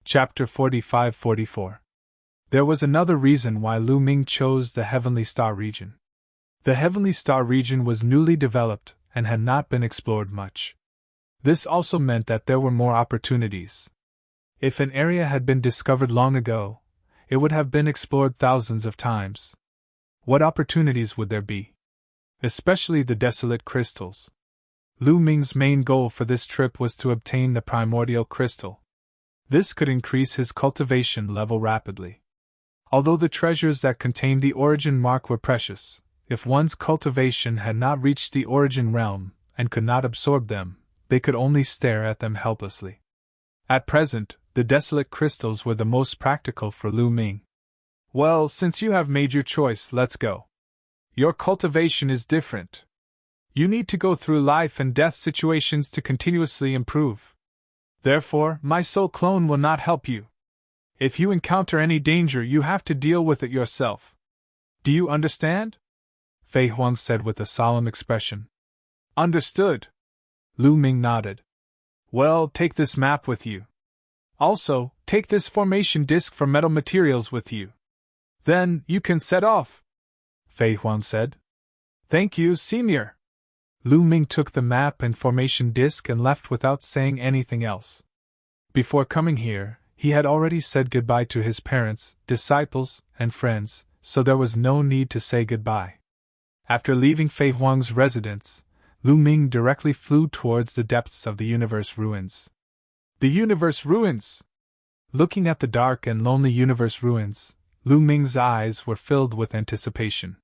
Chapter 45-44. There was another reason why Lu Ming chose the Heavenly Star region. The Heavenly Star region was newly developed and had not been explored much. This also meant that there were more opportunities. If an area had been discovered long ago, it would have been explored thousands of times. What opportunities would there be? Especially the desolate crystals. Lu Ming's main goal for this trip was to obtain the primordial crystal. This could increase his cultivation level rapidly. Although the treasures that contained the origin mark were precious, if one's cultivation had not reached the origin realm and could not absorb them, they could only stare at them helplessly. At present, the desolate crystals were the most practical for Lu Ming. Well, since you have made your choice, let's go. Your cultivation is different. You need to go through life and death situations to continuously improve. Therefore, my soul clone will not help you. If you encounter any danger, you have to deal with it yourself. Do you understand? Fei Huang said with a solemn expression. Understood. Lu Ming nodded. Well, take this map with you. Also, take this formation disc for metal materials with you. Then, you can set off, Fei Huang said. Thank you, Senior. Lu Ming took the map and formation disc and left without saying anything else. Before coming here, he had already said goodbye to his parents, disciples, and friends, so there was no need to say goodbye. After leaving Fei Huang's residence, Lu Ming directly flew towards the depths of the universe ruins. The universe ruins! Looking at the dark and lonely universe ruins, Lu Ming's eyes were filled with anticipation.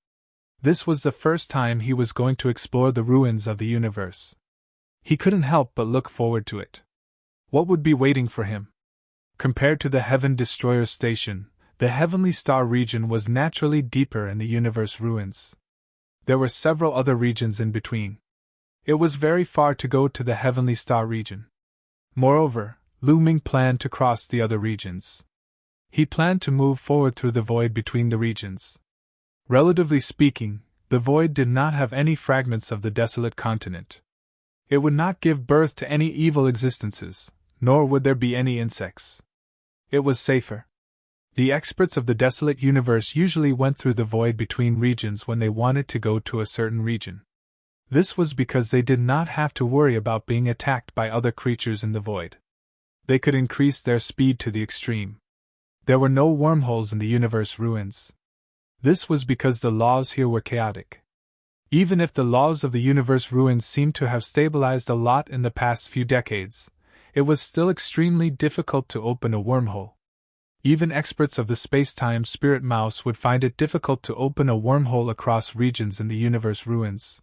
This was the first time he was going to explore the ruins of the universe. He couldn't help but look forward to it. What would be waiting for him? Compared to the Heaven Destroyer Station, the Heavenly Star region was naturally deeper in the universe ruins. There were several other regions in between. It was very far to go to the Heavenly Star region. Moreover, Lu Ming planned to cross the other regions. He planned to move forward through the void between the regions. Relatively speaking, the void did not have any fragments of the desolate continent. It would not give birth to any evil existences, nor would there be any insects. It was safer. The experts of the desolate universe usually went through the void between regions when they wanted to go to a certain region. This was because they did not have to worry about being attacked by other creatures in the void. They could increase their speed to the extreme. There were no wormholes in the universe ruins. This was because the laws here were chaotic. Even if the laws of the universe ruins seemed to have stabilized a lot in the past few decades, it was still extremely difficult to open a wormhole. Even experts of the space-time spirit mouse would find it difficult to open a wormhole across regions in the universe ruins.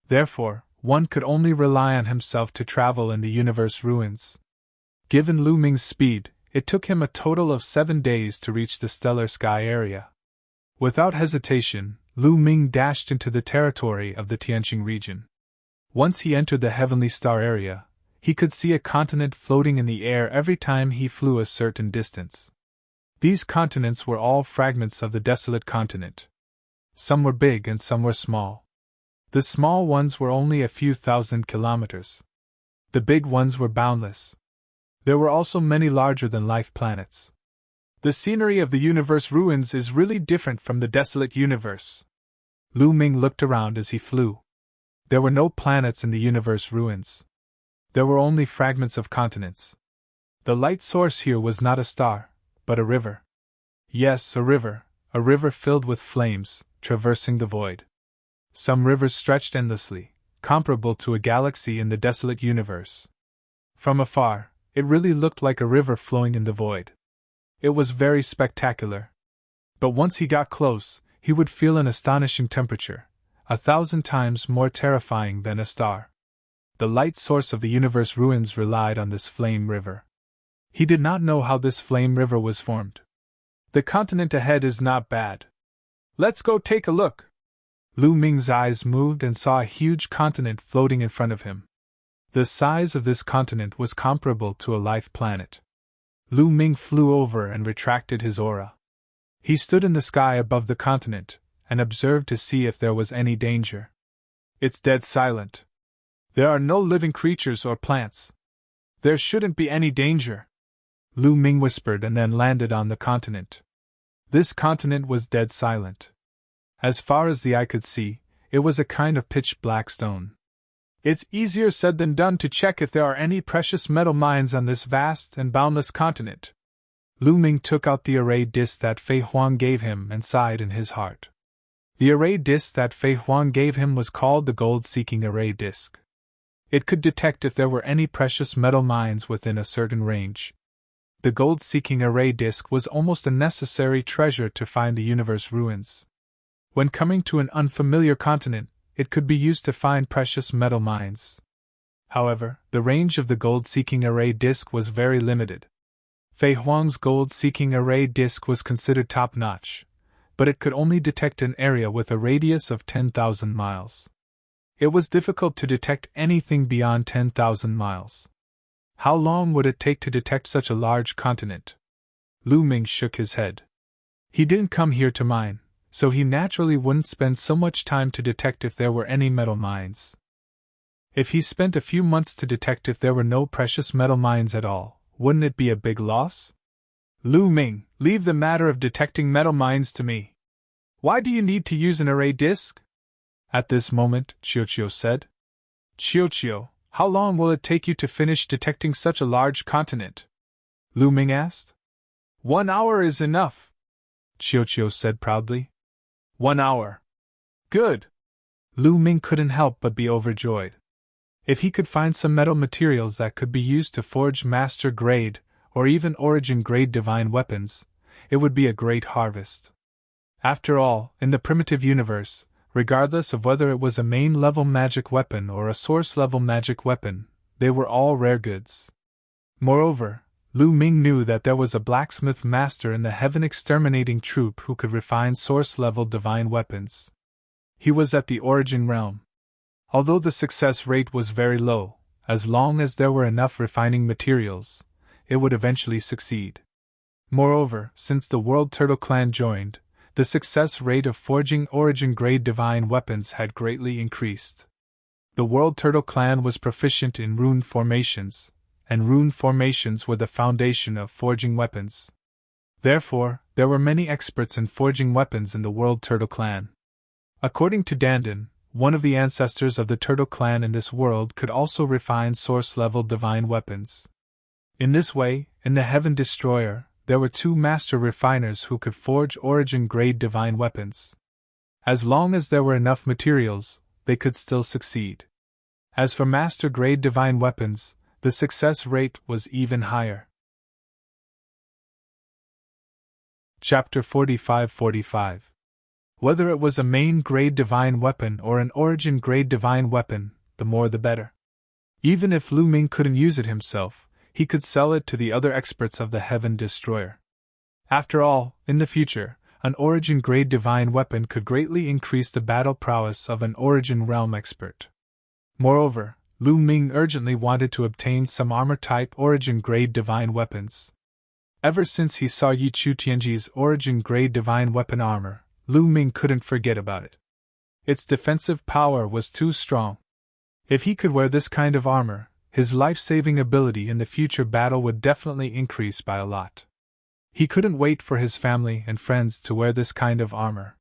Therefore, one could only rely on himself to travel in the universe ruins. Given Lu Ming's speed, it took him a total of 7 days to reach the stellar sky area. Without hesitation, Lu Ming dashed into the territory of the Tianqing region. Once he entered the Heavenly Star area, he could see a continent floating in the air every time he flew a certain distance. These continents were all fragments of the desolate continent. Some were big and some were small. The small ones were only a few thousand kilometers. The big ones were boundless. There were also many larger-than-life planets. The scenery of the universe ruins is really different from the desolate universe. Lu Ming looked around as he flew. There were no planets in the universe ruins. There were only fragments of continents. The light source here was not a star, but a river. Yes, a river filled with flames, traversing the void. Some rivers stretched endlessly, comparable to a galaxy in the desolate universe. From afar, it really looked like a river flowing in the void. It was very spectacular. But once he got close, he would feel an astonishing temperature, 1,000 times more terrifying than a star. The light source of the universe ruins relied on this flame river. He did not know how this flame river was formed. The continent ahead is not bad. Let's go take a look. Lu Ming's eyes moved and saw a huge continent floating in front of him. The size of this continent was comparable to a life planet. Lu Ming flew over and retracted his aura. He stood in the sky above the continent and observed to see if there was any danger. It's dead silent. There are no living creatures or plants. There shouldn't be any danger. Lu Ming whispered and then landed on the continent. This continent was dead silent. As far as the eye could see, it was a kind of pitch-black stone. It's easier said than done to check if there are any precious metal mines on this vast and boundless continent. Lu Ming took out the array disc that Fei Huang gave him and sighed in his heart. The array disc that Fei Huang gave him was called the gold-seeking array disc. It could detect if there were any precious metal mines within a certain range. The gold-seeking array disc was almost a necessary treasure to find the universe ruins. When coming to an unfamiliar continent, it could be used to find precious metal mines. However, the range of the gold-seeking array disc was very limited. Fei Huang's gold-seeking array disc was considered top-notch, but it could only detect an area with a radius of 10,000 miles. It was difficult to detect anything beyond 10,000 miles. How long would it take to detect such a large continent? Lu Ming shook his head. He didn't come here to mine, so he naturally wouldn't spend so much time to detect if there were any metal mines. If he spent a few months to detect if there were no precious metal mines at all, wouldn't it be a big loss? Lu Ming, leave the matter of detecting metal mines to me. Why do you need to use an array disc? At this moment, Qiuqiu said. Qiuqiu, how long will it take you to finish detecting such a large continent? Lu Ming asked. 1 hour is enough, Qiuqiu said proudly. 1 hour. Good. Lu Ming couldn't help but be overjoyed. If he could find some metal materials that could be used to forge master-grade, or even origin-grade divine weapons, it would be a great harvest. After all, in the primitive universe, regardless of whether it was a main-level magic weapon or a source-level magic weapon, they were all rare goods. Moreover, Lu Ming knew that there was a blacksmith master in the heaven-exterminating troupe who could refine source-level divine weapons. He was at the origin realm. Although the success rate was very low, as long as there were enough refining materials, it would eventually succeed. Moreover, since the World Turtle Clan joined, the success rate of forging origin-grade divine weapons had greatly increased. The World Turtle Clan was proficient in rune formations, and rune formations were the foundation of forging weapons. Therefore, there were many experts in forging weapons in the World Turtle Clan. According to Dandan, one of the ancestors of the Turtle Clan in this world could also refine source-level divine weapons. In this way, in the Heaven Destroyer, there were 2 master refiners who could forge origin-grade divine weapons. As long as there were enough materials, they could still succeed. As for master-grade divine weapons, the success rate was even higher. Chapter 45-45. Whether it was a main-grade divine weapon or an origin-grade divine weapon, the more the better. Even if Lu Ming couldn't use it himself, he could sell it to the other experts of the Heaven Destroyer. After all, in the future, an origin-grade divine weapon could greatly increase the battle prowess of an origin realm expert. Moreover, Lu Ming urgently wanted to obtain some armor-type origin-grade divine weapons. Ever since he saw Yi Chu Tianji's origin-grade divine weapon armor, Lu Ming couldn't forget about it. Its defensive power was too strong. If he could wear this kind of armor, his life-saving ability in the future battle would definitely increase by a lot. He couldn't wait for his family and friends to wear this kind of armor.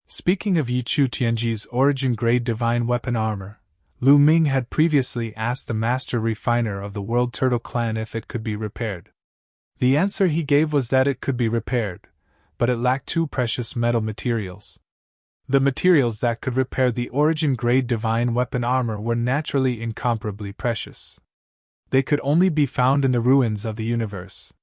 Speaking of Yi Chu Tianji's origin-grade divine weapon armor, Lu Ming had previously asked the master refiner of the World Turtle Clan if it could be repaired. The answer he gave was that it could be repaired, but it lacked 2 precious metal materials. The materials that could repair the origin-grade divine weapon armor were naturally incomparably precious. They could only be found in the ruins of the universe.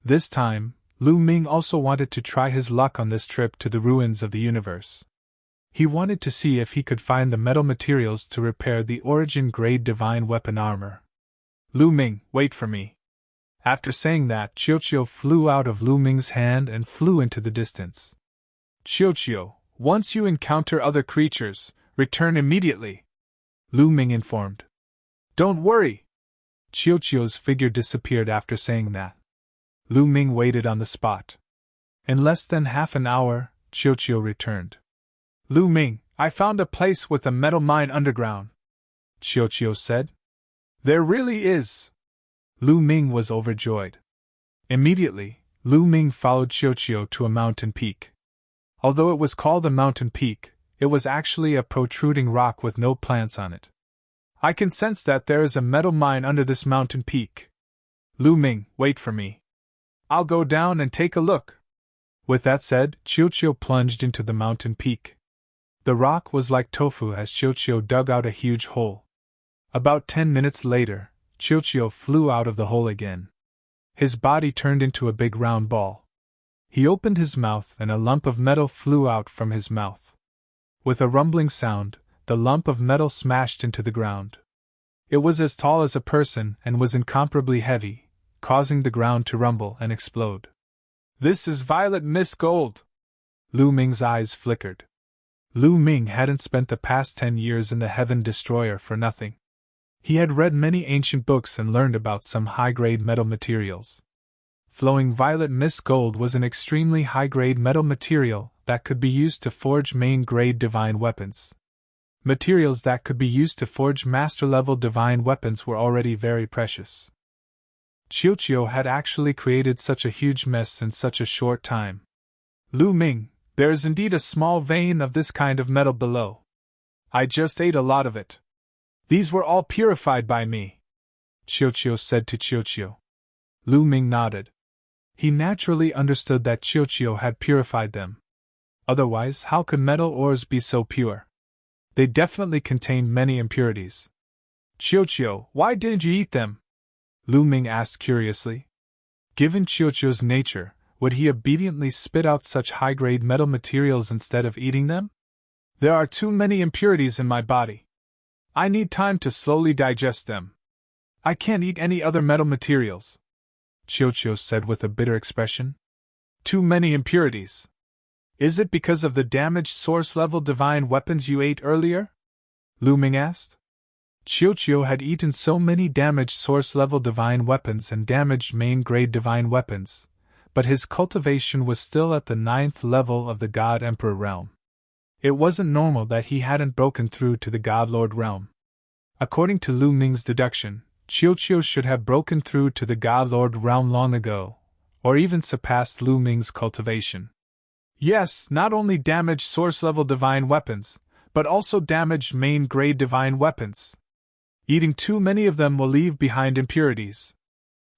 This time, Lu Ming also wanted to try his luck on this trip to the ruins of the universe. He wanted to see if he could find the metal materials to repair the origin-grade divine weapon armor. Lu Ming, wait for me. After saying that, Qiuqiu flew out of Lu Ming's hand and flew into the distance. Qiuqiu, once you encounter other creatures, return immediately, Lu Ming informed. Don't worry. Qiuqiu's figure disappeared after saying that. Lu Ming waited on the spot. In less than half an hour, Qiuqiu returned. Lu Ming, I found a place with a metal mine underground, Qiuqiu said. There really is. Lu Ming was overjoyed. Immediately, Lu Ming followed Qiuqiu to a mountain peak. Although it was called a mountain peak, it was actually a protruding rock with no plants on it. I can sense that there is a metal mine under this mountain peak. Lu Ming, wait for me. I'll go down and take a look. With that said, Qiuqiu plunged into the mountain peak. The rock was like tofu as Qiuqiu dug out a huge hole. About 10 minutes later, Qiuqiu flew out of the hole again. His body turned into a big round ball. He opened his mouth and a lump of metal flew out from his mouth. With a rumbling sound, the lump of metal smashed into the ground. It was as tall as a person and was incomparably heavy, causing the ground to rumble and explode. This is violet mist gold! Lu Ming's eyes flickered. Lu Ming hadn't spent the past 10 years in the Heaven Destroyer for nothing. He had read many ancient books and learned about some high-grade metal materials. Flowing violet mist gold was an extremely high-grade metal material that could be used to forge main-grade divine weapons. Materials that could be used to forge master-level divine weapons were already very precious. Qiuqiu had actually created such a huge mess in such a short time. Lu Ming, there is indeed a small vein of this kind of metal below. I just ate a lot of it. These were all purified by me, Qiuqiu said to Qiuqiu. Lu Ming nodded. He naturally understood that Qiuqiu had purified them. Otherwise, how could metal ores be so pure? They definitely contained many impurities. Qiuqiu, why didn't you eat them? Lu Ming asked curiously. Given Qiuqiu's nature, would he obediently spit out such high-grade metal materials instead of eating them? There are too many impurities in my body. I need time to slowly digest them. I can't eat any other metal materials, Qiuqiu said with a bitter expression. Too many impurities. Is it because of the damaged source-level divine weapons you ate earlier? Lu Ming asked. Qiuqiu had eaten so many damaged source-level divine weapons and damaged main-grade divine weapons, but his cultivation was still at the 9th level of the God Emperor realm. It wasn't normal that he hadn't broken through to the God Lord realm. According to Lu Ming's deduction, Qiuqiu should have broken through to the God Lord realm long ago, or even surpassed Lu Ming's cultivation. Yes, not only damaged source-level divine weapons, but also damaged main-grade divine weapons. Eating too many of them will leave behind impurities.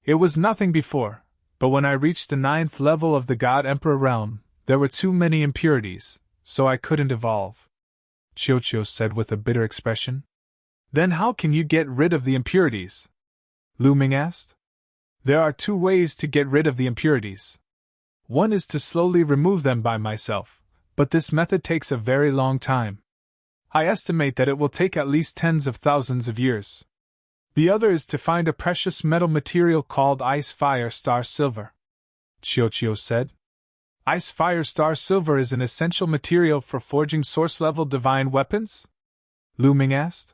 It was nothing before, but when I reached the 9th level of the God Emperor realm, there were too many impurities, so I couldn't evolve, Qiuqiu said with a bitter expression. Then how can you get rid of the impurities? Lu Ming asked. There are 2 ways to get rid of the impurities. One is to slowly remove them by myself, but this method takes a very long time. I estimate that it will take at least tens of thousands of years. The other is to find a precious metal material called ice fire star silver, Qiuqiu said. Ice fire star silver is an essential material for forging source-level divine weapons? Lu Ming asked.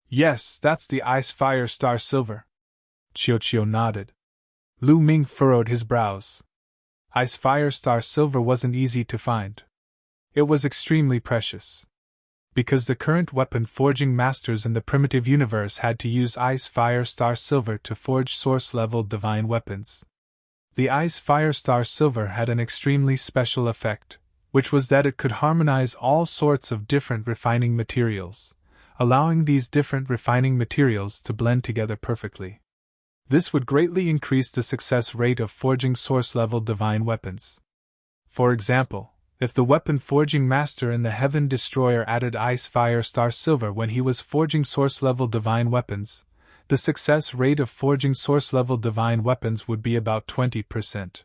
Yes, that's the ice fire star silver. Qiuqiu nodded. Lu Ming furrowed his brows. Ice fire star silver wasn't easy to find. It was extremely precious. Because the current weapon forging masters in the primitive universe had to use ice fire star silver to forge source-level divine weapons. The ice fire star silver had an extremely special effect, which was that it could harmonize all sorts of different refining materials, allowing these different refining materials to blend together perfectly. This would greatly increase the success rate of forging source-level divine weapons. For example, if the weapon forging master in the Heaven Destroyer added ice fire star silver when he was forging source-level divine weapons, the success rate of forging source-level divine weapons would be about 20%.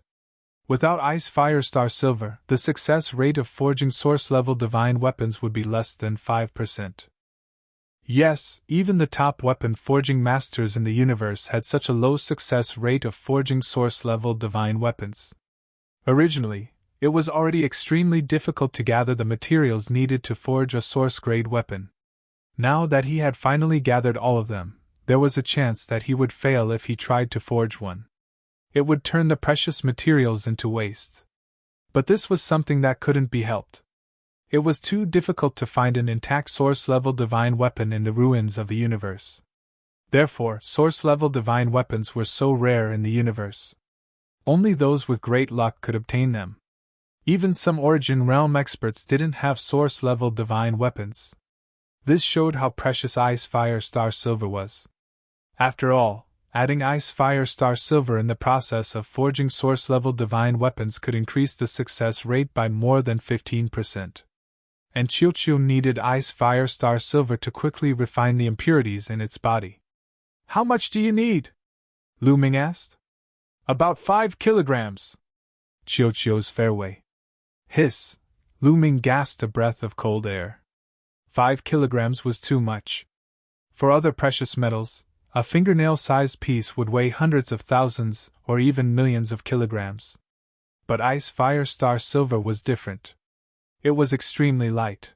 Without ice fire star silver, the success rate of forging source-level divine weapons would be less than 5%. Yes, even the top weapon forging masters in the universe had such a low success rate of forging source-level divine weapons. Originally, it was already extremely difficult to gather the materials needed to forge a source-grade weapon. Now that he had finally gathered all of them, there was a chance that he would fail if he tried to forge one. It would turn the precious materials into waste. But this was something that couldn't be helped. It was too difficult to find an intact source-level divine weapon in the ruins of the universe. Therefore, source-level divine weapons were so rare in the universe. Only those with great luck could obtain them. Even some Origin Realm experts didn't have source-level divine weapons. This showed how precious Ice Fire Star Silver was. After all, adding Ice Fire Star Silver in the process of forging source-level divine weapons could increase the success rate by more than 15%. And Qiuqiu needed Ice Fire Star Silver to quickly refine the impurities in its body. "How much do you need?" Lu Ming asked. "About 5 kilograms. Qiuqiu's fairway. Hiss! Lu Ming gasped a breath of cold air. 5 kilograms was too much. For other precious metals, a fingernail-sized piece would weigh hundreds of thousands or even millions of kilograms. But Ice Fire Star Silver was different. It was extremely light.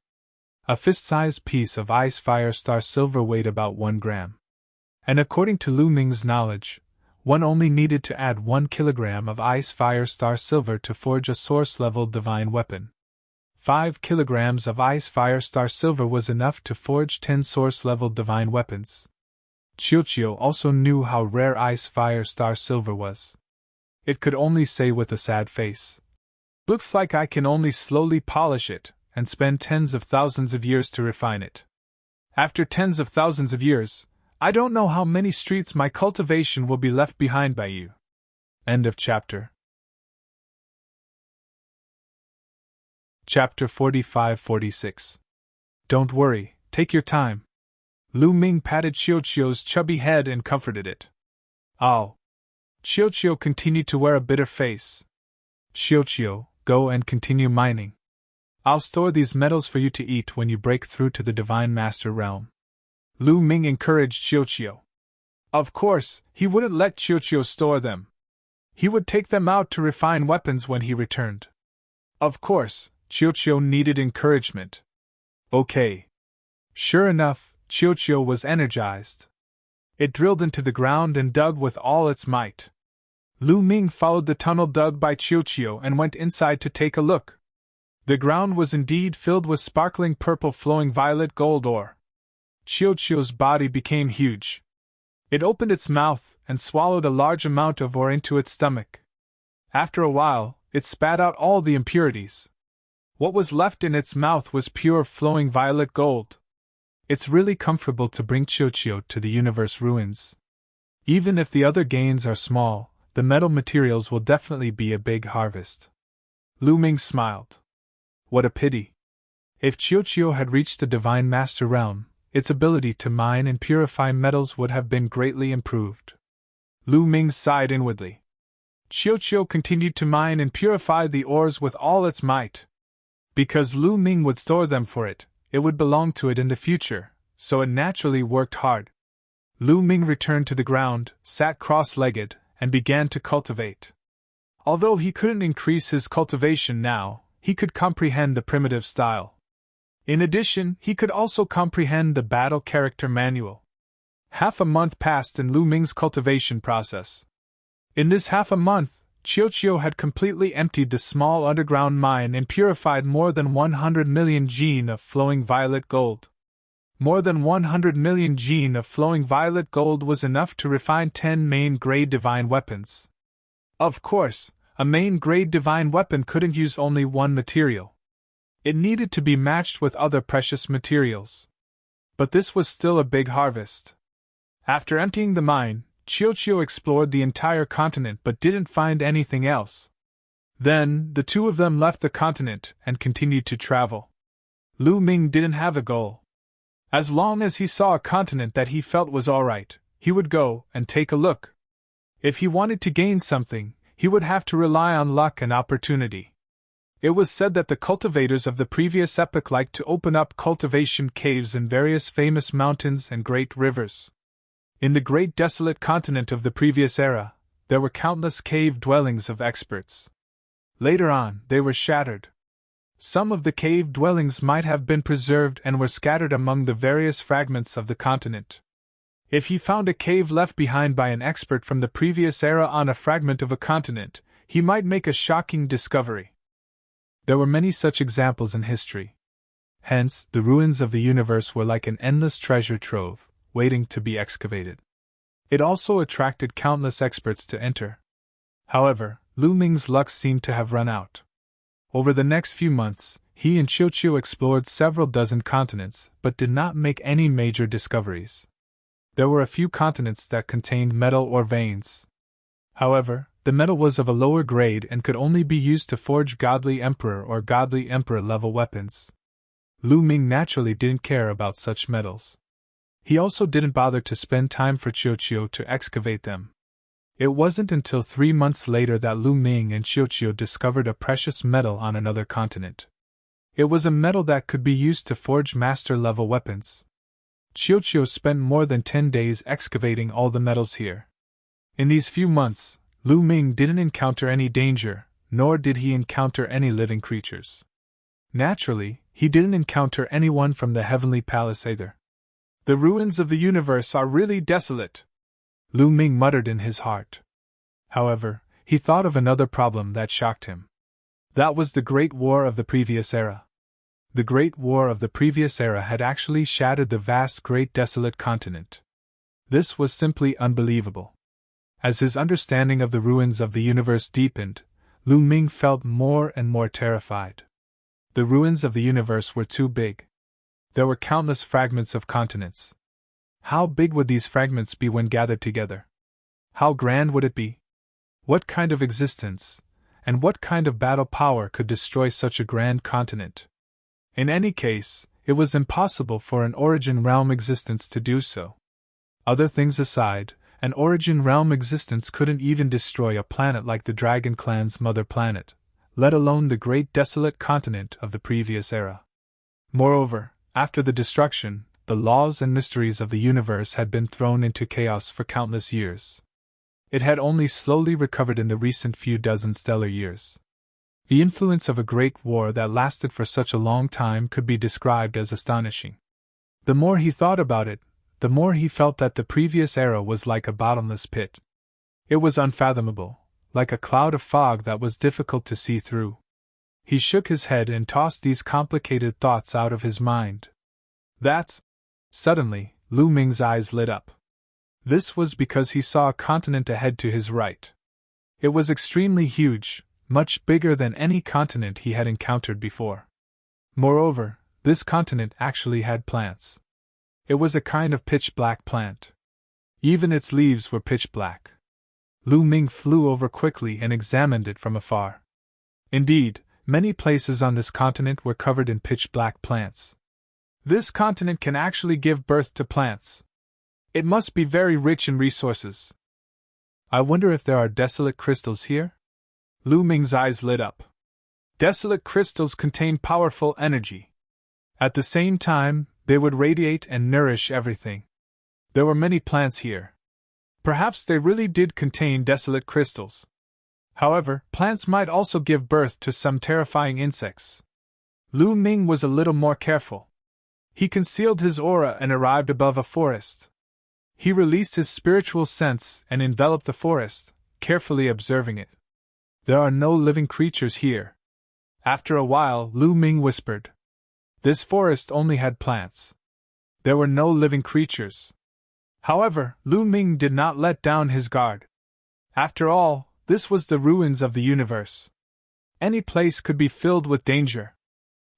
A fist-sized piece of Ice Fire Star Silver weighed about 1 gram. And according to Lu Ming's knowledge, one only needed to add 1 kilogram of Ice Fire Star Silver to forge a source-level divine weapon. 5 kilograms of Ice Fire Star Silver was enough to forge 10 source-level divine weapons. Qiuqiu also knew how rare Ice Fire Star Silver was. It could only say with a sad face, "Looks like I can only slowly polish it, and spend tens of thousands of years to refine it. After tens of thousands of years, I don't know how many streets my cultivation will be left behind by you." End of chapter. Chapter 45-46. Don't worry, take your time. Lu Ming patted Qiuqiu's chubby head and comforted it. "Oh." Qiuqiu continued to wear a bitter face. "Qiuqiu, go and continue mining. I'll store these metals for you to eat when you break through to the Divine Master Realm." Lu Ming encouraged Qiuqiu. Of course, he wouldn't let Qiuqiu store them. He would take them out to refine weapons when he returned. Of course, Qiuqiu needed encouragement. Okay. Sure enough, Qiuqiu was energized. It drilled into the ground and dug with all its might. Lu Ming followed the tunnel dug by Qiuqiu and went inside to take a look. The ground was indeed filled with sparkling purple flowing violet gold ore. Qiuqiu's body became huge. It opened its mouth and swallowed a large amount of ore into its stomach. After a while, it spat out all the impurities. What was left in its mouth was pure flowing violet gold. It's really comfortable to bring Qiuqiu to the universe ruins. Even if the other gains are small, the metal materials will definitely be a big harvest. Lu Ming smiled. What a pity. If Qiuqiu had reached the Divine Master Realm, its ability to mine and purify metals would have been greatly improved. Lu Ming sighed inwardly. Qiuqiu continued to mine and purify the ores with all its might. Because Lu Ming would store them for it, it would belong to it in the future, so it naturally worked hard. Lu Ming returned to the ground, sat cross-legged, and began to cultivate. Although he couldn't increase his cultivation now, he could comprehend the primitive style. In addition, he could also comprehend the battle character manual. Half a month passed in Lu Ming's cultivation process. In this half a month, Qiuqiu had completely emptied the small underground mine and purified more than 100 million gene of flowing violet gold. More than 100 million gene of flowing violet gold was enough to refine 10 main-grade divine weapons. Of course, a main-grade divine weapon couldn't use only one material. It needed to be matched with other precious materials. But this was still a big harvest. After emptying the mine, Qiuqiu explored the entire continent but didn't find anything else. Then, the two of them left the continent and continued to travel. Lu Ming didn't have a goal. As long as he saw a continent that he felt was alright, he would go and take a look. If he wanted to gain something, he would have to rely on luck and opportunity. It was said that the cultivators of the previous epoch liked to open up cultivation caves in various famous mountains and great rivers. In the great desolate continent of the previous era, there were countless cave dwellings of experts. Later on, they were shattered. Some of the cave dwellings might have been preserved and were scattered among the various fragments of the continent. If he found a cave left behind by an expert from the previous era on a fragment of a continent, he might make a shocking discovery. There were many such examples in history. Hence, the ruins of the universe were like an endless treasure trove, waiting to be excavated. It also attracted countless experts to enter. However, Lu Ming's luck seemed to have run out. Over the next few months, he and Qiuqiu explored several dozen continents, but did not make any major discoveries. There were a few continents that contained metal or veins. However, the metal was of a lower grade and could only be used to forge godly emperor or godly emperor level weapons. Lu Ming naturally didn't care about such metals. He also didn't bother to spend time for Qiuqiu to excavate them. It wasn't until 3 months later that Lu Ming and Qiuqiu discovered a precious metal on another continent. It was a metal that could be used to forge master-level weapons. Qiuqiu spent more than 10 days excavating all the metals here. In these few months, Lu Ming didn't encounter any danger, nor did he encounter any living creatures. Naturally, he didn't encounter anyone from the Heavenly Palace either. "The ruins of the universe are really desolate," Lu Ming muttered in his heart. However, he thought of another problem that shocked him. That was the Great War of the previous era. The Great War of the previous era had actually shattered the vast Great Desolate Continent. This was simply unbelievable. As his understanding of the ruins of the universe deepened, Lu Ming felt more and more terrified. The ruins of the universe were too big. There were countless fragments of continents. How big would these fragments be when gathered together? How grand would it be? What kind of existence, and what kind of battle power could destroy such a grand continent? In any case, it was impossible for an Origin Realm existence to do so. Other things aside, an Origin Realm existence couldn't even destroy a planet like the Dragon Clan's mother planet, let alone the great desolate continent of the previous era. Moreover, after the destruction, the laws and mysteries of the universe had been thrown into chaos for countless years. It had only slowly recovered in the recent few dozen stellar years. The influence of a great war that lasted for such a long time could be described as astonishing. The more he thought about it, the more he felt that the previous era was like a bottomless pit. It was unfathomable, like a cloud of fog that was difficult to see through. He shook his head and tossed these complicated thoughts out of his mind. Suddenly, Lu Ming's eyes lit up. This was because he saw a continent ahead to his right. It was extremely huge, much bigger than any continent he had encountered before. Moreover, this continent actually had plants. It was a kind of pitch-black plant. Even its leaves were pitch-black. Lu Ming flew over quickly and examined it from afar. Indeed, many places on this continent were covered in pitch-black plants. This continent can actually give birth to plants. It must be very rich in resources. I wonder if there are desolate crystals here? Lu Ming's eyes lit up. Desolate crystals contain powerful energy. At the same time, they would radiate and nourish everything. There were many plants here. Perhaps they really did contain desolate crystals. However, plants might also give birth to some terrifying insects. Lu Ming was a little more careful. He concealed his aura and arrived above a forest. He released his spiritual sense and enveloped the forest, carefully observing it. There are no living creatures here. After a while, Lu Ming whispered. This forest only had plants. There were no living creatures. However, Lu Ming did not let down his guard. After all, this was the ruins of the universe. Any place could be filled with danger.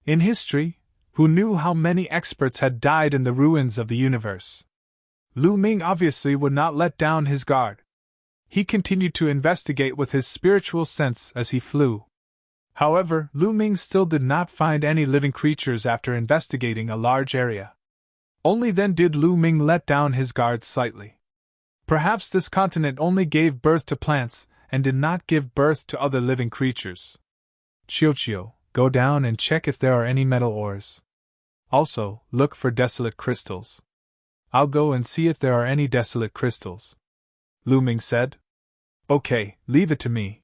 In history, who knew how many experts had died in the ruins of the universe? Lu Ming obviously would not let down his guard. He continued to investigate with his spiritual sense as he flew. However, Lu Ming still did not find any living creatures after investigating a large area. Only then did Lu Ming let down his guard slightly. Perhaps this continent only gave birth to plants and did not give birth to other living creatures. Qiuqiu, go down and check if there are any metal ores. Also, look for desolate crystals. I'll go and see if there are any desolate crystals, Lu Ming said. Okay, leave it to me.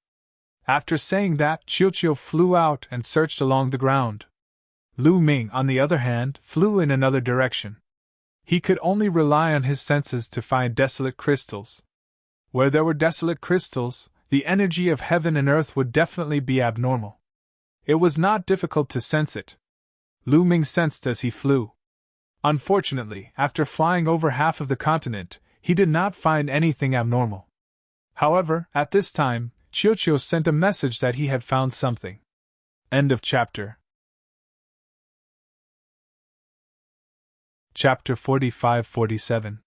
After saying that, Qiuqiu flew out and searched along the ground. Lu Ming, on the other hand, flew in another direction. He could only rely on his senses to find desolate crystals. Where there were desolate crystals, the energy of heaven and earth would definitely be abnormal. It was not difficult to sense it. Lu Ming sensed as he flew. Unfortunately, after flying over half of the continent, he did not find anything abnormal. However, at this time, Chiu sent a message that he had found something. End of chapter. Chapter 45-47.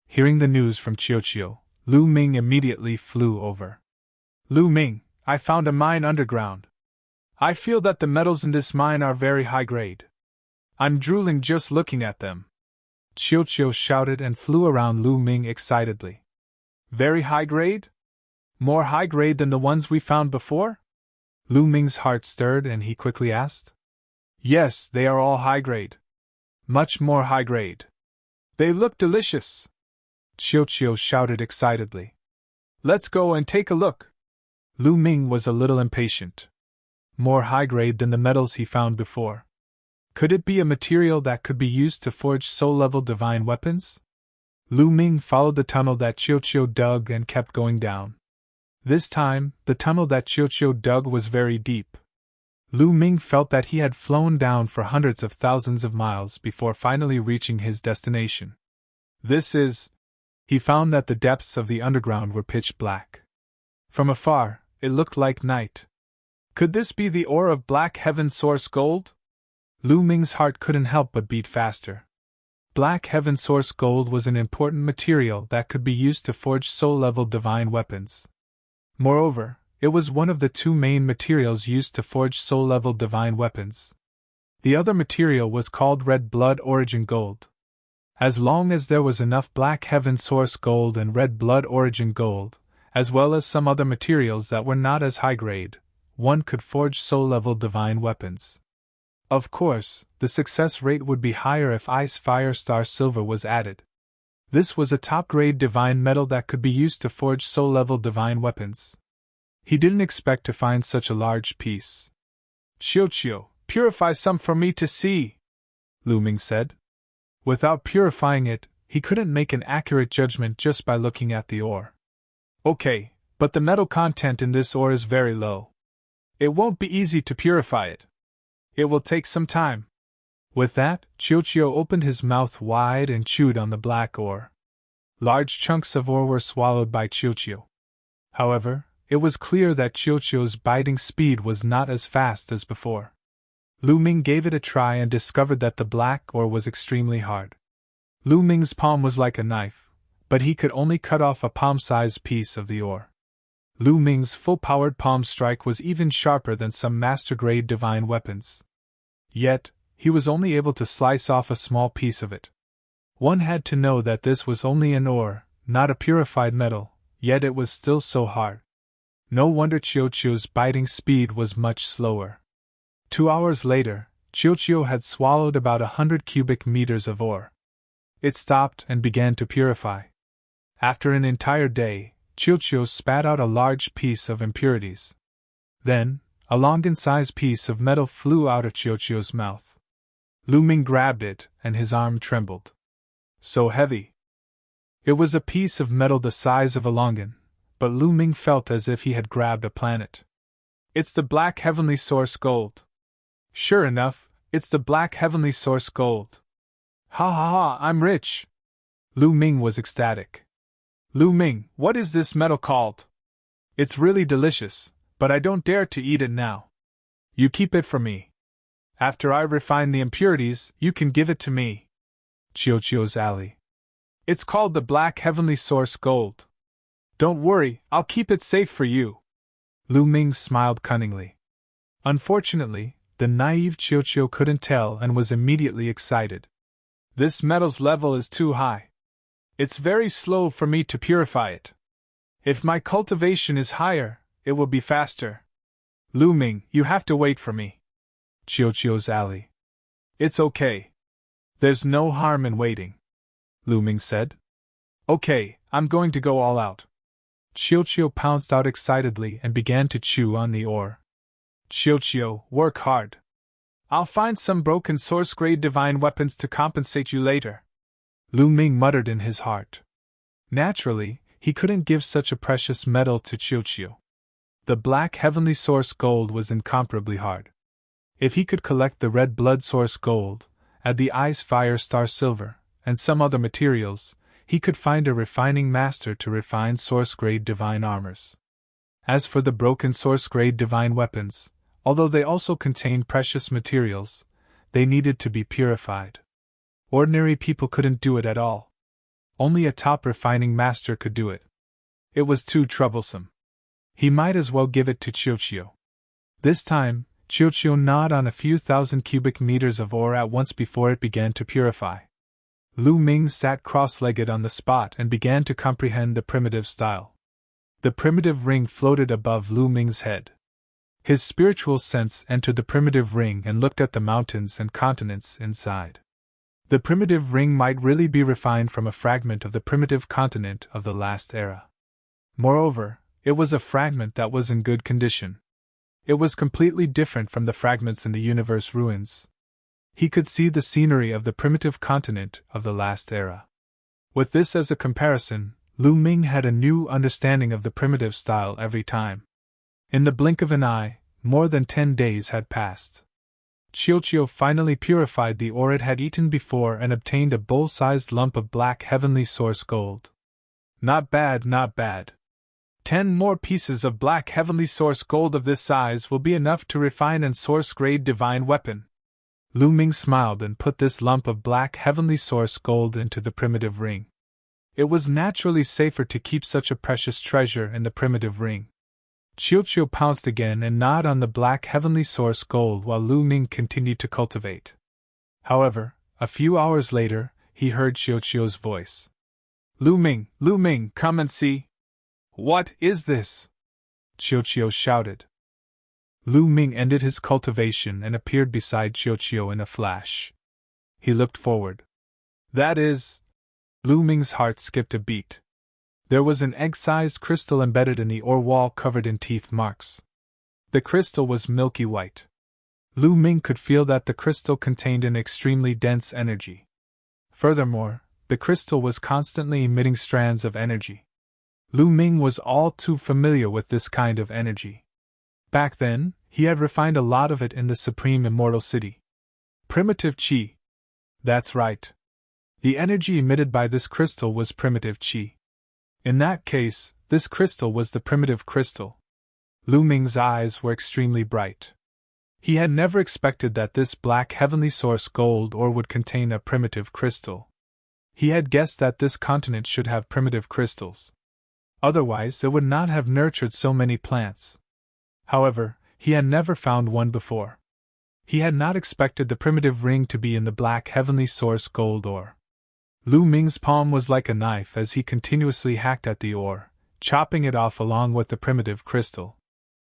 Hearing the news from Chiu, Lu Ming immediately flew over. Lu Ming, I found a mine underground. I feel that the metals in this mine are very high grade. I'm drooling just looking at them. Chiu shouted and flew around Lu Ming excitedly. Very high grade? More high grade than the ones we found before? Lu Ming's heart stirred and he quickly asked. Yes, they are all high grade. Much more high grade. They look delicious. Chiu shouted excitedly. Let's go and take a look. Lu Ming was a little impatient. More high grade than the metals he found before. Could it be a material that could be used to forge soul-level divine weapons? Lu Ming followed the tunnel that Chiu dug and kept going down. This time, the tunnel that Chiu dug was very deep. Lu Ming felt that he had flown down for hundreds of thousands of miles before finally reaching his destination. He found that the depths of the underground were pitch black. From afar, it looked like night. Could this be the ore of Black Heaven Source Gold? Lu Ming's heart couldn't help but beat faster. Black Heaven Source Gold was an important material that could be used to forge soul-level divine weapons. Moreover, it was one of the two main materials used to forge soul-level divine weapons. The other material was called Red Blood Origin Gold. As long as there was enough Black Heaven Source Gold and Red Blood Origin Gold, as well as some other materials that were not as high grade, one could forge soul-level divine weapons. Of course, the success rate would be higher if Ice Fire Star Silver was added. This was a top-grade divine metal that could be used to forge soul-level divine weapons. He didn't expect to find such a large piece. Chiu, purify some for me to see, Lu Ming said. Without purifying it, he couldn't make an accurate judgment just by looking at the ore. Okay, but the metal content in this ore is very low. It won't be easy to purify it. It will take some time. With that, Chiu opened his mouth wide and chewed on the black ore. Large chunks of ore were swallowed by Chiu. However, it was clear that Chiu's biting speed was not as fast as before. Lu Ming gave it a try and discovered that the black ore was extremely hard. Lu Ming's palm was like a knife, but he could only cut off a palm-sized piece of the ore. Lu Ming's full-powered palm strike was even sharper than some master-grade divine weapons. Yet, he was only able to slice off a small piece of it. One had to know that this was only an ore, not a purified metal, yet it was still so hard. No wonder Chiu's biting speed was much slower. 2 hours later, Chiu had swallowed about 100 cubic meters of ore. It stopped and began to purify. After an entire day, Chiu spat out a large piece of impurities. Then, a longan-sized piece of metal flew out of Chiu's mouth. Lu Ming grabbed it, and his arm trembled. So heavy. It was a piece of metal the size of a longan, but Lu Ming felt as if he had grabbed a planet. It's the Black Heavenly Source Gold. Sure enough, it's the Black Heavenly Source Gold. Ha ha ha, I'm rich! Lu Ming was ecstatic. Lu Ming, what is this metal called? It's really delicious, but I don't dare to eat it now. You keep it for me. After I refine the impurities, you can give it to me. Chiu's alley. It's called the Black Heavenly Source Gold. Don't worry, I'll keep it safe for you. Lu Ming smiled cunningly. Unfortunately, the naive Chiu couldn't tell and was immediately excited. This metal's level is too high. It's very slow for me to purify it. If my cultivation is higher, it will be faster. Lu Ming, you have to wait for me. Chiu's alley. It's okay. There's no harm in waiting, Lu Ming said. Okay, I'm going to go all out. Chiu pounced out excitedly and began to chew on the ore. Chiu, work hard. I'll find some broken source-grade divine weapons to compensate you later, Lu Ming muttered in his heart. Naturally, he couldn't give such a precious metal to Chiu. The Black Heavenly Source Gold was incomparably hard. If he could collect the Red Blood Source Gold, add the Ice Fire Star Silver, and some other materials, he could find a refining master to refine source-grade divine armors. As for the broken source-grade divine weapons, although they also contained precious materials, they needed to be purified. Ordinary people couldn't do it at all. Only a top refining master could do it. It was too troublesome. He might as well give it to Chiyochiyo. This time, Chiyochiyo gnawed on a few thousand cubic meters of ore at once before it began to purify. Lu Ming sat cross-legged on the spot and began to comprehend the primitive style. The primitive ring floated above Lu Ming's head. His spiritual sense entered the primitive ring and looked at the mountains and continents inside. The primitive ring might really be refined from a fragment of the primitive continent of the last era. Moreover, it was a fragment that was in good condition. It was completely different from the fragments in the universe ruins. He could see the scenery of the primitive continent of the last era. With this as a comparison, Lu Ming had a new understanding of the primitive style every time. In the blink of an eye, more than 10 days had passed. Chiyochiyo finally purified the ore it had eaten before and obtained a bowl-sized lump of black heavenly source gold. Not bad, not bad. 10 more pieces of black heavenly source gold of this size will be enough to refine and source-grade divine weapon. Lu Ming smiled and put this lump of black heavenly source gold into the primitive ring. It was naturally safer to keep such a precious treasure in the primitive ring. Chiyochiyo pounced again and gnawed on the black heavenly source gold while Lu Ming continued to cultivate. However, a few hours later, he heard Chiyochiyo's voice. Lu Ming, come and see. What is this? Chiyochiyo shouted. Lu Ming ended his cultivation and appeared beside Chiyochiyo in a flash. He looked forward. That is... Lu Ming's heart skipped a beat. There was an egg-sized crystal embedded in the ore wall covered in teeth marks. The crystal was milky white. Lu Ming could feel that the crystal contained an extremely dense energy. Furthermore, the crystal was constantly emitting strands of energy. Lu Ming was all too familiar with this kind of energy. Back then, he had refined a lot of it in the Supreme Immortal City. Primitive Qi. That's right. The energy emitted by this crystal was primitive Qi. In that case, this crystal was the primitive crystal. Lu Ming's eyes were extremely bright. He had never expected that this black heavenly source gold ore would contain a primitive crystal. He had guessed that this continent should have primitive crystals. Otherwise, it would not have nurtured so many plants. However, he had never found one before. He had not expected the primitive ring to be in the black heavenly source gold ore. Lu Ming's palm was like a knife as he continuously hacked at the ore, chopping it off along with the primitive crystal.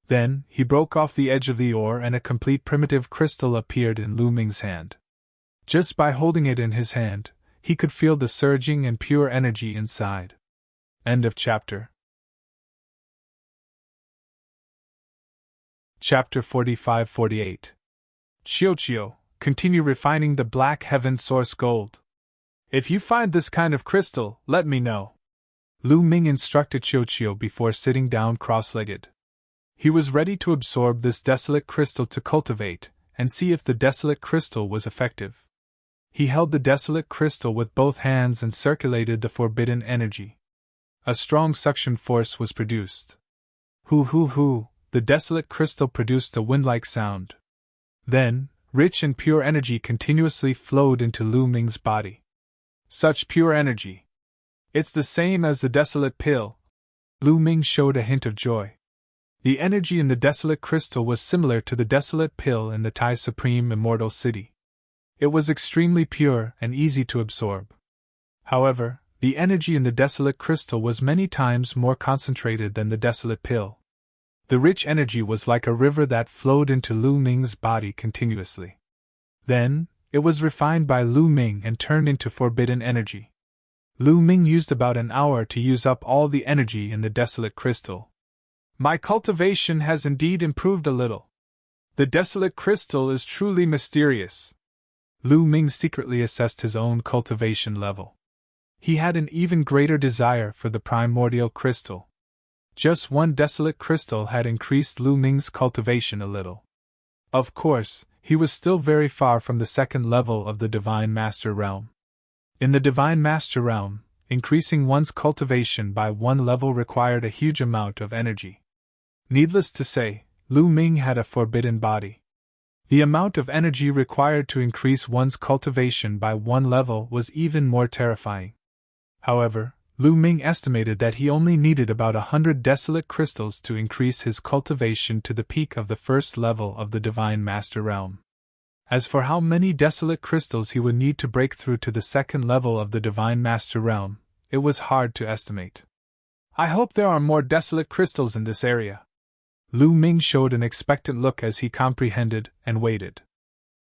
Then, he broke off the edge of the ore and a complete primitive crystal appeared in Lu Ming's hand. Just by holding it in his hand, he could feel the surging and pure energy inside. End of chapter. Chapter 45-48. Chiyochiyo, continue refining the black heaven source gold. If you find this kind of crystal, let me know. Lu Ming instructed Chiyochiyo before sitting down cross-legged. He was ready to absorb this desolate crystal to cultivate, and see if the desolate crystal was effective. He held the desolate crystal with both hands and circulated the forbidden energy. A strong suction force was produced. Hoo hoo hoo, the desolate crystal produced a wind-like sound. Then, rich and pure energy continuously flowed into Lu Ming's body. Such pure energy. It's the same as the desolate pill. Lu Ming showed a hint of joy. The energy in the desolate crystal was similar to the desolate pill in the Tai Supreme Immortal City. It was extremely pure and easy to absorb. However, the energy in the desolate crystal was many times more concentrated than the desolate pill. The rich energy was like a river that flowed into Lu Ming's body continuously. Then, it was refined by Lu Ming and turned into forbidden energy. Lu Ming used about an hour to use up all the energy in the desolate crystal. My cultivation has indeed improved a little. The desolate crystal is truly mysterious. Lu Ming secretly assessed his own cultivation level. He had an even greater desire for the primordial crystal. Just one desolate crystal had increased Lu Ming's cultivation a little. Of course, he was still very far from the second level of the Divine Master Realm. In the Divine Master Realm, increasing one's cultivation by one level required a huge amount of energy. Needless to say, Lu Ming had a forbidden body. The amount of energy required to increase one's cultivation by one level was even more terrifying. However, Lu Ming estimated that he only needed about 100 desolate crystals to increase his cultivation to the peak of the first level of the Divine Master Realm. As for how many desolate crystals he would need to break through to the second level of the Divine Master Realm, it was hard to estimate. I hope there are more desolate crystals in this area. Lu Ming showed an expectant look as he comprehended and waited.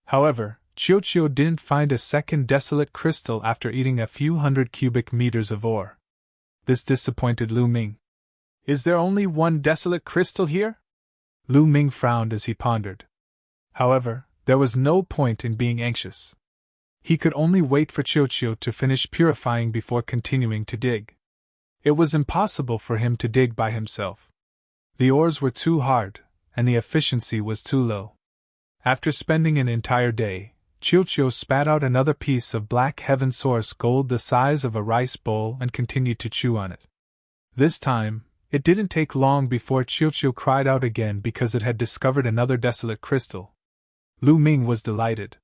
However, Qiuqiu didn't find a second desolate crystal after eating a few hundred cubic meters of ore. This disappointed Lu Ming. Is there only one desolate crystal here? Lu Ming frowned as he pondered. However, there was no point in being anxious. He could only wait for Qiuqiu to finish purifying before continuing to dig. It was impossible for him to dig by himself. The ores were too hard, and the efficiency was too low. After spending an entire day, Qiuqiu spat out another piece of black heaven source gold the size of a rice bowl and continued to chew on it. This time, it didn't take long before Qiuqiu cried out again because it had discovered another desolate crystal. Lu Ming was delighted.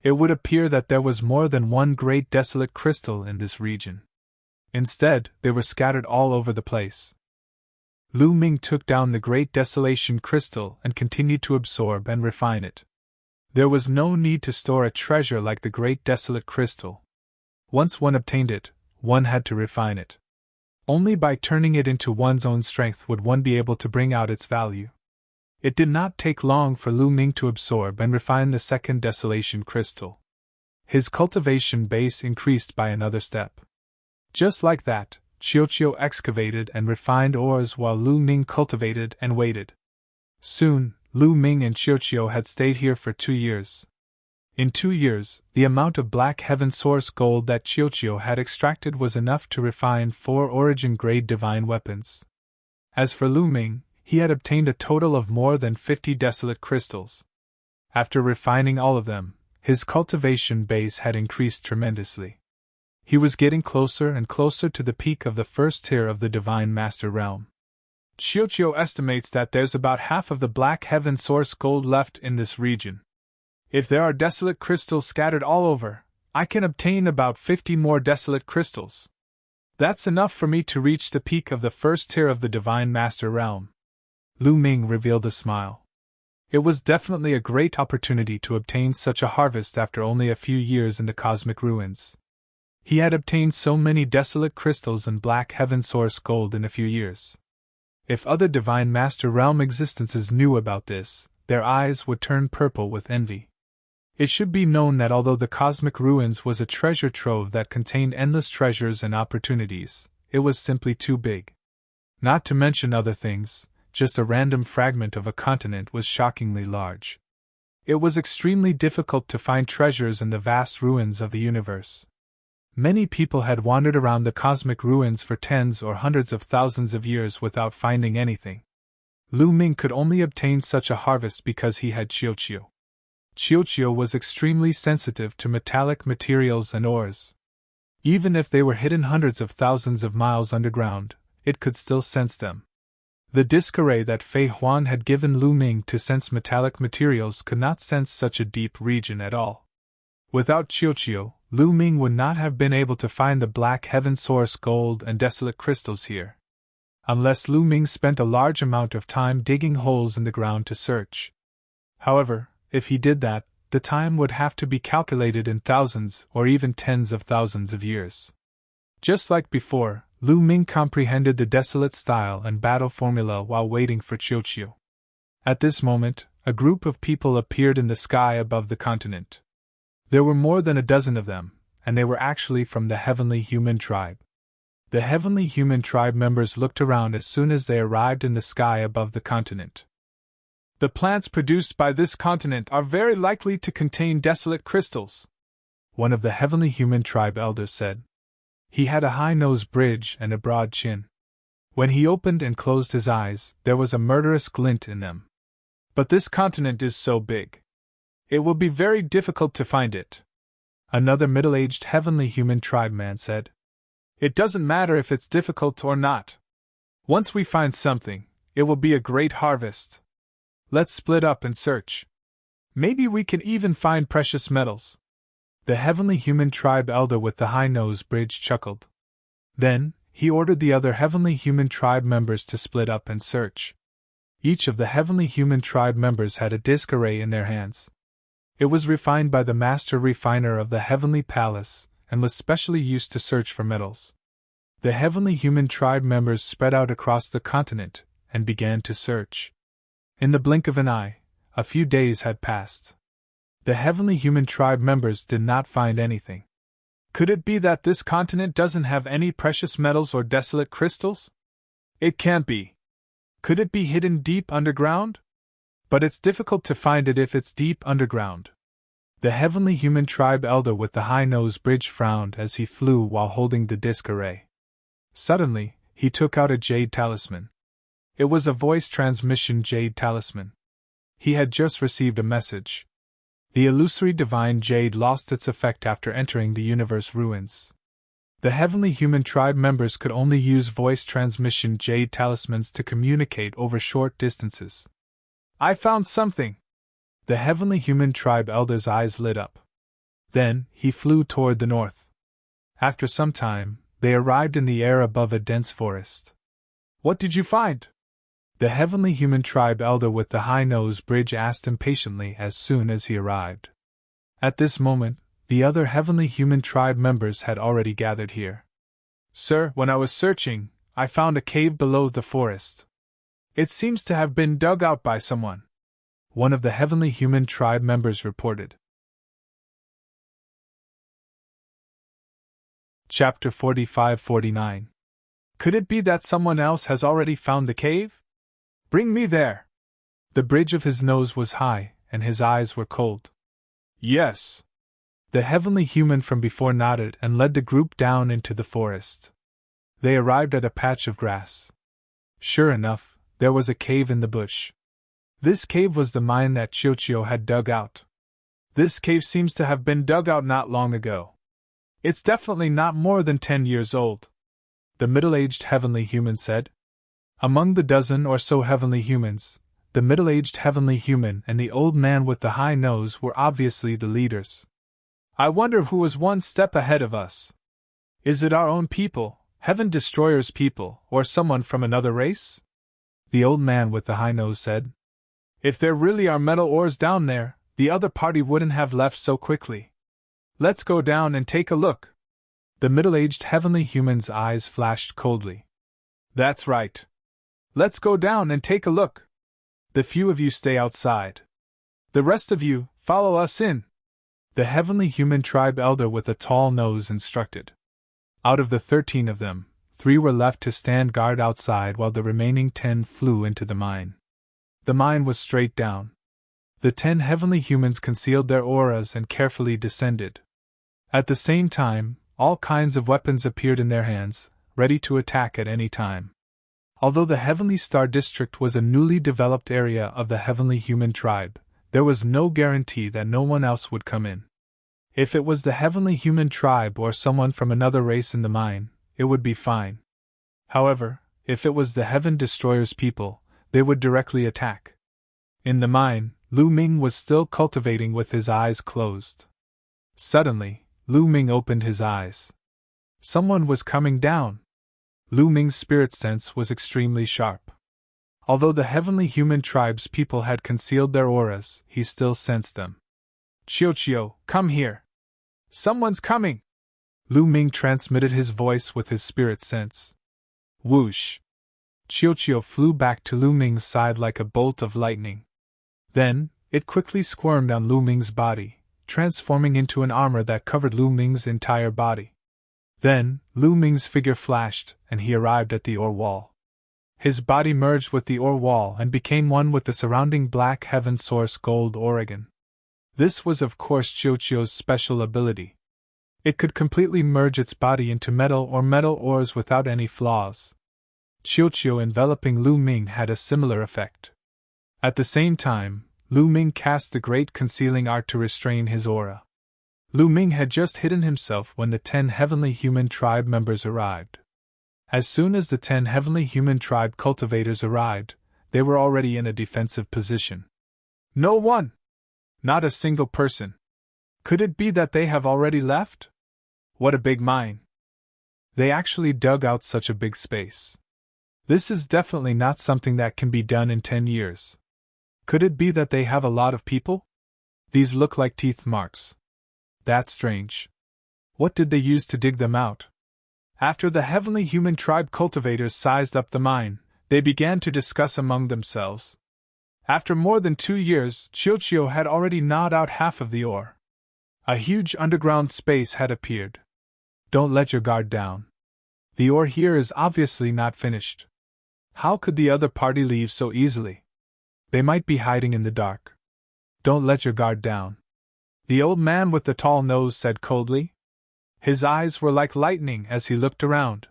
It would appear that there was more than one great desolate crystal in this region. Instead, they were scattered all over the place. Lu Ming took down the Great Desolation Crystal and continued to absorb and refine it. There was no need to store a treasure like the Great Desolate Crystal. Once one obtained it, one had to refine it. Only by turning it into one's own strength would one be able to bring out its value. It did not take long for Lu Ming to absorb and refine the second Desolation Crystal. His cultivation base increased by another step. Just like that, Qiuqiu excavated and refined ores while Lu Ming cultivated and waited. Soon, Lu Ming and Qiuqiu had stayed here for 2 years. In 2 years, the amount of black heaven source gold that Qiuqiu had extracted was enough to refine 4 origin-grade divine weapons. As for Lu Ming, he had obtained a total of more than 50 desolate crystals. After refining all of them, his cultivation base had increased tremendously. He was getting closer and closer to the peak of the first tier of the Divine Master Realm. Qiuqiu estimates that there's about half of the black heaven source gold left in this region. If there are desolate crystals scattered all over, I can obtain about 50 more desolate crystals. That's enough for me to reach the peak of the first tier of the Divine Master Realm. Lu Ming revealed a smile. It was definitely a great opportunity to obtain such a harvest after only a few years in the cosmic ruins. He had obtained so many desolate crystals and black heaven source gold in a few years. If other Divine Master Realm existences knew about this, their eyes would turn purple with envy. It should be known that although the cosmic ruins was a treasure trove that contained endless treasures and opportunities, it was simply too big. Not to mention other things, just a random fragment of a continent was shockingly large. It was extremely difficult to find treasures in the vast ruins of the universe. Many people had wandered around the cosmic ruins for tens or hundreds of thousands of years without finding anything. Lu Ming could only obtain such a harvest because he had Qiuqiu. Qiuqiu was extremely sensitive to metallic materials and ores. Even if they were hidden hundreds of thousands of miles underground, it could still sense them. The disc array that Fei Huan had given Lu Ming to sense metallic materials could not sense such a deep region at all. Without Qiuqiu, Lu Ming would not have been able to find the black heaven source gold and desolate crystals here. Unless Lu Ming spent a large amount of time digging holes in the ground to search. However, if he did that, the time would have to be calculated in thousands or even tens of thousands of years. Just like before, Lu Ming comprehended the desolate style and battle formula while waiting for Qiuqiu. At this moment, a group of people appeared in the sky above the continent. There were more than a dozen of them, and they were actually from the Heavenly Human Tribe. The Heavenly Human Tribe members looked around as soon as they arrived in the sky above the continent. The plants produced by this continent are very likely to contain desolate crystals, one of the Heavenly Human Tribe elders said. He had a high nose bridge and a broad chin. When he opened and closed his eyes, there was a murderous glint in them. But this continent is so big. It will be very difficult to find it, another middle-aged Heavenly Human Tribe man said. It doesn't matter if it's difficult or not. Once we find something, It will be a great harvest. Let's split up and search. Maybe we can even find precious metals. The heavenly human tribe elder with the high nose bridge chuckled. Then, he ordered the other heavenly human tribe members to split up and search. Each of the heavenly human tribe members had a disc array in their hands. It was refined by the master refiner of the heavenly palace, and was specially used to search for metals. The heavenly human tribe members spread out across the continent, and began to search. In the blink of an eye, a few days had passed. The heavenly human tribe members did not find anything. Could it be that this continent doesn't have any precious metals or desolate crystals? It can't be. Could it be hidden deep underground? But it's difficult to find it if it's deep underground. The heavenly human tribe elder with the high nose bridge frowned as he flew while holding the disc array. Suddenly, he took out a jade talisman. It was a voice transmission jade talisman. He had just received a message. The illusory divine jade lost its effect after entering the universe ruins. The heavenly human tribe members could only use voice transmission jade talismans to communicate over short distances. I found something! The heavenly human tribe elder's eyes lit up. Then, he flew toward the north. After some time, they arrived in the air above a dense forest. What did you find? The heavenly human tribe elder with the high nose bridge asked impatiently as soon as he arrived. At this moment, the other heavenly human tribe members had already gathered here. Sir, when I was searching, I found a cave below the forest. It seems to have been dug out by someone. One of the heavenly human tribe members reported. Chapter 45-49. Could it be that someone else has already found the cave? Bring me there! The bridge of his nose was high, and his eyes were cold. Yes. The heavenly human from before nodded and led the group down into the forest. They arrived at a patch of grass. Sure enough, there was a cave in the bush. This cave was the mine that Chiochio had dug out. This cave seems to have been dug out not long ago. It's definitely not more than 10 years old, the middle-aged heavenly human said. Among the dozen or so heavenly humans, the middle-aged heavenly human and the old man with the high nose were obviously the leaders. I wonder who was one step ahead of us. Is it our own people, Heaven Destroyer's people, or someone from another race? The old man with the high nose said. If there really are metal ores down there, the other party wouldn't have left so quickly. Let's go down and take a look. The middle-aged heavenly human's eyes flashed coldly. That's right. Let's go down and take a look. The few of you stay outside. The rest of you, follow us in. The heavenly human tribe elder with a tall nose instructed. Out of the 13 of them, 3 were left to stand guard outside while the remaining 10 flew into the mine. The mine was straight down. The 10 heavenly humans concealed their auras and carefully descended. At the same time, all kinds of weapons appeared in their hands, ready to attack at any time. Although the Heavenly Star District was a newly developed area of the heavenly human tribe, there was no guarantee that no one else would come in. If it was the heavenly human tribe or someone from another race in the mine, it would be fine. However, if it was the Heaven Destroyer's people, they would directly attack. In the mine, Lu Ming was still cultivating with his eyes closed. Suddenly, Lu Ming opened his eyes. Someone was coming down. Lu Ming's spirit sense was extremely sharp. Although the heavenly human tribe's people had concealed their auras, he still sensed them. Chiochio, come here. Someone's coming! Lu Ming transmitted his voice with his spirit sense. Whoosh! Chiochio flew back to Lu Ming's side like a bolt of lightning. Then, it quickly squirmed on Lu Ming's body, transforming into an armor that covered Lu Ming's entire body. Then, Lu Ming's figure flashed, and he arrived at the ore wall. His body merged with the ore wall and became one with the surrounding black heaven source gold Oregon. This was of course Chiochio's special ability. It could completely merge its body into metal or metal ores without any flaws. Chiochio enveloping Lu Ming had a similar effect. At the same time, Lu Ming cast the great concealing art to restrain his aura. Lu Ming had just hidden himself when the 10 heavenly human tribe members arrived. As soon as the 10 heavenly human tribe cultivators arrived, they were already in a defensive position. No one! Not a single person. Could it be that they have already left? What a big mine! They actually dug out such a big space. This is definitely not something that can be done in 10 years. Could it be that they have a lot of people? These look like teeth marks. That's strange. What did they use to dig them out? After the heavenly human tribe cultivators sized up the mine, they began to discuss among themselves. After more than 2 years, Chiochio had already gnawed out half of the ore. A huge underground space had appeared. Don't let your guard down. The ore here is obviously not finished. How could the other party leave so easily? They might be hiding in the dark. Don't let your guard down. The old man with the tall nose said coldly. His eyes were like lightning as he looked around.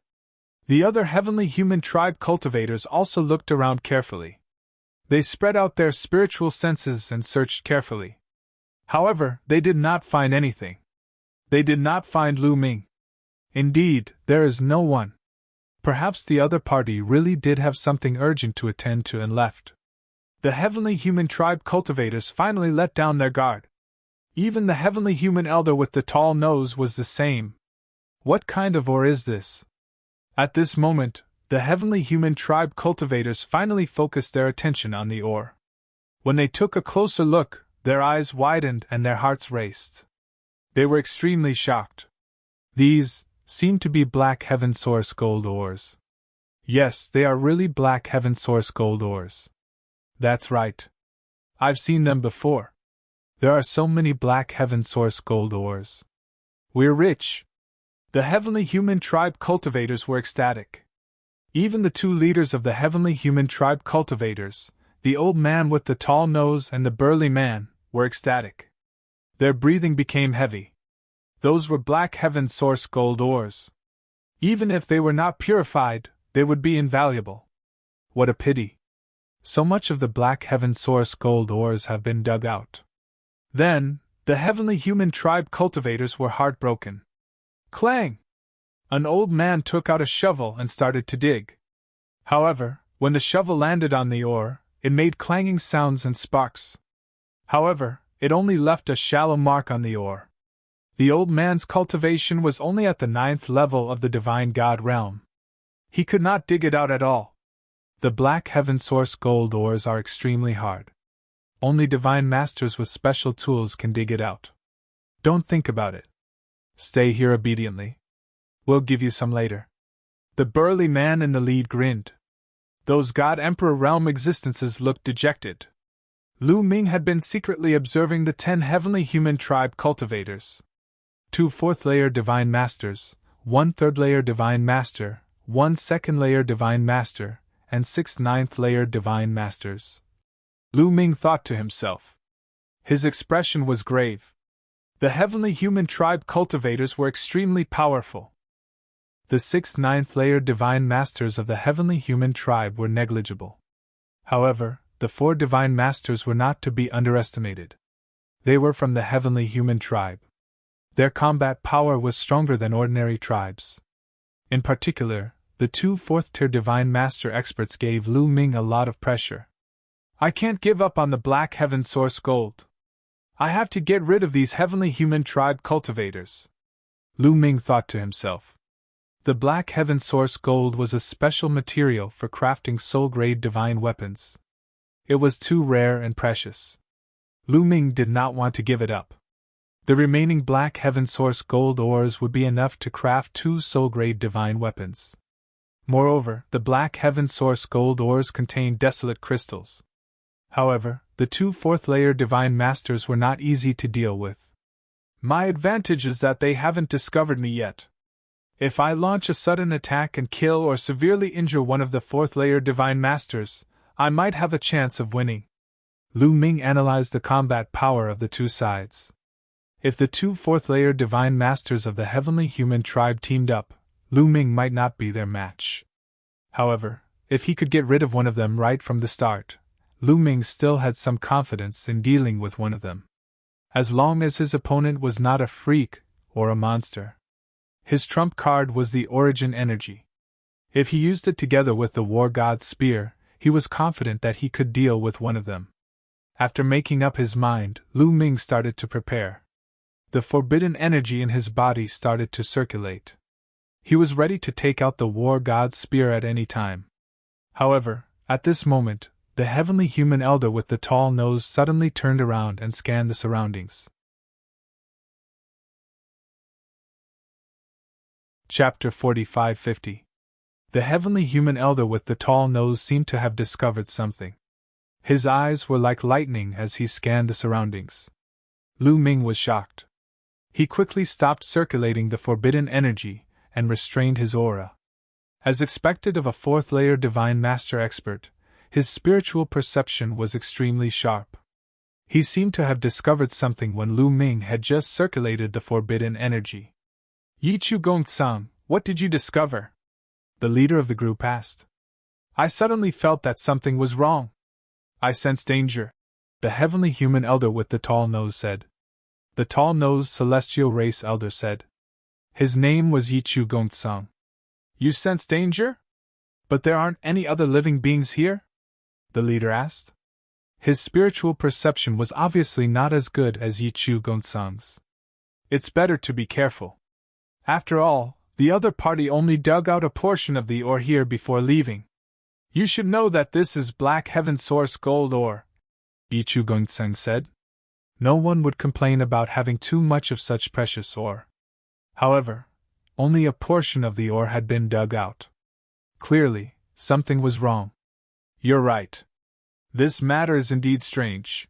The other heavenly human tribe cultivators also looked around carefully. They spread out their spiritual senses and searched carefully. However, they did not find anything. They did not find Lu Ming. Indeed, there is no one. Perhaps the other party really did have something urgent to attend to and left. The heavenly human tribe cultivators finally let down their guard. Even the heavenly human elder with the tall nose was the same. What kind of ore is this? At this moment, the heavenly human tribe cultivators finally focused their attention on the ore. When they took a closer look, their eyes widened and their hearts raced. They were extremely shocked. These seemed to be black heaven source gold ores. Yes, they are really black heaven source gold ores. That's right. I've seen them before. There are so many black heaven source gold ores. We're rich. The heavenly human tribe cultivators were ecstatic. Even the 2 leaders of the heavenly human tribe cultivators, the old man with the tall nose and the burly man, were ecstatic. Their breathing became heavy. Those were black heaven source gold ores. Even if they were not purified, they would be invaluable. What a pity. So much of the black heaven source gold ores have been dug out. Then, the heavenly human tribe cultivators were heartbroken. Clang! An old man took out a shovel and started to dig. However, when the shovel landed on the ore, it made clanging sounds and sparks. However, it only left a shallow mark on the ore. The old man's cultivation was only at the 9th level of the divine god realm. He could not dig it out at all. The black heaven source gold ores are extremely hard. Only divine masters with special tools can dig it out. Don't think about it. Stay here obediently. We'll give you some later. The burly man in the lead grinned. Those God Emperor realm existences looked dejected. Lu Ming had been secretly observing the 10 heavenly human tribe cultivators. 2 4th-layer divine masters, 1 3rd-layer divine master, 1 2nd-layer divine master, and 6 9th-layer divine masters. Lu Ming thought to himself. His expression was grave. The heavenly human tribe cultivators were extremely powerful. The 6 9th-layer divine masters of the heavenly human tribe were negligible. However, the 4 divine masters were not to be underestimated. They were from the heavenly human tribe. Their combat power was stronger than ordinary tribes. In particular, the 2 4th-tier divine master experts gave Lu Ming a lot of pressure. I can't give up on the black heaven source gold. I have to get rid of these heavenly human tribe cultivators. Lu Ming thought to himself. The black heaven source gold was a special material for crafting soul-grade divine weapons. It was too rare and precious. Lu Ming did not want to give it up. The remaining black heaven source gold ores would be enough to craft 2 soul-grade divine weapons. Moreover, the black heaven source gold ores contained desolate crystals. However, the 2 4th-layer divine masters were not easy to deal with. My advantage is that they haven't discovered me yet. If I launch a sudden attack and kill or severely injure one of the 4th-layer divine masters, I might have a chance of winning. Lu Ming analyzed the combat power of the 2 sides. If the 2 4th-layer divine masters of the heavenly human tribe teamed up, Lu Ming might not be their match. However, if he could get rid of one of them right from the start, Lu Ming still had some confidence in dealing with one of them. As long as his opponent was not a freak or a monster. His trump card was the origin energy. If he used it together with the war god's spear, he was confident that he could deal with one of them. After making up his mind, Lu Ming started to prepare. The forbidden energy in his body started to circulate. He was ready to take out the war god's spear at any time. However, at this moment, the heavenly human elder with the tall nose suddenly turned around and scanned the surroundings. Chapter 45-50. The heavenly human elder with the tall nose seemed to have discovered something. His eyes were like lightning as he scanned the surroundings. Lu Ming was shocked. He quickly stopped circulating the forbidden energy and restrained his aura. As expected of a fourth-layer divine master expert, his spiritual perception was extremely sharp. He seemed to have discovered something when Lu Ming had just circulated the forbidden energy. "Yichu Gongtsang, what did you discover?" the leader of the group asked. "I suddenly felt that something was wrong. I sensed danger," the heavenly human elder with the tall nose said. The tall-nosed celestial race elder said. His name was Yichu Gongtsang. "You sense danger? But there aren't any other living beings here?" the leader asked. His spiritual perception was obviously not as good as Yichu Gongtsang's. "It's better to be careful. After all, the other party only dug out a portion of the ore here before leaving. You should know that this is Black Heaven source gold ore," Yichu Gongtsang said. No one would complain about having too much of such precious ore. However, only a portion of the ore had been dug out. Clearly, something was wrong. "You're right. This matter is indeed strange.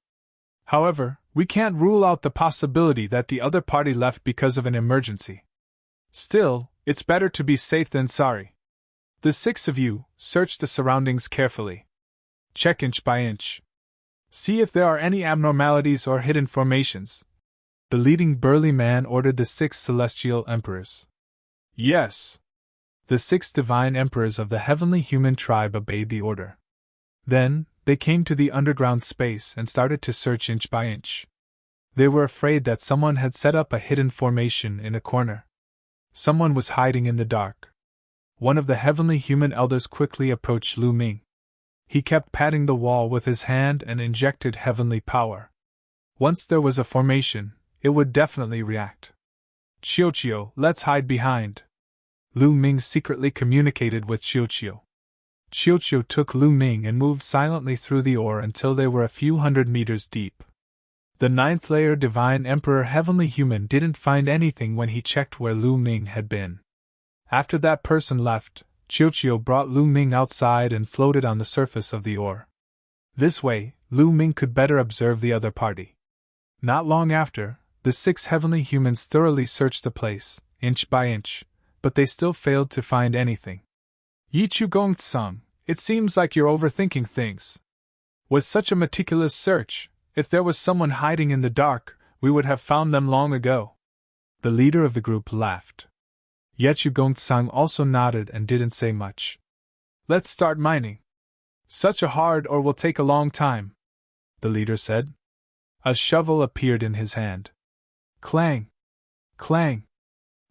However, we can't rule out the possibility that the other party left because of an emergency. Still, it's better to be safe than sorry. The 6 of you, search the surroundings carefully. Check inch by inch. See if there are any abnormalities or hidden formations." The leading burly man ordered the 6 celestial emperors. "Yes." The 6 divine emperors of the heavenly human tribe obeyed the order. Then, they came to the underground space and started to search inch by inch. They were afraid that someone had set up a hidden formation in a corner. Someone was hiding in the dark. One of the heavenly human elders quickly approached Lu Ming. He kept patting the wall with his hand and injected heavenly power. Once there was a formation, it would definitely react. "Qiuqiu, let's hide behind." Lu Ming secretly communicated with Qiuqiu. Qiuqiu took Lu Ming and moved silently through the ore until they were a few hundred meters deep. The 9th-layer divine emperor heavenly human didn't find anything when he checked where Lu Ming had been. After that person left, Qiuqiu brought Lu Ming outside and floated on the surface of the ore. This way, Lu Ming could better observe the other party. Not long after, the 6 heavenly humans thoroughly searched the place, inch by inch, but they still failed to find anything. "Yichu Gongtsang, it seems like you're overthinking things. With such a meticulous search, if there was someone hiding in the dark, we would have found them long ago." The leader of the group laughed. Yichu Gongtsang also nodded and didn't say much. "Let's start mining. Such a hard ore will take a long time," the leader said. A shovel appeared in his hand. Clang! Clang!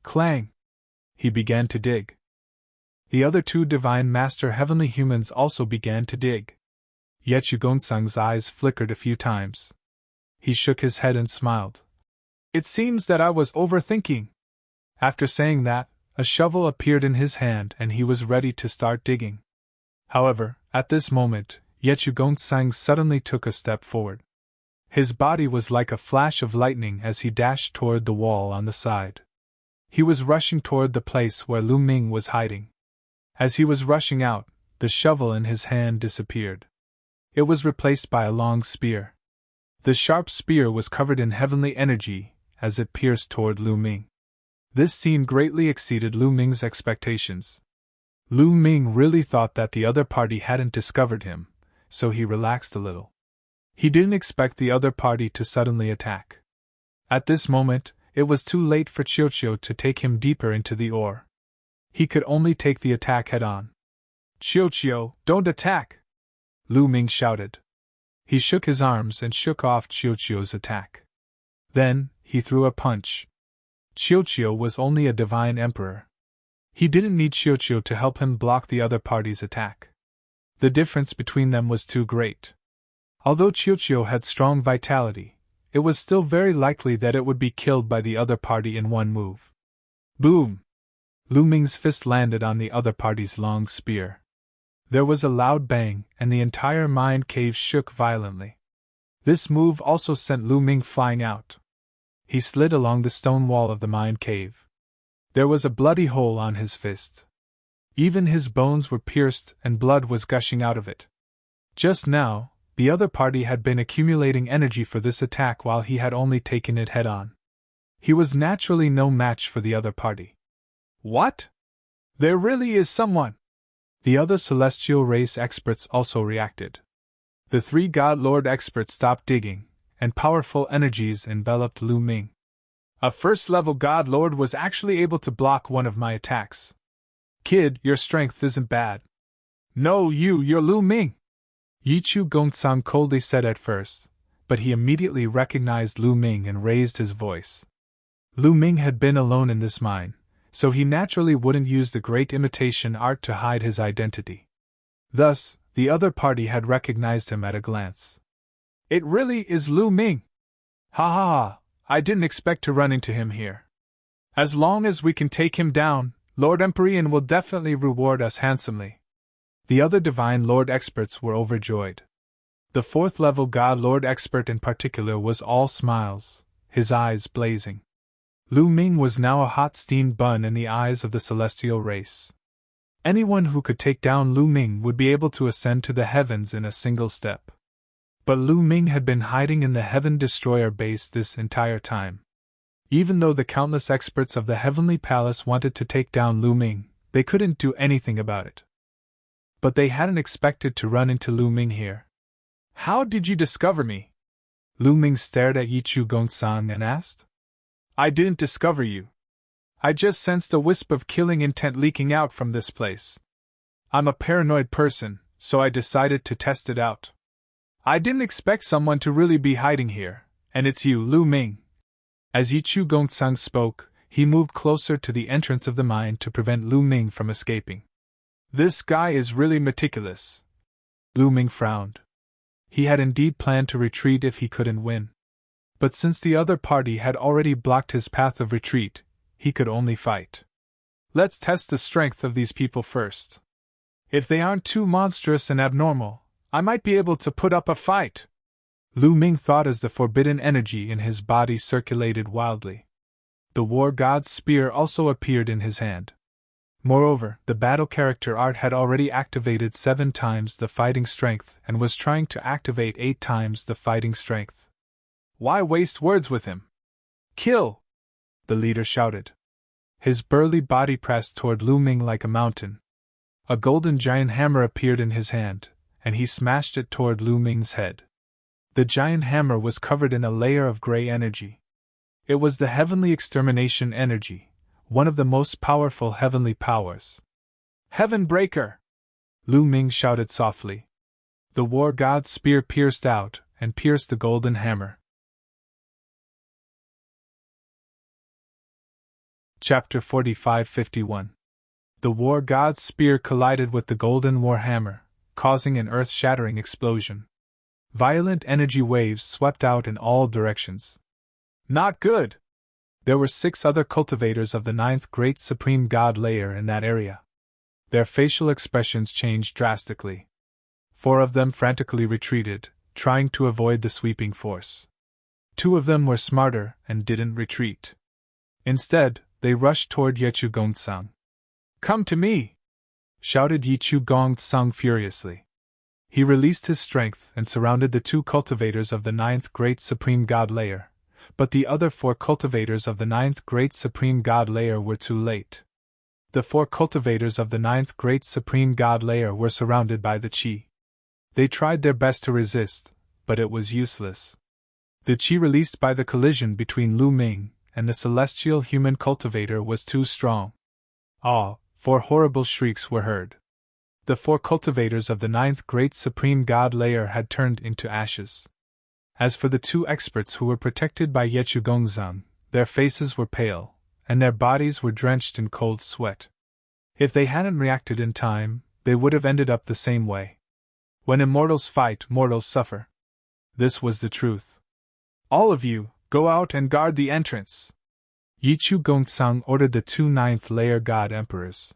Clang! He began to dig. The other 2 divine master heavenly humans also began to dig. Yichu Gongtsang's eyes flickered a few times. He shook his head and smiled. "It seems that I was overthinking." After saying that, a shovel appeared in his hand and he was ready to start digging. However, at this moment, Yichu Gongtsang suddenly took a step forward. His body was like a flash of lightning as he dashed toward the wall on the side. He was rushing toward the place where Lu Ming was hiding. As he was rushing out, the shovel in his hand disappeared. It was replaced by a long spear. The sharp spear was covered in heavenly energy as it pierced toward Lu Ming. This scene greatly exceeded Lu Ming's expectations. Lu Ming really thought that the other party hadn't discovered him, so he relaxed a little. He didn't expect the other party to suddenly attack. At this moment, it was too late for Qiuqiu to take him deeper into the ore. He could only take the attack head-on. "Qiuqiu, don't attack!" Lu Ming shouted. He shook his arms and shook off Qiuqiu's attack. Then, he threw a punch. Qiuqiu was only a divine emperor. He didn't need Qiuqiu to help him block the other party's attack. The difference between them was too great. Although Chiuchiu had strong vitality, it was still very likely that it would be killed by the other party in one move. Boom! Lu Ming's fist landed on the other party's long spear. There was a loud bang, and the entire mind cave shook violently. This move also sent Lu Ming flying out. He slid along the stone wall of the mind cave. There was a bloody hole on his fist. Even his bones were pierced and blood was gushing out of it. Just now, the other party had been accumulating energy for this attack while he had only taken it head-on. He was naturally no match for the other party. What? There really is someone! The other celestial race experts also reacted. The three God Lord experts stopped digging, and powerful energies enveloped Lu Ming. A first-level God Lord was actually able to block one of my attacks. Kid, your strength isn't bad. No, you're Lu Ming! Yichu Gongsang coldly said at first, but he immediately recognized Lu Ming and raised his voice. Lu Ming had been alone in this mine, so he naturally wouldn't use the great imitation art to hide his identity. Thus, the other party had recognized him at a glance. It really is Lu Ming! Ha ha ha, I didn't expect to run into him here. As long as we can take him down, Lord Empyrean will definitely reward us handsomely. The other Divine Lord experts were overjoyed. The fourth-level God Lord expert in particular was all smiles, his eyes blazing. Lu Ming was now a hot steamed bun in the eyes of the celestial race. Anyone who could take down Lu Ming would be able to ascend to the heavens in a single step. But Lu Ming had been hiding in the Heaven Destroyer base this entire time. Even though the countless experts of the Heavenly Palace wanted to take down Lu Ming, they couldn't do anything about it. But they hadn't expected to run into Lu Ming here. How did you discover me? Lu Ming stared at Yichu Gongsang and asked. I didn't discover you. I just sensed a wisp of killing intent leaking out from this place. I'm a paranoid person, so I decided to test it out. I didn't expect someone to really be hiding here, and it's you, Lu Ming. As Yichu Gongsang spoke, he moved closer to the entrance of the mine to prevent Lu Ming from escaping. This guy is really meticulous. Lu Ming frowned. He had indeed planned to retreat if he couldn't win. But since the other party had already blocked his path of retreat, he could only fight. Let's test the strength of these people first. If they aren't too monstrous and abnormal, I might be able to put up a fight. Lu Ming thought as the forbidden energy in his body circulated wildly. The war god's spear also appeared in his hand. Moreover, the battle character art had already activated 7 times the fighting strength and was trying to activate 8 times the fighting strength. Why waste words with him? Kill! The leader shouted. His burly body pressed toward Lu Ming like a mountain. A golden giant hammer appeared in his hand, and he smashed it toward Lu Ming's head. The giant hammer was covered in a layer of gray energy. It was the heavenly extermination energy, one of the most powerful heavenly powers. Heaven Breaker! Lu Ming shouted softly. The war god's spear pierced out and pierced the golden hammer. Chapter 45-51. The war god's spear collided with the golden war hammer, causing an earth-shattering explosion. Violent energy waves swept out in all directions. Not good! There were 6 other cultivators of the 9th Great Supreme God layer in that area. Their facial expressions changed drastically. 4 of them frantically retreated, trying to avoid the sweeping force. 2 of them were smarter and didn't retreat. Instead, they rushed toward Yichu Gongsang. Come to me! Shouted Yichu Gongsang furiously. He released his strength and surrounded the 2 cultivators of the 9th Great Supreme God layer. But the other 4 cultivators of the 9th Great Supreme God layer were too late. The 4 cultivators of the 9th Great Supreme God layer were surrounded by the Qi. They tried their best to resist, but it was useless. The Qi released by the collision between Lu Ming and the celestial human cultivator was too strong. 4 horrible shrieks were heard. The 4 cultivators of the 9th Great Supreme God layer had turned into ashes. As for the 2 experts who were protected by Yichu Gongsang, their faces were pale, and their bodies were drenched in cold sweat. If they hadn't reacted in time, they would have ended up the same way. When immortals fight, mortals suffer. This was the truth. All of you, go out and guard the entrance. Yichu Gongsang ordered the two ninth-layer god emperors.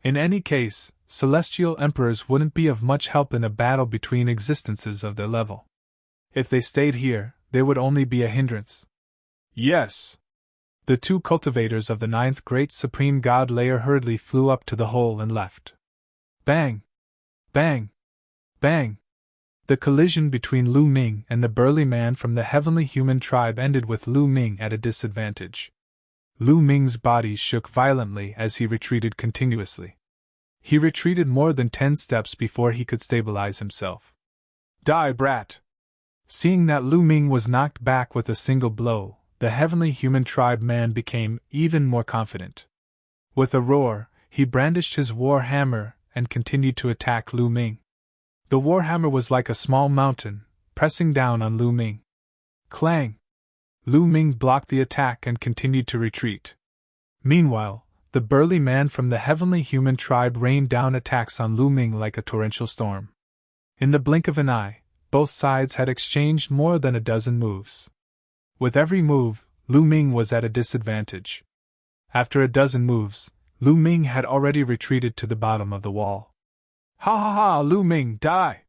In any case, celestial emperors wouldn't be of much help in a battle between existences of their level. If they stayed here, they would only be a hindrance. Yes! The two cultivators of the ninth great supreme god layer hurriedly flew up to the hole and left. Bang! Bang! Bang! The collision between Lu Ming and the burly man from the heavenly human tribe ended with Lu Ming at a disadvantage. Lu Ming's body shook violently as he retreated continuously. He retreated more than 10 steps before he could stabilize himself. Die, brat! Seeing that Lu Ming was knocked back with a single blow, the heavenly human tribe man became even more confident. With a roar, he brandished his war hammer and continued to attack Lu Ming. The war hammer was like a small mountain, pressing down on Lu Ming. Clang! Lu Ming blocked the attack and continued to retreat. Meanwhile, the burly man from the heavenly human tribe rained down attacks on Lu Ming like a torrential storm. In the blink of an eye, both sides had exchanged more than a dozen moves. With every move, Lu Ming was at a disadvantage. After a dozen moves, Lu Ming had already retreated to the bottom of the wall. Ha ha ha, Lu Ming, die!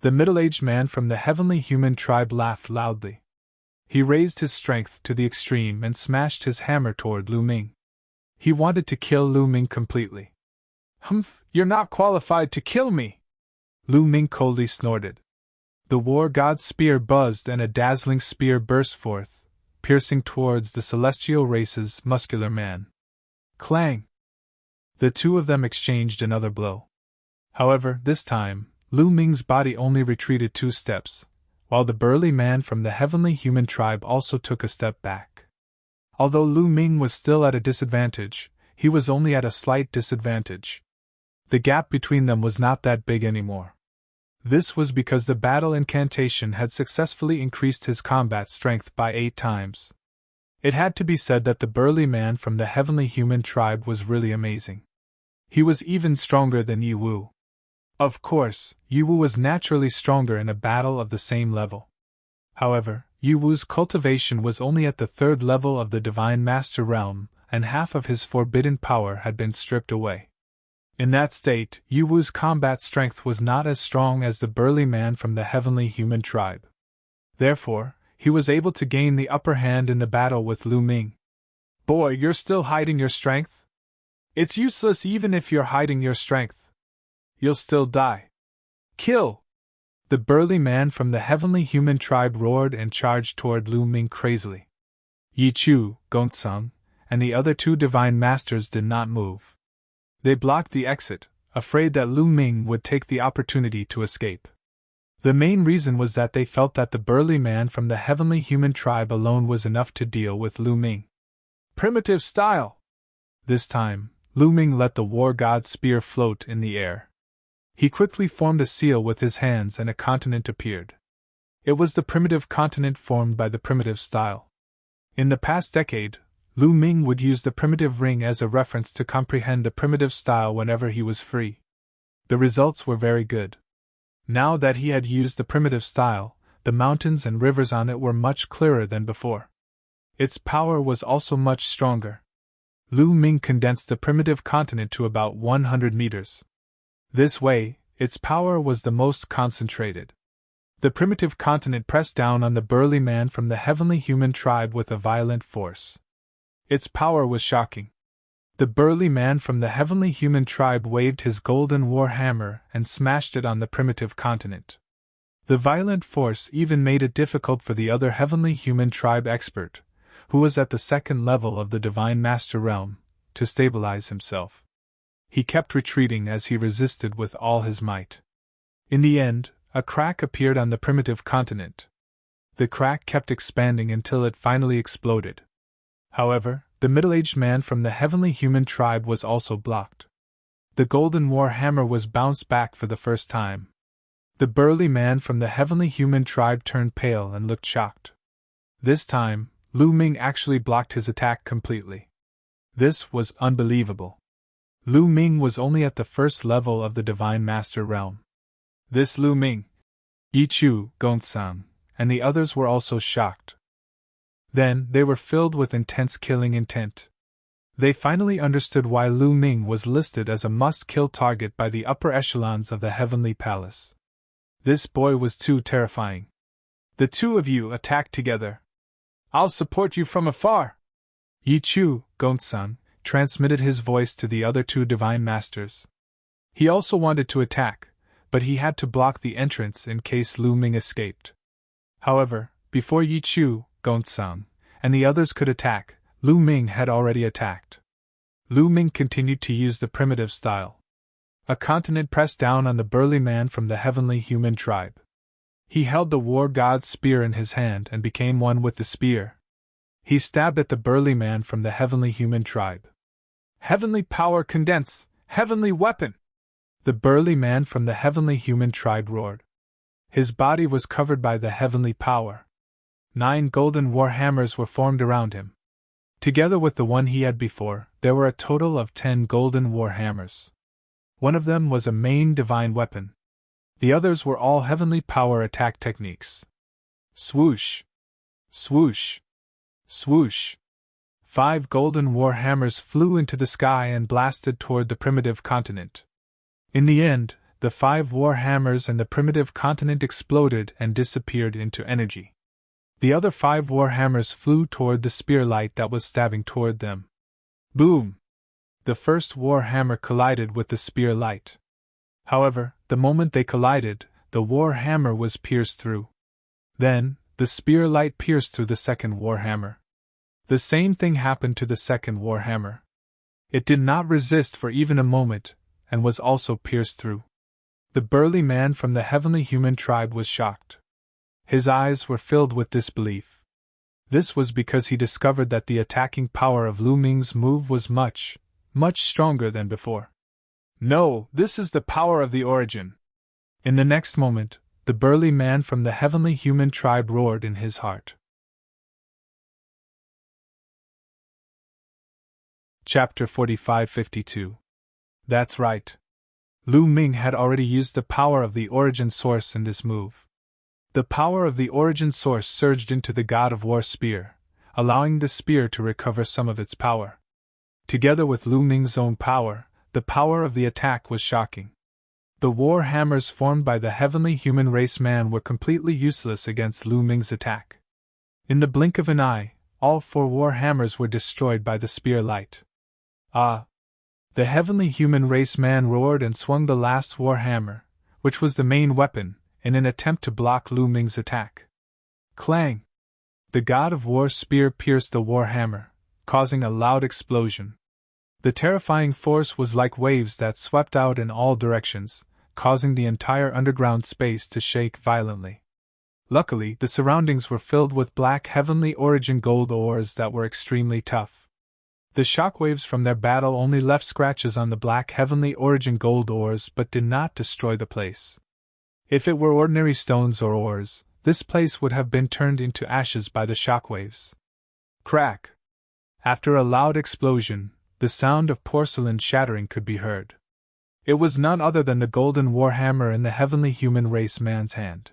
The middle-aged man from the heavenly human tribe laughed loudly. He raised his strength to the extreme and smashed his hammer toward Lu Ming. He wanted to kill Lu Ming completely. Humph, you're not qualified to kill me! Lu Ming coldly snorted. The war god's spear buzzed and a dazzling spear burst forth, piercing towards the celestial race's muscular man. Clang! The two of them exchanged another blow. However, this time, Lu Ming's body only retreated 2 steps, while the burly man from the heavenly human tribe also took a step back. Although Lu Ming was still at a disadvantage, he was only at a slight disadvantage. The gap between them was not that big anymore. This was because the battle incantation had successfully increased his combat strength by 8 times. It had to be said that the burly man from the heavenly human tribe was really amazing. He was even stronger than Yi Wu. Of course, Yi Wu was naturally stronger in a battle of the same level. However, Yi Wu's cultivation was only at the 3rd level of the Divine Master Realm, and half of his forbidden power had been stripped away. In that state, Yi Wu's combat strength was not as strong as the burly man from the heavenly human tribe. Therefore, he was able to gain the upper hand in the battle with Lu Ming. Boy, you're still hiding your strength? It's useless even if you're hiding your strength. You'll still die. Kill! The burly man from the heavenly human tribe roared and charged toward Lu Ming crazily. Yi Chu, Gongsang, and the other 2 divine masters did not move. They blocked the exit, afraid that Lu Ming would take the opportunity to escape. The main reason was that they felt that the burly man from the heavenly human tribe alone was enough to deal with Lu Ming. Primitive style! This time, Lu Ming let the war god's spear float in the air. He quickly formed a seal with his hands and a continent appeared. It was the primitive continent formed by the primitive style. In the past decade, Lu Ming would use the primitive ring as a reference to comprehend the primitive style whenever he was free. The results were very good. Now that he had used the primitive style, the mountains and rivers on it were much clearer than before. Its power was also much stronger. Lu Ming condensed the primitive continent to about 100 meters. This way, its power was the most concentrated. The primitive continent pressed down on the burly man from the heavenly human tribe with a violent force. Its power was shocking. The burly man from the heavenly human tribe waved his golden war hammer and smashed it on the primitive continent. The violent force even made it difficult for the other heavenly human tribe expert, who was at the 2nd level of the Divine Master Realm, to stabilize himself. He kept retreating as he resisted with all his might. In the end, a crack appeared on the primitive continent. The crack kept expanding until it finally exploded. However, the middle-aged man from the heavenly human tribe was also blocked. The golden war hammer was bounced back for the first time. The burly man from the heavenly human tribe turned pale and looked shocked. This time, Lu Ming actually blocked his attack completely. This was unbelievable. Lu Ming was only at the 1st level of the Divine Master Realm. This Lu Ming, Yi Chu, Gongsan, and the others were also shocked. Then they were filled with intense killing intent. They finally understood why Lu Ming was listed as a must-kill target by the upper echelons of the Heavenly Palace. This boy was too terrifying. The two of you attack together. I'll support you from afar. Yi Chu, Gongsan, transmitted his voice to the other two divine masters. He also wanted to attack, but he had to block the entrance in case Lu Ming escaped. However, before Yi Chu, Gongsan, and the others could attack, Lu Ming had already attacked. Lu Ming continued to use the primitive style. A continent pressed down on the burly man from the heavenly human tribe. He held the war god's spear in his hand and became one with the spear. He stabbed at the burly man from the heavenly human tribe. Heavenly power condense! Heavenly weapon! The burly man from the heavenly human tribe roared. His body was covered by the heavenly power. 9 golden war hammers were formed around him. Together with the one he had before, there were a total of 10 golden war hammers. One of them was a main divine weapon. The others were all heavenly power attack techniques. Swoosh! Swoosh! Swoosh! 5 golden war hammers flew into the sky and blasted toward the primitive continent. In the end, the 5 war hammers and the primitive continent exploded and disappeared into energy. The other 5 war hammers flew toward the spear light that was stabbing toward them. Boom! The first war hammer collided with the spear light. However, the moment they collided, the war hammer was pierced through. Then, the spear light pierced through the second war hammer. The same thing happened to the second war hammer. It did not resist for even a moment, and was also pierced through. The burly man from the heavenly human tribe was shocked. His eyes were filled with disbelief. This was because he discovered that the attacking power of Lu Ming's move was much, much stronger than before. No, this is the power of the origin. In the next moment, the burly man from the heavenly human tribe roared in his heart. Chapter 45-52. That's right. Lu Ming had already used the power of the origin source in this move. The power of the origin source surged into the God of War spear, allowing the spear to recover some of its power. Together with Lu Ming's own power, the power of the attack was shocking. The war hammers formed by the heavenly human race man were completely useless against Lu Ming's attack. In the blink of an eye, all 4 war hammers were destroyed by the spear light. Ah! The heavenly human race man roared and swung the last war hammer, which was the main weapon, in an attempt to block Lu Ming's attack. Clang! The God of War spear pierced the war hammer, causing a loud explosion. The terrifying force was like waves that swept out in all directions, causing the entire underground space to shake violently. Luckily, the surroundings were filled with black heavenly origin gold ores that were extremely tough. The shockwaves from their battle only left scratches on the black heavenly origin gold ores but did not destroy the place. If it were ordinary stones or ores, this place would have been turned into ashes by the shockwaves. Crack! After a loud explosion, the sound of porcelain shattering could be heard. It was none other than the golden warhammer in the heavenly human race man's hand.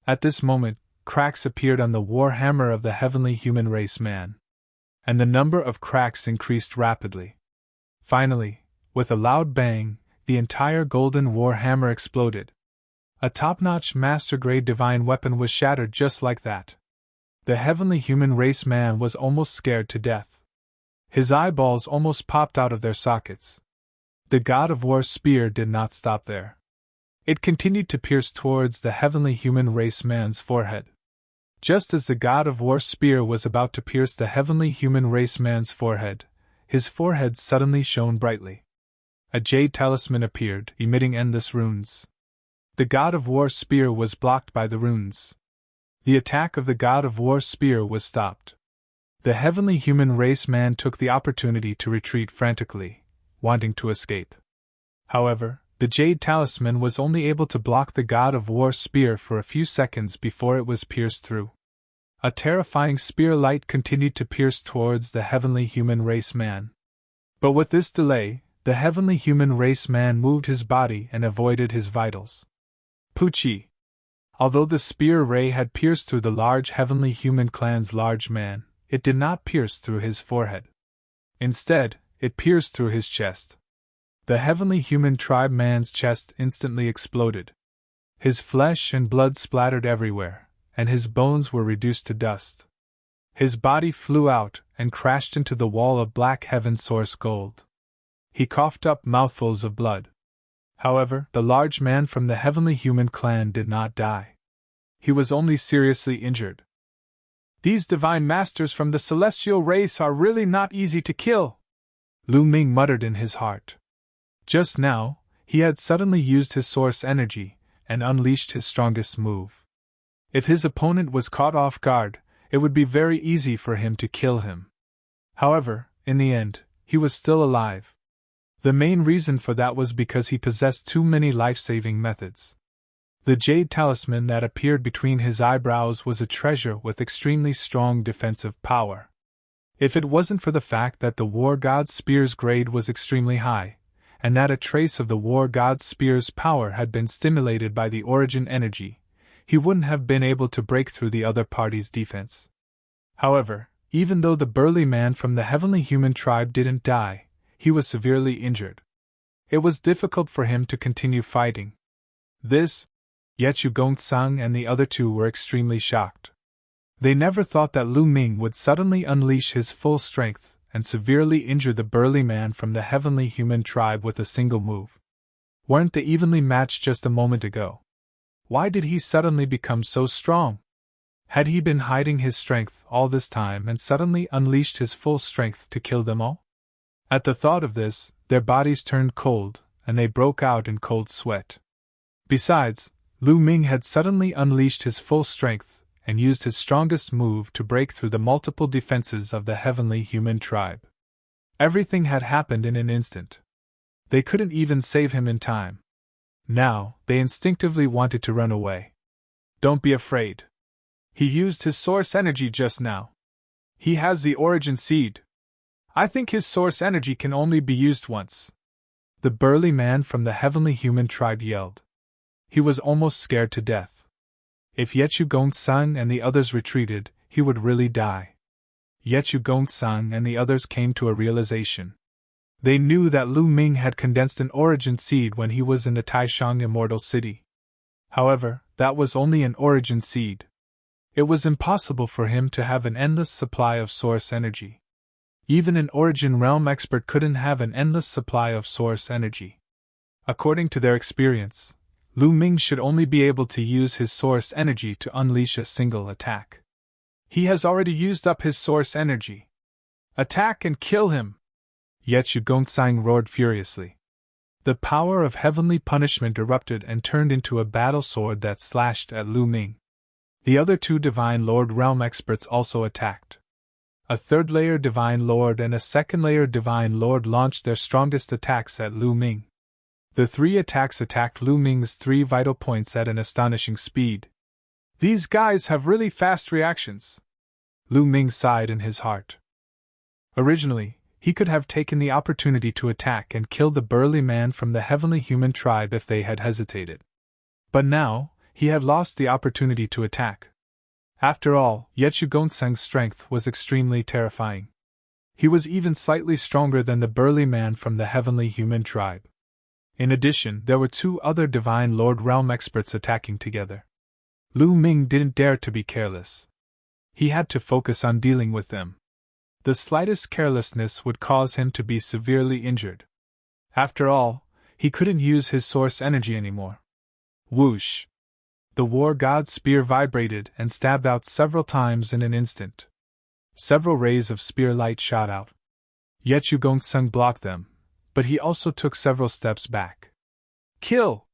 At this moment, cracks appeared on the warhammer of the heavenly human race man. And the number of cracks increased rapidly. Finally, with a loud bang, the entire golden warhammer exploded. A top-notch master-grade divine weapon was shattered just like that. The heavenly human race man was almost scared to death. His eyeballs almost popped out of their sockets. The God of War spear did not stop there. It continued to pierce towards the heavenly human race man's forehead. Just as the God of War spear was about to pierce the heavenly human race man's forehead, his forehead suddenly shone brightly. A jade talisman appeared, emitting endless runes. The God of War spear was blocked by the runes. The attack of the God of War spear was stopped. The heavenly human race man took the opportunity to retreat frantically, wanting to escape. However, the jade talisman was only able to block the God of War spear for a few seconds before it was pierced through. A terrifying spear light continued to pierce towards the heavenly human race man. But with this delay, the heavenly human race man moved his body and avoided his vitals. Poochie. Although the spear ray had pierced through the large heavenly human clan's large man, it did not pierce through his forehead. Instead, it pierced through his chest. The heavenly human tribe man's chest instantly exploded. His flesh and blood splattered everywhere, and his bones were reduced to dust. His body flew out and crashed into the wall of black heaven source gold. He coughed up mouthfuls of blood. However, the large man from the heavenly human clan did not die. He was only seriously injured. These divine masters from the celestial race are really not easy to kill, Lu Ming muttered in his heart. Just now, he had suddenly used his source energy and unleashed his strongest move. If his opponent was caught off guard, it would be very easy for him to kill him. However, in the end, he was still alive. The main reason for that was because he possessed too many life-saving methods. The jade talisman that appeared between his eyebrows was a treasure with extremely strong defensive power. If it wasn't for the fact that the war god's spear's grade was extremely high, and that a trace of the war god's spear's power had been stimulated by the origin energy, he wouldn't have been able to break through the other party's defense. However, even though the burly man from the heavenly human tribe didn't die, he was severely injured. It was difficult for him to continue fighting. Yet Gongsun and the other two were extremely shocked. They never thought that Lu Ming would suddenly unleash his full strength and severely injure the burly man from the heavenly human tribe with a single move. Weren't they evenly matched just a moment ago? Why did he suddenly become so strong? Had he been hiding his strength all this time and suddenly unleashed his full strength to kill them all? At the thought of this, their bodies turned cold, and they broke out in cold sweat. Besides, Lu Ming had suddenly unleashed his full strength and used his strongest move to break through the multiple defenses of the heavenly human tribe. Everything had happened in an instant. They couldn't even save him in time. Now, they instinctively wanted to run away. Don't be afraid. He used his source energy just now. He has the origin seed. I think his source energy can only be used once. The burly man from the heavenly human tribe yelled. He was almost scared to death. If Gongsun and the others retreated, he would really die. Gongsun and the others came to a realization. They knew that Lu Ming had condensed an origin seed when he was in the Taishang Immortal City. However, that was only an origin seed. It was impossible for him to have an endless supply of source energy. Even an origin realm expert couldn't have an endless supply of source energy. According to their experience, Lu Ming should only be able to use his source energy to unleash a single attack. He has already used up his source energy. Attack and kill him! Gongsun roared furiously. The power of heavenly punishment erupted and turned into a battle sword that slashed at Lu Ming. The other two Divine Lord realm experts also attacked. A third-layer Divine Lord and a second-layer Divine Lord launched their strongest attacks at Lu Ming. The three attacks attacked Lu Ming's three vital points at an astonishing speed. These guys have really fast reactions. Lu Ming sighed in his heart. Originally, he could have taken the opportunity to attack and kill the burly man from the heavenly human tribe if they had hesitated. But now, he had lost the opportunity to attack. After all, Gongsun's strength was extremely terrifying. He was even slightly stronger than the burly man from the heavenly human tribe. In addition, there were two other Divine Lord realm experts attacking together. Lu Ming didn't dare to be careless. He had to focus on dealing with them. The slightest carelessness would cause him to be severely injured. After all, he couldn't use his source energy anymore. Whoosh! The war god's spear vibrated and stabbed out several times in an instant. Several rays of spear light shot out. Gongsun blocked them, but he also took several steps back. Kill!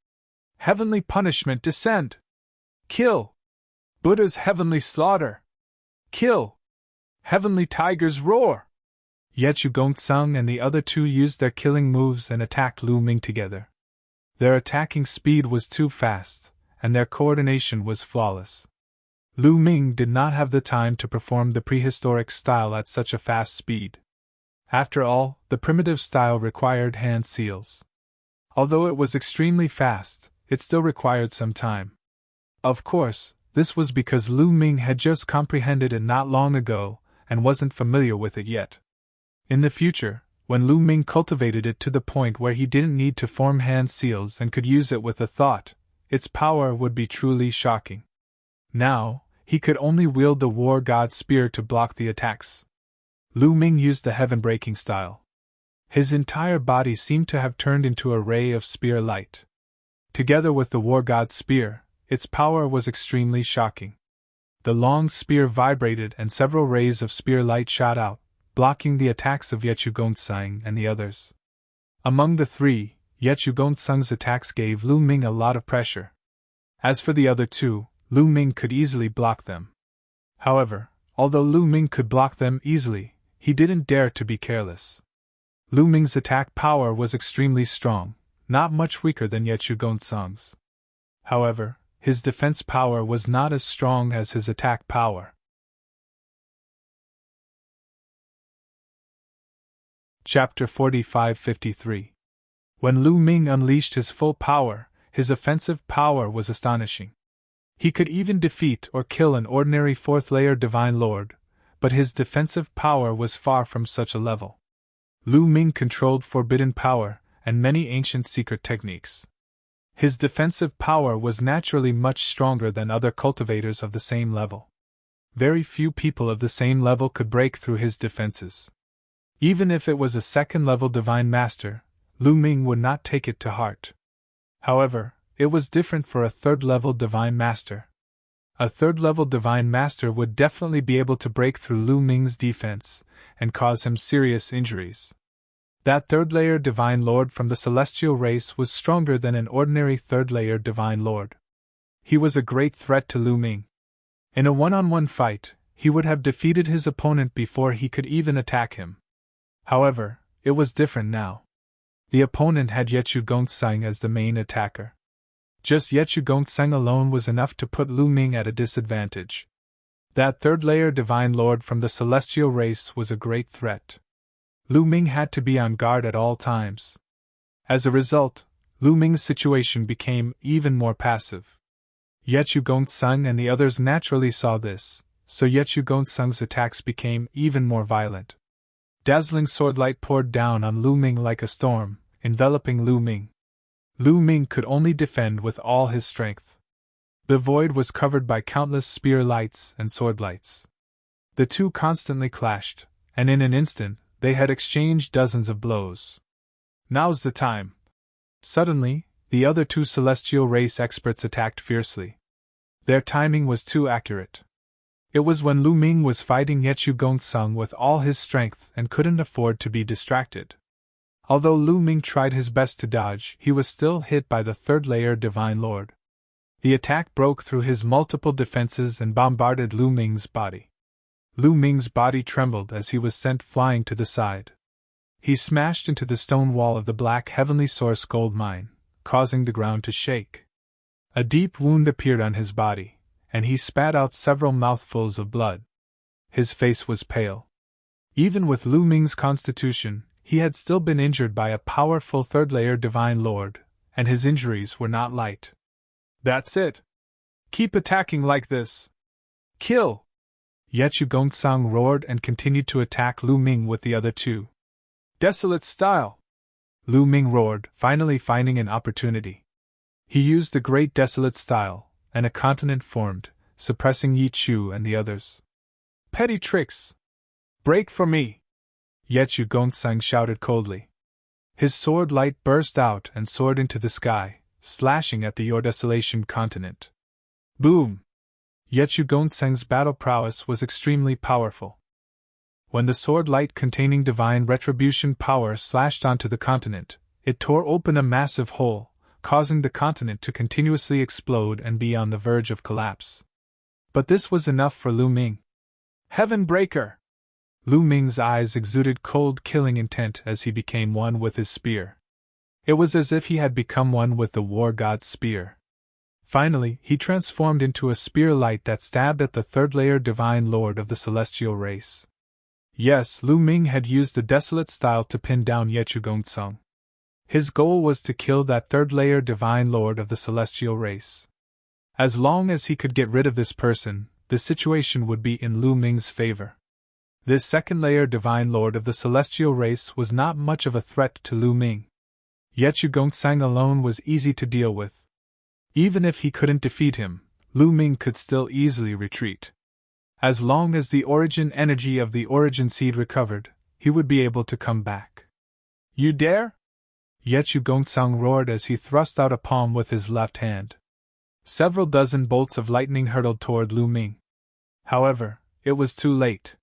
Heavenly punishment descend! Kill! Buddha's heavenly slaughter! Kill! Heavenly tigers roar! Gongsun and the other two used their killing moves and attacked Lu Ming together. Their attacking speed was too fast, and their coordination was flawless. Lu Ming did not have the time to perform the prehistoric style at such a fast speed. After all, the primitive style required hand seals. Although it was extremely fast, it still required some time. Of course, this was because Lu Ming had just comprehended it not long ago and wasn't familiar with it yet. In the future, when Lu Ming cultivated it to the point where he didn't need to form hand seals and could use it with a thought, its power would be truly shocking. Now, he could only wield the war god's spear to block the attacks. Lu Ming used the heaven-breaking style. His entire body seemed to have turned into a ray of spear light. Together with the war god's spear, its power was extremely shocking. The long spear vibrated and several rays of spear light shot out, blocking the attacks of Yechu Gongtsang and the others. Among the three, Yechu Gongtsang's attacks gave Lu Ming a lot of pressure. As for the other two, Lu Ming could easily block them. However, although Lu Ming could block them easily, he didn't dare to be careless. Lu Ming's attack power was extremely strong, not much weaker than Yechu Gongtsang's. However, his defense power was not as strong as his attack power. Chapter 45-53. When Lu Ming unleashed his full power, his offensive power was astonishing. He could even defeat or kill an ordinary fourth-layer Divine Lord, but his defensive power was far from such a level. Lu Ming controlled forbidden power and many ancient secret techniques. His defensive power was naturally much stronger than other cultivators of the same level. Very few people of the same level could break through his defenses. Even if it was a second-level Divine Master, Lu Ming would not take it to heart. However, it was different for a third-level Divine Master. A third-level Divine Master would definitely be able to break through Lu Ming's defense and cause him serious injuries. That third-layer Divine Lord from the celestial race was stronger than an ordinary third-layer Divine Lord. He was a great threat to Lu Ming. In a one-on-one fight, he would have defeated his opponent before he could even attack him. However, it was different now. The opponent had Yechu Gongtsang as the main attacker. Just Yechu Gongtsang alone was enough to put Lu Ming at a disadvantage. That third-layer Divine Lord from the celestial race was a great threat. Lu Ming had to be on guard at all times. As a result, Lu Ming's situation became even more passive. Yechu Gongtsang and the others naturally saw this, so Yechu Gongtsang's attacks became even more violent. Dazzling swordlight poured down on Lu Ming like a storm, enveloping Lu Ming. Lu Ming could only defend with all his strength. The void was covered by countless spear lights and sword lights. The two constantly clashed, and in an instant, they had exchanged dozens of blows. Now's the time. Suddenly, the other two celestial race experts attacked fiercely. Their timing was too accurate. It was when Lu Ming was fighting Yechu Gongtsang with all his strength and couldn't afford to be distracted. Although Lu Ming tried his best to dodge, he was still hit by the third-layer Divine Lord. The attack broke through his multiple defenses and bombarded Lu Ming's body. Lu Ming's body trembled as he was sent flying to the side. He smashed into the stone wall of the black heavenly source gold mine, causing the ground to shake. A deep wound appeared on his body, and he spat out several mouthfuls of blood. His face was pale. Even with Lu Ming's constitution, he had still been injured by a powerful third-layer Divine Lord, and his injuries were not light. That's it. Keep attacking like this. Kill! Yechu Gongtsang roared and continued to attack Lu Ming with the other two. Desolate style! Lu Ming roared, finally finding an opportunity. He used the great desolate style, and a continent formed, suppressing Yi Chu and the others. Petty tricks! Break for me! Yechu Gongtsang shouted coldly. His sword light burst out and soared into the sky, slashing at the Your Desolation continent. Boom! Yechu Gongtsang's battle prowess was extremely powerful. When the sword light containing divine retribution power slashed onto the continent, it tore open a massive hole, causing the continent to continuously explode and be on the verge of collapse. But this was enough for Lu Ming. Heaven Breaker! Lu Ming's eyes exuded cold killing intent as he became one with his spear. It was as if he had become one with the war god's spear. Finally, he transformed into a spear light that stabbed at the third-layer Divine Lord of the celestial race. Yes, Lu Ming had used the desolate style to pin down Yechu Gongtsang. His goal was to kill that third-layer divine lord of the celestial race. As long as he could get rid of this person, the situation would be in Lu Ming's favor. This second-layer divine lord of the celestial race was not much of a threat to Lu Ming. Yet Gongsun alone was easy to deal with. Even if he couldn't defeat him, Lu Ming could still easily retreat. As long as the origin energy of the origin seed recovered, he would be able to come back. You dare? Gongsun roared as he thrust out a palm with his left hand. Several dozen bolts of lightning hurtled toward Lu Ming. However, it was too late.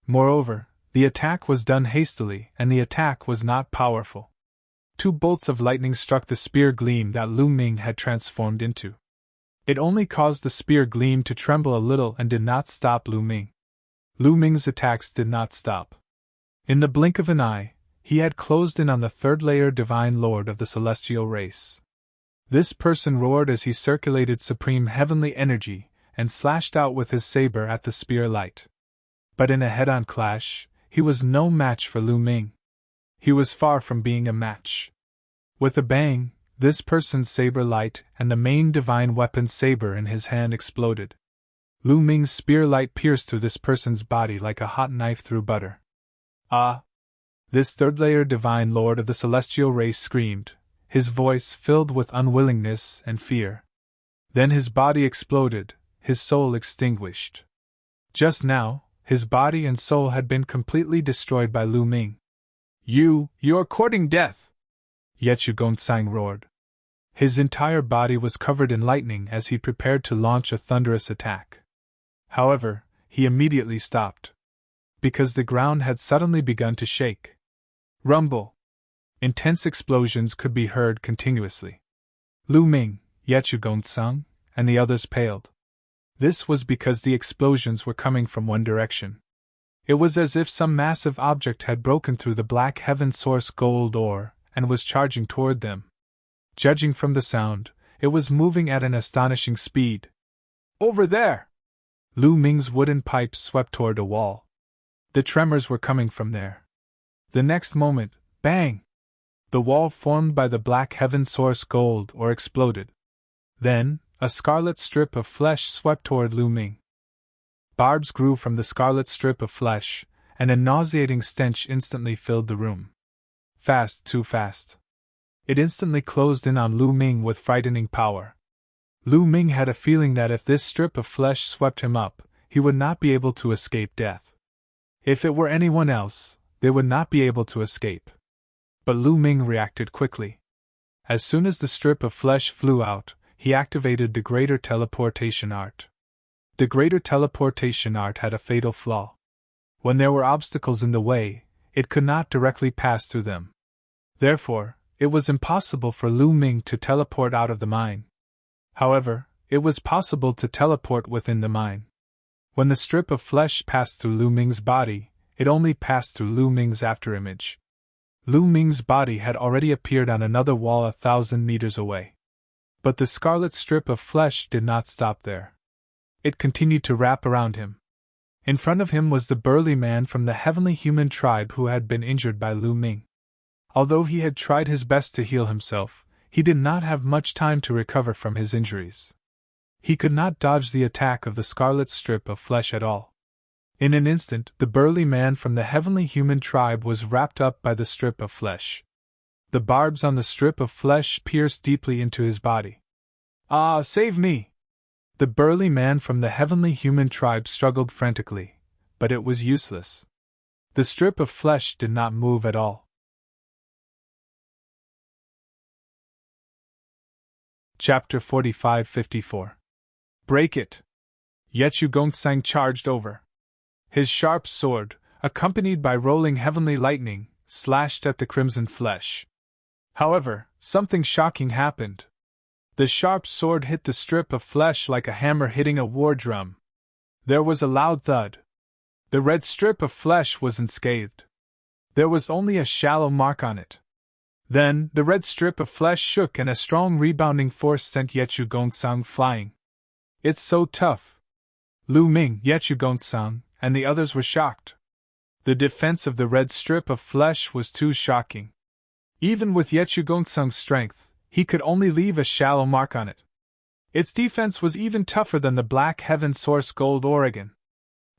Moreover, the attack was done hastily, and the attack was not powerful. 2 bolts of lightning struck the spear gleam that Lu Ming had transformed into. It only caused the spear gleam to tremble a little and did not stop Lu Ming. Lu Ming's attacks did not stop. In the blink of an eye, he had closed in on the third-layer divine lord of the celestial race. This person roared as he circulated supreme heavenly energy and slashed out with his saber at the spear light. But in a head-on clash, he was no match for Lu Ming. He was far from being a match. With a bang, this person's saber light and the main divine weapon saber in his hand exploded. Lu Ming's spear light pierced through this person's body like a hot knife through butter. Ah! This third-layer divine lord of the celestial race screamed, his voice filled with unwillingness and fear. Then his body exploded, his soul extinguished. Just now, his body and soul had been completely destroyed by Lu Ming. You're courting death! Gongsun roared. His entire body was covered in lightning as he prepared to launch a thunderous attack. However, he immediately stopped. Because the ground had suddenly begun to shake. Rumble! Intense explosions could be heard continuously. Lu Ming, Gongsun, and the others paled. This was because the explosions were coming from one direction. It was as if some massive object had broken through the black heaven source gold ore and was charging toward them. Judging from the sound, it was moving at an astonishing speed. Over there! Lu Ming's wooden pipe swept toward a wall. The tremors were coming from there. The next moment, bang! The wall formed by the black heaven source gold ore exploded. Then, a scarlet strip of flesh swept toward Lu Ming. Barbs grew from the scarlet strip of flesh, and a nauseating stench instantly filled the room. Fast, too fast. It instantly closed in on Lu Ming with frightening power. Lu Ming had a feeling that if this strip of flesh swept him up, he would not be able to escape death. If it were anyone else, they would not be able to escape. But Lu Ming reacted quickly. As soon as the strip of flesh flew out, he activated the greater teleportation art. The greater teleportation art had a fatal flaw. When there were obstacles in the way, it could not directly pass through them. Therefore, it was impossible for Lu Ming to teleport out of the mine. However, it was possible to teleport within the mine. When the strip of flesh passed through Lu Ming's body, it only passed through Lu Ming's afterimage. Lu Ming's body had already appeared on another wall 1,000 meters away. But the scarlet strip of flesh did not stop there. It continued to wrap around him. In front of him was the burly man from the heavenly human tribe who had been injured by Lu Ming. Although he had tried his best to heal himself, he did not have much time to recover from his injuries. He could not dodge the attack of the scarlet strip of flesh at all. In an instant, the burly man from the heavenly human tribe was wrapped up by the strip of flesh. The barbs on the strip of flesh pierced deeply into his body. Ah, save me! The burly man from the heavenly human tribe struggled frantically, but it was useless. The strip of flesh did not move at all. Chapter 45-54. Break it! Gongsun charged over. His sharp sword, accompanied by rolling heavenly lightning, slashed at the crimson flesh. However, something shocking happened. The sharp sword hit the strip of flesh like a hammer hitting a war drum. There was a loud thud. The red strip of flesh was unscathed. There was only a shallow mark on it. Then, the red strip of flesh shook and a strong rebounding force sent Gongsun flying. It's so tough. Lu Ming, Gongsun, and the others were shocked. The defense of the red strip of flesh was too shocking. Even with Yechugonsung's strength, he could only leave a shallow mark on it. Its defense was even tougher than the Black Heaven Source Gold Oregon.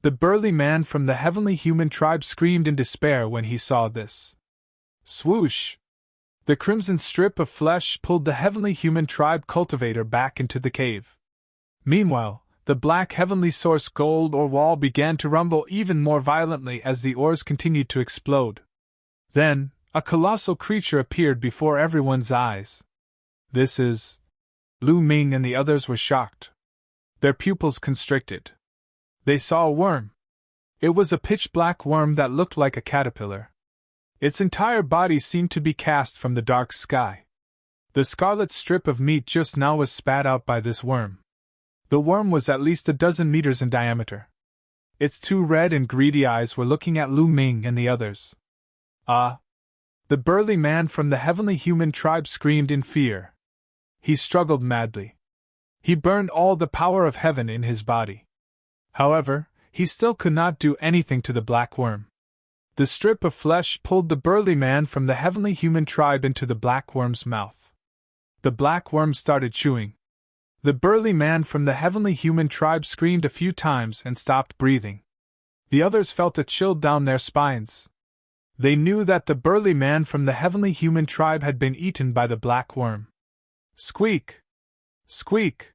The burly man from the heavenly human tribe screamed in despair when he saw this. Swoosh! The crimson strip of flesh pulled the heavenly human tribe cultivator back into the cave. Meanwhile, the black heavenly source gold ore wall began to rumble even more violently as the ores continued to explode. Then, a colossal creature appeared before everyone's eyes. This is... Lu Ming and the others were shocked. Their pupils constricted. They saw a worm. It was a pitch-black worm that looked like a caterpillar. Its entire body seemed to be cast from the dark sky. The scarlet strip of meat just now was spat out by this worm. The worm was at least a dozen meters in diameter. Its two red and greedy eyes were looking at Lu Ming and the others. Ah! The burly man from the heavenly human tribe screamed in fear. He struggled madly. He burned all the power of heaven in his body. However, he still could not do anything to the black worm. The strip of flesh pulled the burly man from the heavenly human tribe into the black worm's mouth. The black worm started chewing. The burly man from the heavenly human tribe screamed a few times and stopped breathing. The others felt a chill down their spines. They knew that the burly man from the heavenly human tribe had been eaten by the black worm. Squeak! Squeak!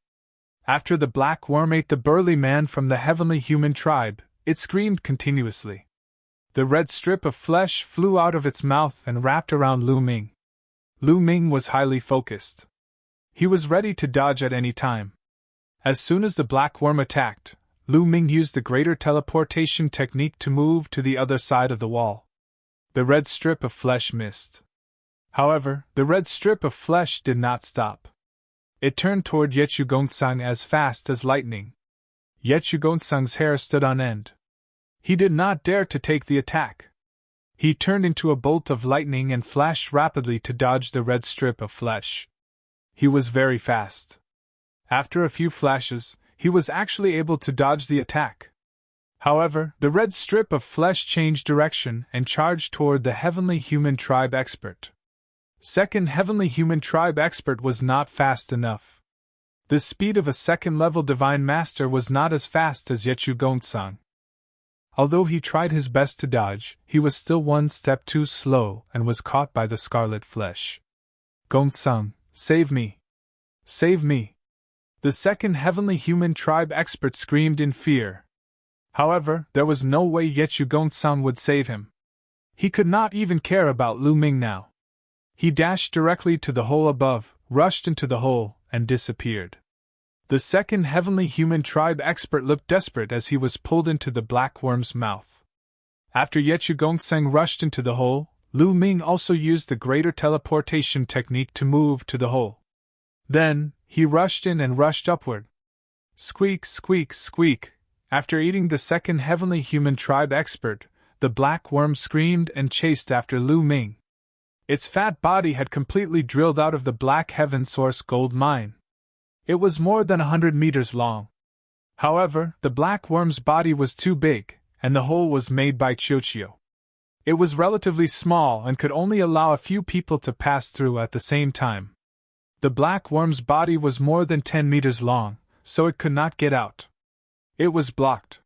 After the black worm ate the burly man from the heavenly human tribe, it screamed continuously. The red strip of flesh flew out of its mouth and wrapped around Lu Ming. Lu Ming was highly focused. He was ready to dodge at any time. As soon as the black worm attacked, Lu Ming used the greater teleportation technique to move to the other side of the wall. The red strip of flesh missed. However, the red strip of flesh did not stop. It turned toward Yechugonsung as fast as lightning. Yechugonsung's hair stood on end. He did not dare to take the attack. He turned into a bolt of lightning and flashed rapidly to dodge the red strip of flesh. He was very fast. After a few flashes, he was actually able to dodge the attack. However, the red strip of flesh changed direction and charged toward the heavenly human tribe expert. Second heavenly human tribe expert was not fast enough. The speed of a second-level divine master was not as fast as Yechugonsung. Although he tried his best to dodge, he was still one step too slow and was caught by the scarlet flesh. Gonsung, save me! Save me! The second heavenly human tribe expert screamed in fear. However, there was no way Yechugonsung would save him. He could not even care about Lu Ming now. He dashed directly to the hole above, rushed into the hole, and disappeared. The second heavenly human tribe expert looked desperate as he was pulled into the black worm's mouth. After Yechugonsung rushed into the hole, Lu Ming also used the greater teleportation technique to move to the hole. Then, he rushed in and rushed upward. Squeak, squeak, squeak. After eating the second heavenly human tribe expert, the black worm screamed and chased after Lu Ming. Its fat body had completely drilled out of the Black Heaven Source gold mine. It was more than 100 meters long. However, the black worm's body was too big, and the hole was made by Chiochio. It was relatively small and could only allow a few people to pass through at the same time. The black worm's body was more than 10 meters long, so it could not get out. It was blocked.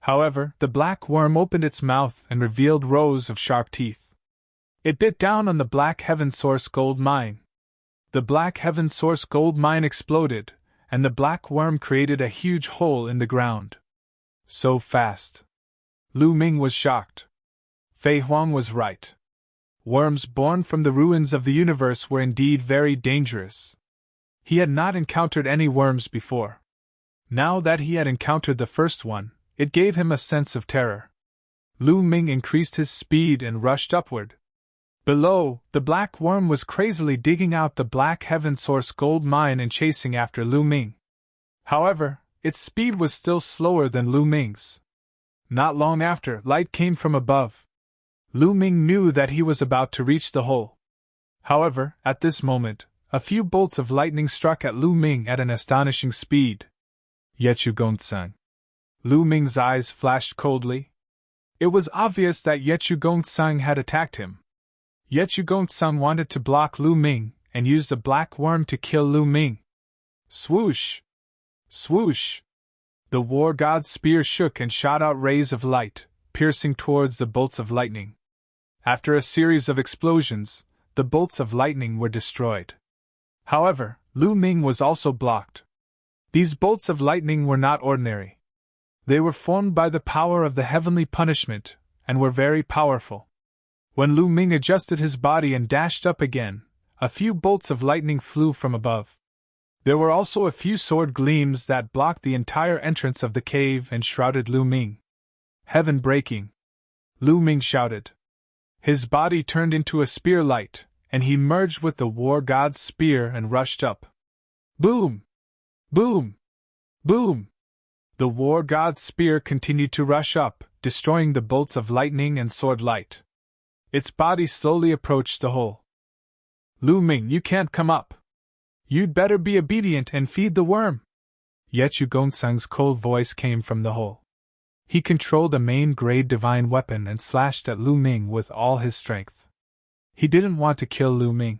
However, the black worm opened its mouth and revealed rows of sharp teeth. It bit down on the Black Heaven Source gold mine. The Black Heaven Source gold mine exploded, and the black worm created a huge hole in the ground. So fast. Lu Ming was shocked. Fei Huang was right. Worms born from the ruins of the universe were indeed very dangerous. He had not encountered any worms before. Now that he had encountered the first one, it gave him a sense of terror. Lu Ming increased his speed and rushed upward. Below, the black worm was crazily digging out the Black Heaven Source gold mine and chasing after Lu Ming. However, its speed was still slower than Lu Ming's. Not long after, light came from above. Lu Ming knew that he was about to reach the hole. However, at this moment, a few bolts of lightning struck at Lu Ming at an astonishing speed. Yechugonsung. Lu Ming's eyes flashed coldly. It was obvious that Yechugonsung had attacked him. Yet Gongsun wanted to block Lu Ming and use the black worm to kill Lu Ming. Swoosh! Swoosh! The war god's spear shook and shot out rays of light, piercing towards the bolts of lightning. After a series of explosions, the bolts of lightning were destroyed. However, Lu Ming was also blocked. These bolts of lightning were not ordinary. They were formed by the power of the heavenly punishment, and were very powerful. When Lu Ming adjusted his body and dashed up again, a few bolts of lightning flew from above. There were also a few sword gleams that blocked the entire entrance of the cave and shrouded Lu Ming. Heaven breaking! Lu Ming shouted. His body turned into a spear light, and he merged with the war god's spear and rushed up. Boom! Boom! Boom! The war god's spear continued to rush up, destroying the bolts of lightning and sword light. Its body slowly approached the hole. Lu Ming, you can't come up. You'd better be obedient and feed the worm. Yet Gongsun's cold voice came from the hole. He controlled a main-grade divine weapon and slashed at Lu Ming with all his strength. He didn't want to kill Lu Ming.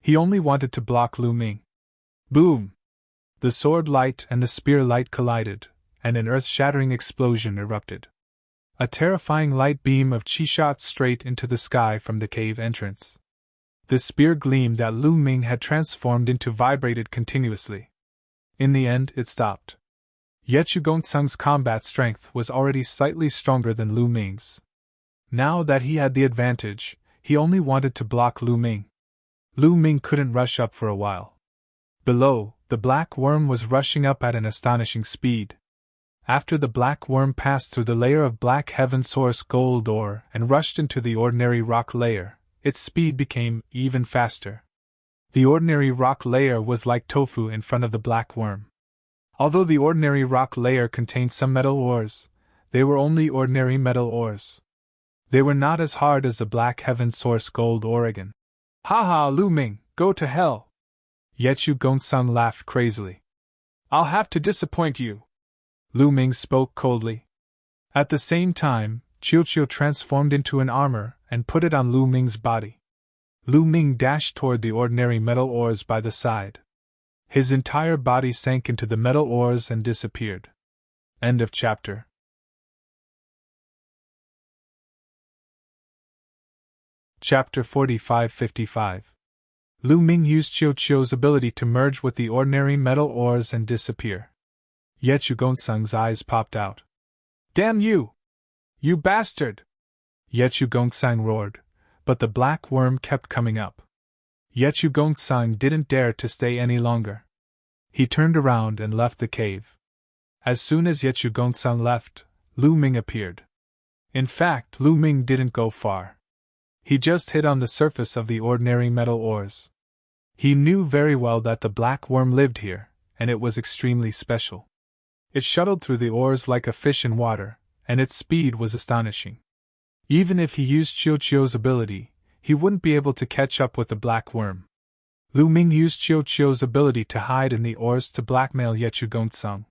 He only wanted to block Lu Ming. Boom! The sword light and the spear light collided, and an earth-shattering explosion erupted. A terrifying light beam of chi shot straight into the sky from the cave entrance. The spear gleam that Lu Ming had transformed into vibrated continuously. In the end, it stopped. Yet Gongsun's combat strength was already slightly stronger than Lu Ming's. Now that he had the advantage, he only wanted to block Lu Ming. Lu Ming couldn't rush up for a while. Below, the black worm was rushing up at an astonishing speed. After the black worm passed through the layer of black heaven source gold ore and rushed into the ordinary rock layer, its speed became even faster. The ordinary rock layer was like tofu in front of the black worm. Although the ordinary rock layer contained some metal ores, they were only ordinary metal ores. They were not as hard as the black heaven source gold Oregon. Ha, Lu Ming, go to hell! Yet Gongsun laughed crazily. I'll have to disappoint you. Lu Ming spoke coldly. At the same time, Chiu transformed into an armor and put it on Lu Ming's body. Lu Ming dashed toward the ordinary metal ores by the side. His entire body sank into the metal ores and disappeared. End of chapter. Chapter 45-55. Lu Ming used Chiu's ability to merge with the ordinary metal ores and disappear. Yet Gongsun's eyes popped out. Damn you! You bastard! Yet Gongsun roared, but the black worm kept coming up. Yet Gongsun didn't dare to stay any longer. He turned around and left the cave. As soon as Yet Gongsun left, Lu Ming appeared. In fact, Lu Ming didn't go far. He just hit on the surface of the ordinary metal ores. He knew very well that the black worm lived here, and it was extremely special. It shuttled through the ores like a fish in water, and its speed was astonishing. Even if he used Chiu's ability, he wouldn't be able to catch up with the black worm. Lu Ming used Chiu's ability to hide in the ores to blackmail Yet Gongsun.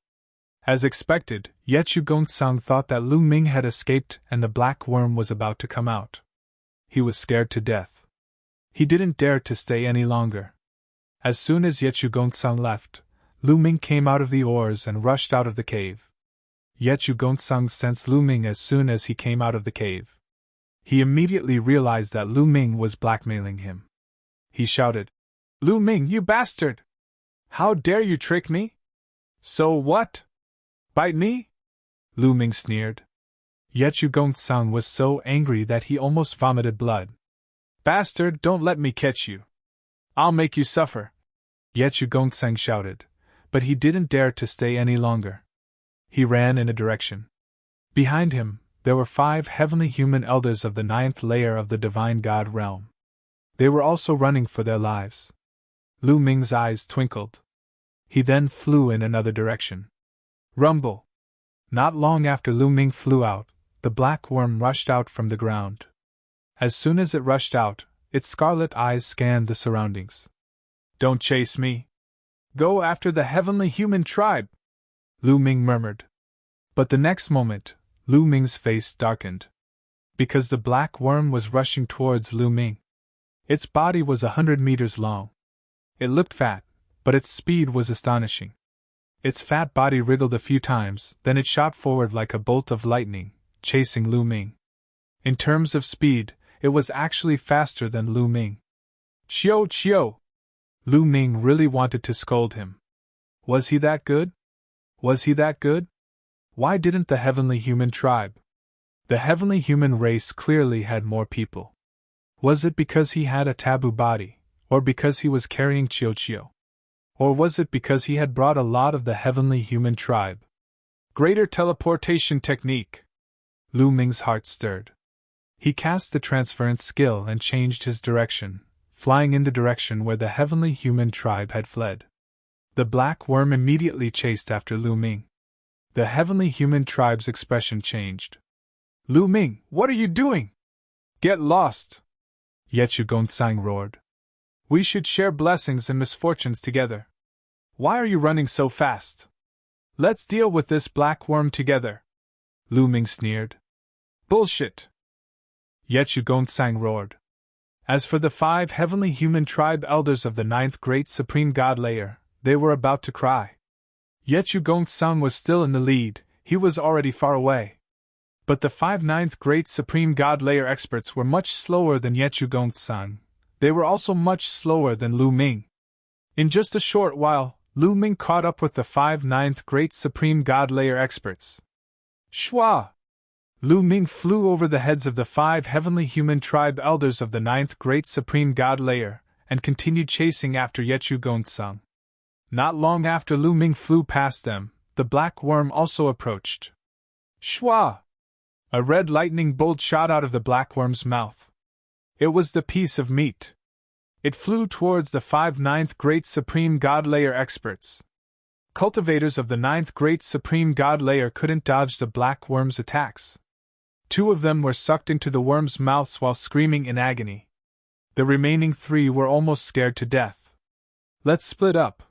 As expected, Yet Gongsun thought that Lu Ming had escaped and the black worm was about to come out. He was scared to death. He didn't dare to stay any longer. As soon as Yet Gongsun left, Lu Ming came out of the ores and rushed out of the cave. Yet Gongsun sensed Lu Ming as soon as he came out of the cave. He immediately realized that Lu Ming was blackmailing him. He shouted, Lu Ming, you bastard! How dare you trick me? So what? Bite me? Lu Ming sneered. Yet Gongsun was so angry that he almost vomited blood. Bastard, don't let me catch you. I'll make you suffer. Yet Gongsun shouted, but he didn't dare to stay any longer. He ran in a direction. Behind him, there were 5 heavenly human elders of the 9th layer of the divine god realm. They were also running for their lives. Lu Ming's eyes twinkled. He then flew in another direction. Rumble! Not long after Lu Ming flew out, the black worm rushed out from the ground. As soon as it rushed out, its scarlet eyes scanned the surroundings. Don't chase me. Go after the heavenly human tribe, Lu Ming murmured. But the next moment, Lu Ming's face darkened. Because the black worm was rushing towards Lu Ming. Its body was 100 meters long. It looked fat, but its speed was astonishing. Its fat body wriggled a few times, then it shot forward like a bolt of lightning, chasing Lu Ming. In terms of speed, it was actually faster than Lu Ming. Xiao Xiao! Lu Ming really wanted to scold him. Was he that good? Was he that good? Why didn't the heavenly human tribe? The heavenly human race clearly had more people. Was it because he had a taboo body, or because he was carrying Xiao Xiao? Or was it because he had brought a lot of the heavenly human tribe? Greater teleportation technique! Lu Ming's heart stirred. He cast the transference skill and changed his direction, flying in the direction where the heavenly human tribe had fled. The black worm immediately chased after Lu Ming. The heavenly human tribe's expression changed. Lu Ming, what are you doing? Get lost! Yechu Gongsang roared. We should share blessings and misfortunes together. Why are you running so fast? Let's deal with this black worm together. Lu Ming sneered. Bullshit! Yechu Gongsang roared. As for the 5 heavenly human tribe elders of the 9th great supreme god layer, they were about to cry. Yechu Gongsang was still in the lead, he was already far away. But the 5 9th great supreme god layer experts were much slower than Yechu Gongsang. They were also much slower than Lu Ming. In just a short while, Lu Ming caught up with the 5 9th great supreme god layer experts. Shua! Lu Ming flew over the heads of the 5 heavenly human tribe elders of the 9th great supreme god layer, and continued chasing after Yechu Gongsang. Not long after Lu Ming flew past them, the black worm also approached. Shua! A red lightning bolt shot out of the black worm's mouth. It was the piece of meat. It flew towards the 5 9th great supreme god layer experts. Cultivators of the 9th great supreme god layer couldn't dodge the black worm's attacks. 2 of them were sucked into the worm's mouths while screaming in agony. The remaining 3 were almost scared to death. Let's split up!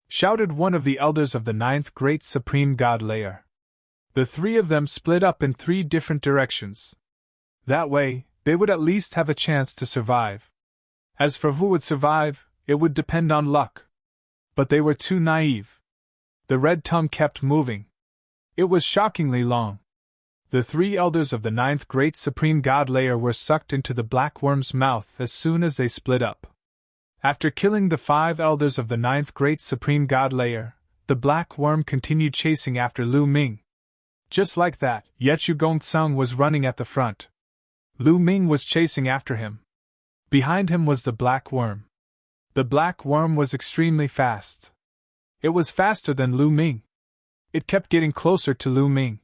Shouted one of the elders of the 9th great supreme god layer. The 3 of them split up in 3 different directions. That way, they would at least have a chance to survive. As for who would survive, it would depend on luck. But they were too naive. The red tongue kept moving. It was shockingly long. The 3 elders of the 9th great supreme god layer were sucked into the black worm's mouth as soon as they split up. After killing the 5 elders of the 9th great supreme god layer, the black worm continued chasing after Lu Ming. Just like that, Yechu Gongsang was running at the front. Lu Ming was chasing after him. Behind him was the black worm. The black worm was extremely fast. It was faster than Lu Ming. It kept getting closer to Lu Ming.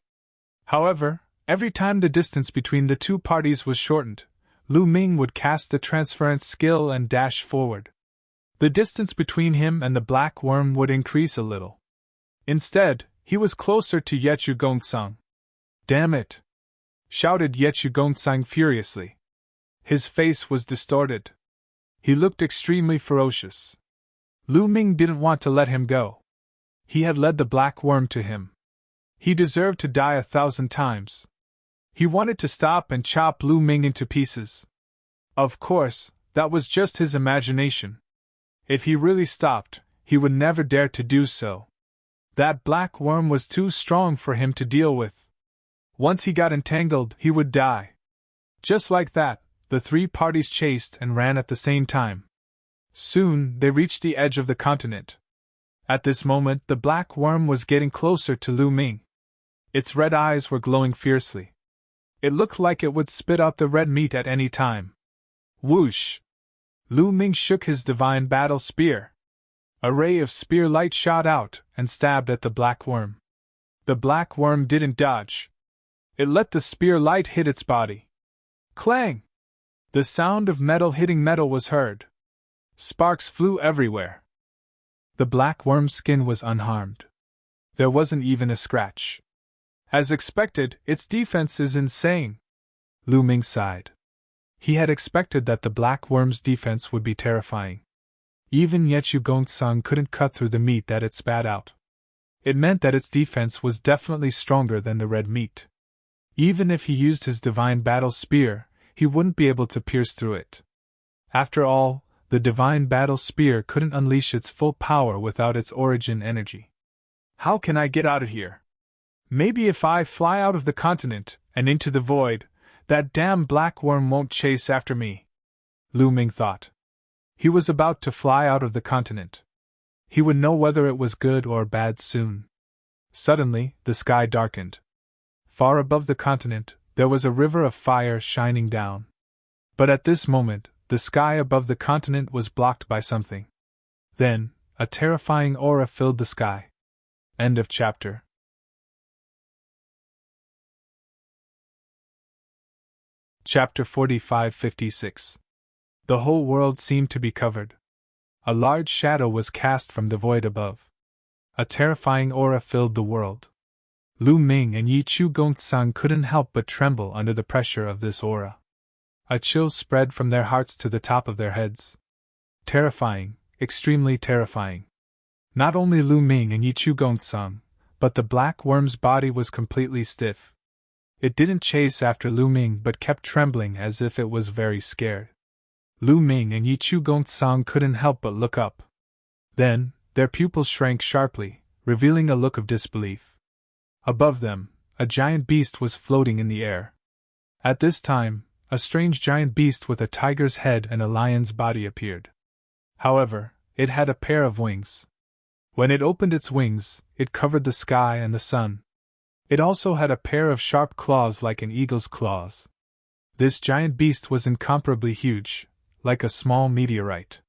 However, every time the distance between the 2 parties was shortened, Lu Ming would cast the transference skill and dash forward. The distance between him and the black worm would increase a little. Instead, he was closer to Yechu Gongsang. Damn it! Shouted Yechu Gongsang furiously. His face was distorted. He looked extremely ferocious. Lu Ming didn't want to let him go. He had led the black worm to him. He deserved to die 1,000 times. He wanted to stop and chop Lu Ming into pieces. Of course, that was just his imagination. If he really stopped, he would never dare to do so. That black worm was too strong for him to deal with. Once he got entangled, he would die. Just like that, the 3 parties chased and ran at the same time. Soon, they reached the edge of the continent. At this moment, the black worm was getting closer to Lu Ming. Its red eyes were glowing fiercely. It looked like it would spit out the red meat at any time. Whoosh! Lu Ming shook his divine battle spear. A ray of spear light shot out and stabbed at the black worm. The black worm didn't dodge. It let the spear light hit its body. Clang! The sound of metal hitting metal was heard. Sparks flew everywhere. The black worm's skin was unharmed. There wasn't even a scratch. As expected, its defense is insane. Lu Ming sighed. He had expected that the black worm's defense would be terrifying. Even Yechu Gongsang couldn't cut through the meat that it spat out. It meant that its defense was definitely stronger than the red meat. Even if he used his divine battle spear, he wouldn't be able to pierce through it. After all, the divine battle spear couldn't unleash its full power without its origin energy. How can I get out of here? Maybe if I fly out of the continent and into the void, that damn black worm won't chase after me. Lu Ming thought. He was about to fly out of the continent. He would know whether it was good or bad soon. Suddenly, the sky darkened. Far above the continent, there was a river of fire shining down. But at this moment, the sky above the continent was blocked by something. Then, a terrifying aura filled the sky. End of chapter. Chapter 45-56. The whole world seemed to be covered. A large shadow was cast from the void above. A terrifying aura filled the world. Lu Ming and Yi Chu Gongtsang couldn't help but tremble under the pressure of this aura. A chill spread from their hearts to the top of their heads. Terrifying, extremely terrifying. Not only Lu Ming and Yi Chu Gongtsang, but the black worm's body was completely stiff. It didn't chase after Lu Ming but kept trembling as if it was very scared. Lu Ming and Yi Chu Gongtsang couldn't help but look up. Then, their pupils shrank sharply, revealing a look of disbelief. Above them, a giant beast was floating in the air. At this time, a strange giant beast with a tiger's head and a lion's body appeared. However, it had a pair of wings. When it opened its wings, it covered the sky and the sun. It also had a pair of sharp claws like an eagle's claws. This giant beast was incomparably huge, like a small meteorite.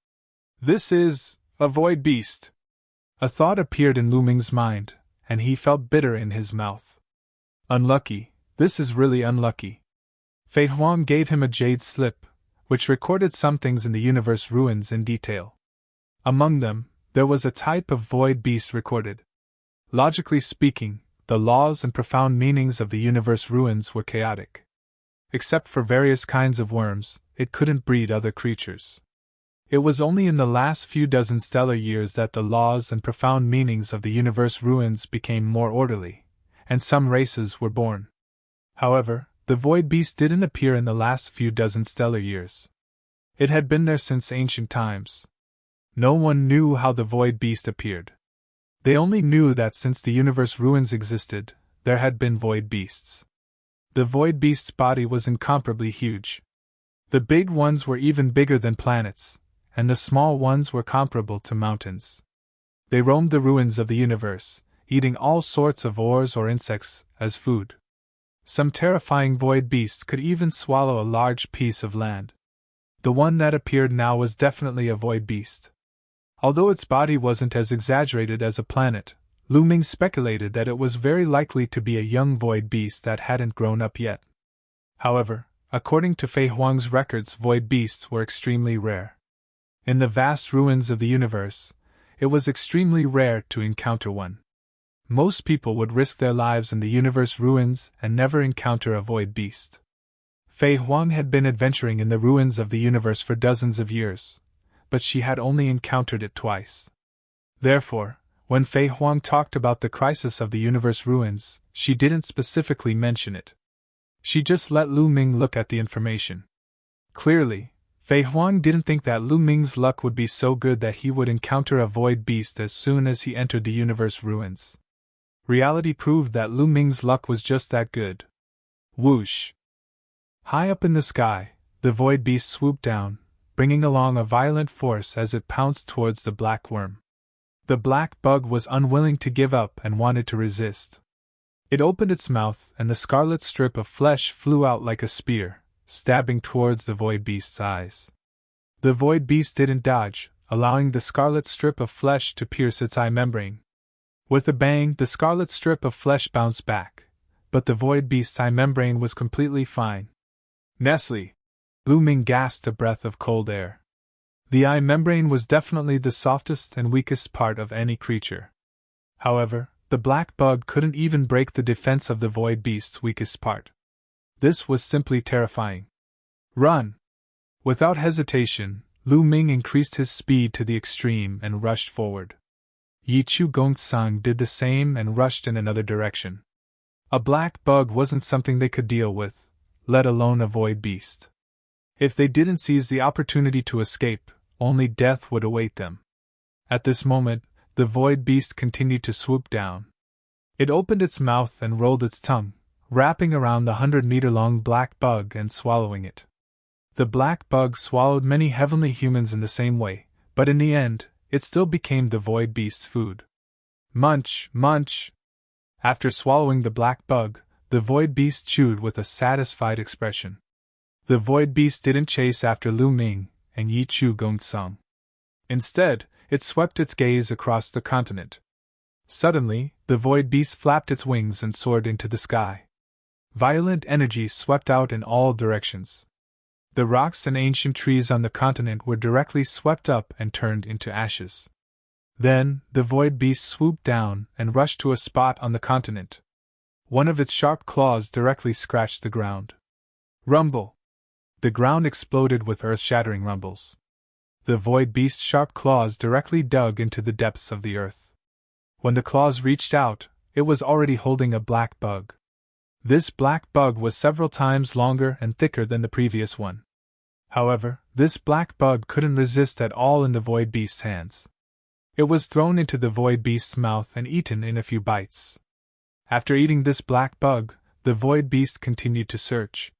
This is a void beast. A thought appeared in Lu Ming's mind, and he felt bitter in his mouth. Unlucky, this is really unlucky. Fei Huang gave him a jade slip, which recorded some things in the universe ruins in detail. Among them, there was a type of void beast recorded. Logically speaking, the laws and profound meanings of the universe ruins were chaotic. Except for various kinds of worms, it couldn't breed other creatures. It was only in the last few dozen stellar years that the laws and profound meanings of the universe ruins became more orderly, and some races were born. However, the void beast didn't appear in the last few dozen stellar years. It had been there since ancient times. No one knew how the void beast appeared. They only knew that since the universe ruins existed, there had been void beasts. The void beast's body was incomparably huge. The big ones were even bigger than planets, and the small ones were comparable to mountains. They roamed the ruins of the universe, eating all sorts of ores or insects as food. Some terrifying void beasts could even swallow a large piece of land. The one that appeared now was definitely a void beast. Although its body wasn't as exaggerated as a planet, Lu Ming speculated that it was very likely to be a young void beast that hadn't grown up yet. However, according to Fei Huang's records, void beasts were extremely rare. In the vast ruins of the universe, it was extremely rare to encounter one. Most people would risk their lives in the universe ruins and never encounter a void beast. Fei Huang had been adventuring in the ruins of the universe for dozens of years, but she had only encountered it twice. Therefore, when Fei Huang talked about the crisis of the universe ruins, she didn't specifically mention it. She just let Lu Ming look at the information. Clearly, Fei Huang didn't think that Lu Ming's luck would be so good that he would encounter a void beast as soon as he entered the universe ruins. Reality proved that Lu Ming's luck was just that good. Whoosh! High up in the sky, the void beast swooped down, bringing along a violent force as it pounced towards the black worm. The black bug was unwilling to give up and wanted to resist. It opened its mouth and the scarlet strip of flesh flew out like a spear, stabbing towards the void beast's eyes. The void beast didn't dodge, allowing the scarlet strip of flesh to pierce its eye membrane. With a bang, the scarlet strip of flesh bounced back, but the void beast's eye membrane was completely fine. Nestle! Lu Ming gasped a breath of cold air. The eye membrane was definitely the softest and weakest part of any creature. However, the black bug couldn't even break the defense of the void beast's weakest part. This was simply terrifying. Run! Without hesitation, Lu Ming increased his speed to the extreme and rushed forward. Yi Chu Gongtsang did the same and rushed in another direction. A black bug wasn't something they could deal with, let alone a void beast. If they didn't seize the opportunity to escape, only death would await them. At this moment, the void beast continued to swoop down. It opened its mouth and rolled its tongue, wrapping around the 100-meter-long black bug and swallowing it. The black bug swallowed many heavenly humans in the same way, but in the end, it still became the void beast's food. Munch, munch! After swallowing the black bug, the void beast chewed with a satisfied expression. The void beast didn't chase after Lu Ming and Yi Chu Gong-sung. Instead, it swept its gaze across the continent. Suddenly, the void beast flapped its wings and soared into the sky. Violent energy swept out in all directions. The rocks and ancient trees on the continent were directly swept up and turned into ashes. Then, the void beast swooped down and rushed to a spot on the continent. One of its sharp claws directly scratched the ground. Rumble! The ground exploded with earth-shattering rumbles. The void beast's sharp claws directly dug into the depths of the earth. When the claws reached out, it was already holding a black bug. This black bug was several times longer and thicker than the previous one. However, this black bug couldn't resist at all in the void beast's hands. It was thrown into the void beast's mouth and eaten in a few bites. After eating this black bug, the void beast continued to search.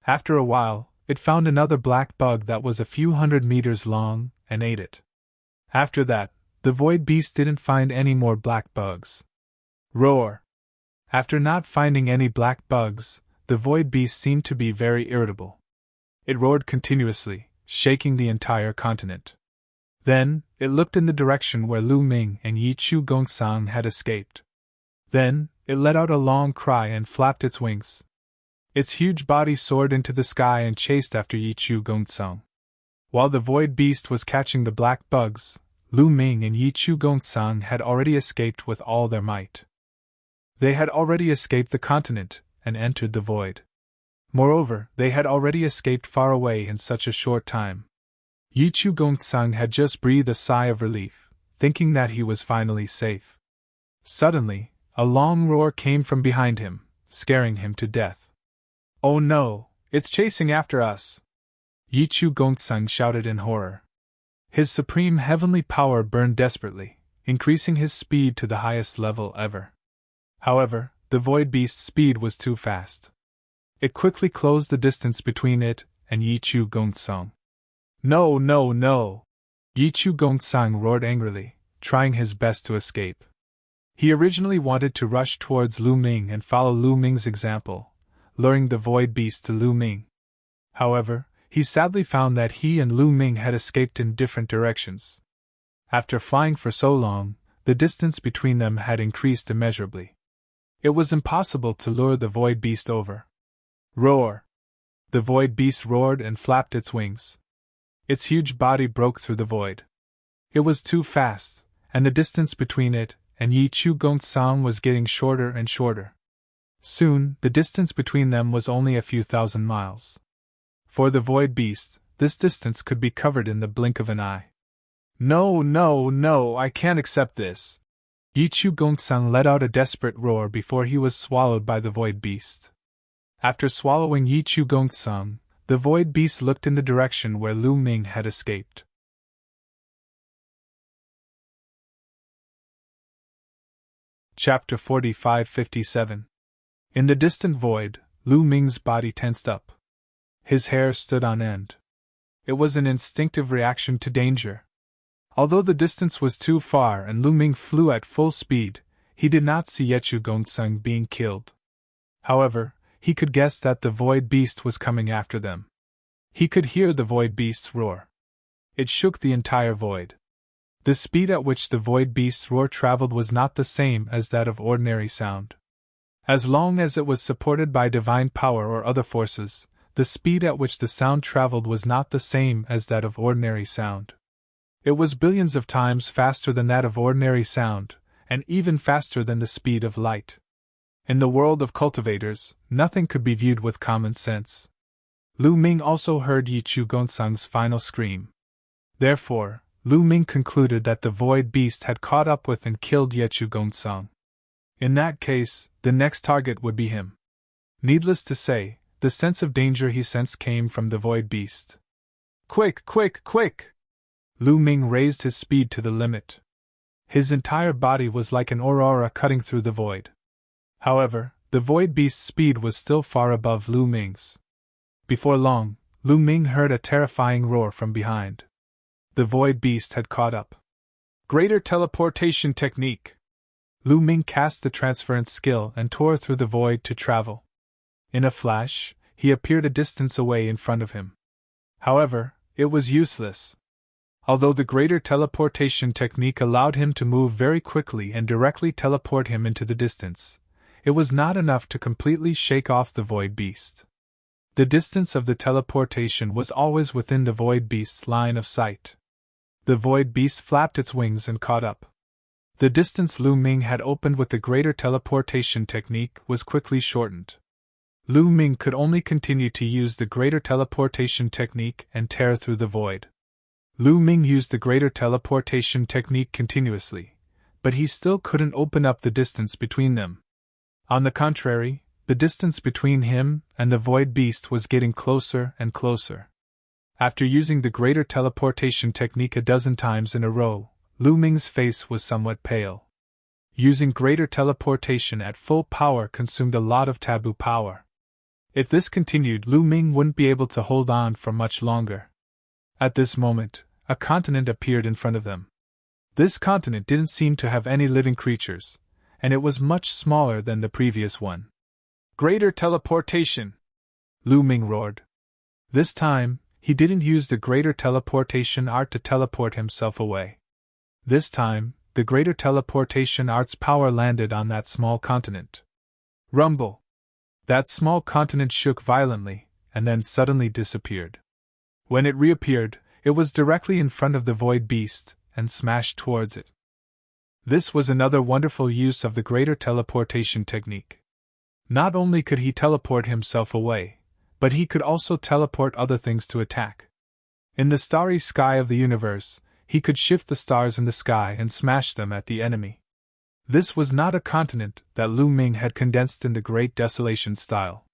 After a while, it found another black bug that was a few 100 meters long, and ate it. After that, the void beast didn't find any more black bugs. Roar! After not finding any black bugs, the void beast seemed to be very irritable. It roared continuously, shaking the entire continent. Then, it looked in the direction where Lu Ming and Yi Chu Gong-sang had escaped. Then, it let out a long cry and flapped its wings. Its huge body soared into the sky and chased after Yi Chu Gong-sang. While the void beast was catching the black bugs, Lu Ming and Yi Chu Gong-sang had already escaped with all their might. They had already escaped the continent and entered the void. Moreover, they had already escaped far away in such a short time. Yi Chu Gong-sang had just breathed a sigh of relief, thinking that he was finally safe. Suddenly, a long roar came from behind him, scaring him to death. "Oh no, it's chasing after us!" Yi Chu Gong-sang shouted in horror. His supreme heavenly power burned desperately, increasing his speed to the highest level ever. However, the void beast's speed was too fast. It quickly closed the distance between it and Yi Chu Gong-sang. "No, no, no!" Yi Chu Gong-sang roared angrily, trying his best to escape. He originally wanted to rush towards Lu Ming and follow Lu Ming's example, luring the void beast to Lu Ming. However, he sadly found that he and Lu Ming had escaped in different directions. After flying for so long, the distance between them had increased immeasurably. It was impossible to lure the void beast over. Roar! The void beast roared and flapped its wings. Its huge body broke through the void. It was too fast, and the distance between it and Yi Chu Gong-sang was getting shorter and shorter. Soon, the distance between them was only a few thousand miles. For the void beast, this distance could be covered in the blink of an eye. "No, no, no, I can't accept this!" Yi Chu Gong-sang let out a desperate roar before he was swallowed by the void beast. After swallowing Yi Chu Gong-sang, the void beast looked in the direction where Lu Ming had escaped. Chapter 45-57. In the distant void, Lu Ming's body tensed up. His hair stood on end. It was an instinctive reaction to danger. Although the distance was too far and Lu Ming flew at full speed, he did not see Yi Chu Gong-sang being killed. However, he could guess that the void beast was coming after them. He could hear the void beast's roar. It shook the entire void. The speed at which the void beast's roar traveled was not the same as that of ordinary sound. As long as it was supported by divine power or other forces, the speed at which the sound traveled was not the same as that of ordinary sound. It was billions of times faster than that of ordinary sound, and even faster than the speed of light. In the world of cultivators, nothing could be viewed with common sense. Lu Ming also heard Yi Chu Gong-sang's final scream. Therefore, Lu Ming concluded that the void beast had caught up with and killed Yi Chu Gong-sang. In that case, the next target would be him. Needless to say, the sense of danger he sensed came from the void beast. Quick, quick, quick! Lu Ming raised his speed to the limit. His entire body was like an aurora cutting through the void. However, the void beast's speed was still far above Lu Ming's. Before long, Lu Ming heard a terrifying roar from behind. The void beast had caught up. Greater teleportation technique! Lu Ming cast the transference skill and tore through the void to travel. In a flash, he appeared a distance away in front of him. However, it was useless. Although the greater teleportation technique allowed him to move very quickly and directly teleport him into the distance, it was not enough to completely shake off the void beast. The distance of the teleportation was always within the void beast's line of sight. The void beast flapped its wings and caught up. The distance Lu Ming had opened with the greater teleportation technique was quickly shortened. Lu Ming could only continue to use the greater teleportation technique and tear through the void. Lu Ming used the greater teleportation technique continuously, but he still couldn't open up the distance between them. On the contrary, the distance between him and the void beast was getting closer and closer. After using the greater teleportation technique a dozen times in a row, Lu Ming's face was somewhat pale. Using greater teleportation at full power consumed a lot of taboo power. If this continued, Lu Ming wouldn't be able to hold on for much longer. At this moment, a continent appeared in front of them. This continent didn't seem to have any living creatures, and it was much smaller than the previous one. Greater teleportation! Lu Ming roared. This time, he didn't use the greater teleportation art to teleport himself away. This time, the greater teleportation art's power landed on that small continent. Rumble! That small continent shook violently, and then suddenly disappeared. When it reappeared, it was directly in front of the void beast, and smashed towards it. This was another wonderful use of the greater teleportation technique. Not only could he teleport himself away, but he could also teleport other things to attack. In the starry sky of the universe, he could shift the stars in the sky and smash them at the enemy. This was not a continent that Lu Ming had condensed in the Great Desolation style.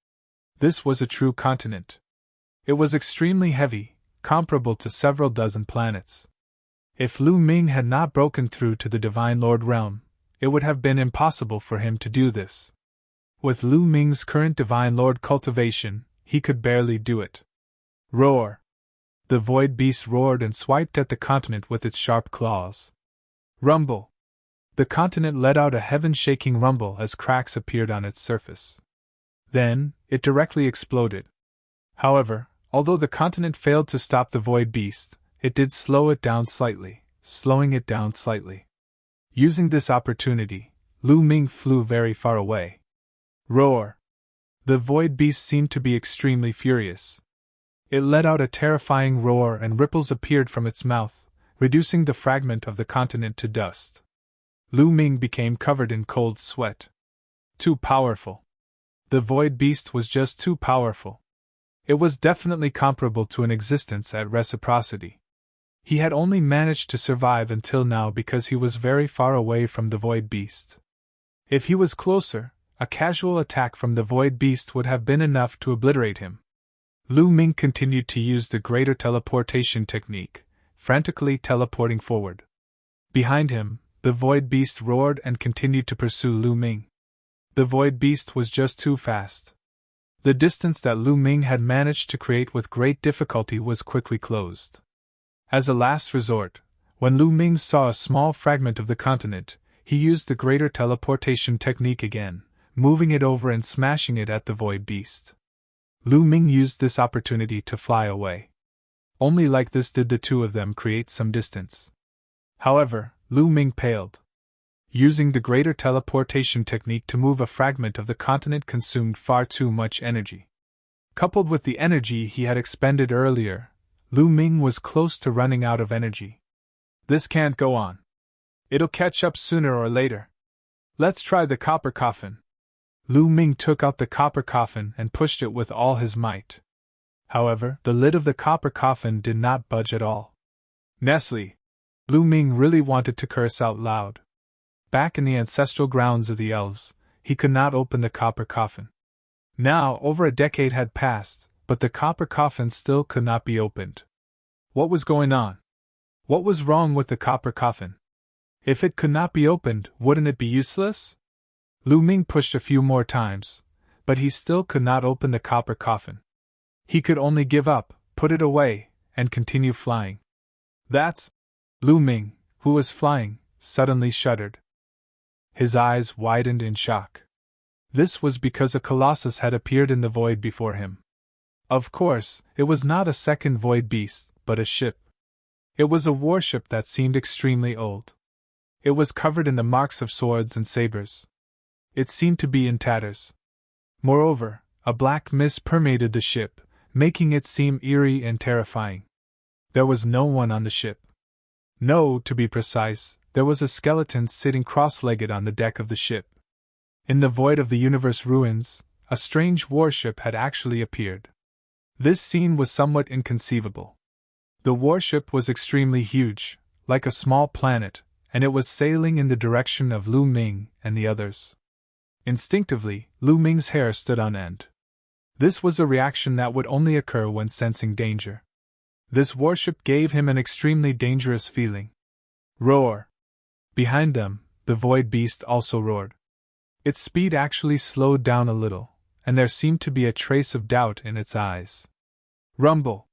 This was a true continent. It was extremely heavy, comparable to several dozen planets. If Lu Ming had not broken through to the Divine Lord realm, it would have been impossible for him to do this. With Lu Ming's current Divine Lord cultivation, he could barely do it. Roar! The void beast roared and swiped at the continent with its sharp claws. Rumble! The continent let out a heaven-shaking rumble as cracks appeared on its surface. Then, it directly exploded. However, although the continent failed to stop the void beast, it did slow it down slightly, slowing it down slightly. Using this opportunity, Lu Ming flew very far away. Roar! The void beast seemed to be extremely furious. It let out a terrifying roar and ripples appeared from its mouth, reducing the fragment of the continent to dust. Lu Ming became covered in cold sweat. Too powerful. The void beast was just too powerful. It was definitely comparable to an existence at reciprocity. He had only managed to survive until now because he was very far away from the void beast. If he was closer, a casual attack from the void beast would have been enough to obliterate him. Lu Ming continued to use the greater teleportation technique, frantically teleporting forward. Behind him, the void beast roared and continued to pursue Lu Ming. The void beast was just too fast. The distance that Lu Ming had managed to create with great difficulty was quickly closed. As a last resort, when Lu Ming saw a small fragment of the continent, he used the greater teleportation technique again, moving it over and smashing it at the void beast. Lu Ming used this opportunity to fly away. Only like this did the two of them create some distance. However, Lu Ming paled. Using the greater teleportation technique to move a fragment of the continent consumed far too much energy. Coupled with the energy he had expended earlier, Lu Ming was close to running out of energy. This can't go on. It'll catch up sooner or later. Let's try the copper coffin. Lu Ming took out the copper coffin and pushed it with all his might. However, the lid of the copper coffin did not budge at all. Nestle! Lu Ming really wanted to curse out loud. Back in the ancestral grounds of the elves, he could not open the copper coffin. Now, over a decade had passed, but the copper coffin still could not be opened. What was going on? What was wrong with the copper coffin? If it could not be opened, wouldn't it be useless? Lu Ming pushed a few more times, but he still could not open the copper coffin. He could only give up, put it away, and continue flying. That's… Lu Ming, who was flying, suddenly shuddered. His eyes widened in shock. This was because a colossus had appeared in the void before him. Of course, it was not a second void beast, but a ship. It was a warship that seemed extremely old. It was covered in the marks of swords and sabers. It seemed to be in tatters. Moreover, a black mist permeated the ship, making it seem eerie and terrifying. There was no one on the ship. No, to be precise, there was a skeleton sitting cross-legged on the deck of the ship. In the void of the universe ruins, a strange warship had actually appeared. This scene was somewhat inconceivable. The warship was extremely huge, like a small planet, and it was sailing in the direction of Lu Ming and the others. Instinctively, Lu Ming's hair stood on end. This was a reaction that would only occur when sensing danger. This warship gave him an extremely dangerous feeling. Roar! Behind them, the void beast also roared. Its speed actually slowed down a little, and there seemed to be a trace of doubt in its eyes. Rumble!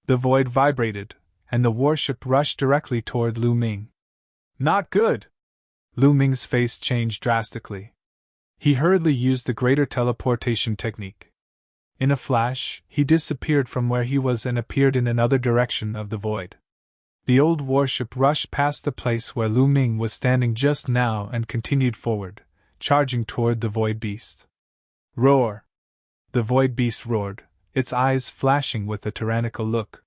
The void vibrated, and the warship rushed directly toward Lu Ming. Not good! Lu Ming's face changed drastically. He hurriedly used the greater teleportation technique. In a flash, he disappeared from where he was and appeared in another direction of the void. The old warship rushed past the place where Lu Ming was standing just now and continued forward, charging toward the void beast. Roar! The void beast roared, its eyes flashing with a tyrannical look.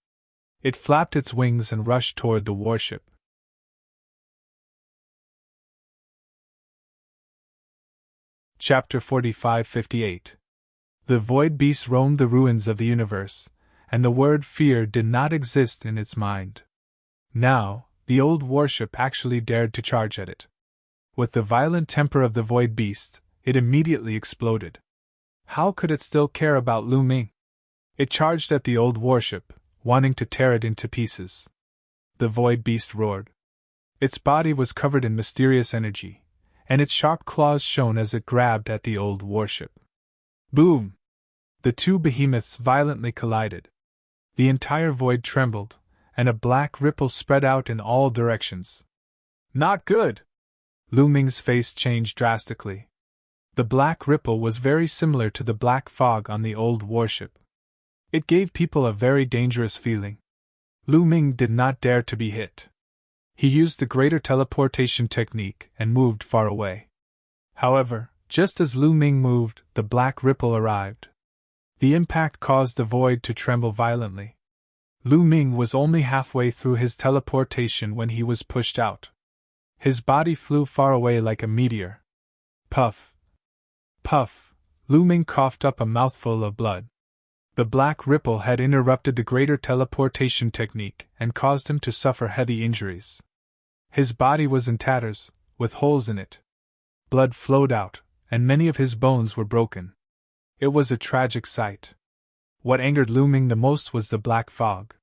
It flapped its wings and rushed toward the warship. Chapter 45-58. The void beast roamed the ruins of the universe, and the word fear did not exist in its mind. Now, the old warship actually dared to charge at it. With the violent temper of the void beast, it immediately exploded. How could it still care about Lu Ming? It charged at the old warship, wanting to tear it into pieces. The void beast roared. Its body was covered in mysterious energy, and its sharp claws shone as it grabbed at the old warship. Boom! The two behemoths violently collided. The entire void trembled, and a black ripple spread out in all directions. Not good! Lu Ming's face changed drastically. The black ripple was very similar to the black fog on the old warship. It gave people a very dangerous feeling. Lu Ming did not dare to be hit. He used the greater teleportation technique and moved far away. However, just as Lu Ming moved, the black ripple arrived. The impact caused the void to tremble violently. Lu Ming was only halfway through his teleportation when he was pushed out. His body flew far away like a meteor. Puff! Puff! Lu Ming coughed up a mouthful of blood. The black ripple had interrupted the greater teleportation technique and caused him to suffer heavy injuries. His body was in tatters, with holes in it. Blood flowed out, and many of his bones were broken. It was a tragic sight. What angered Lu Ming the most was the black fog.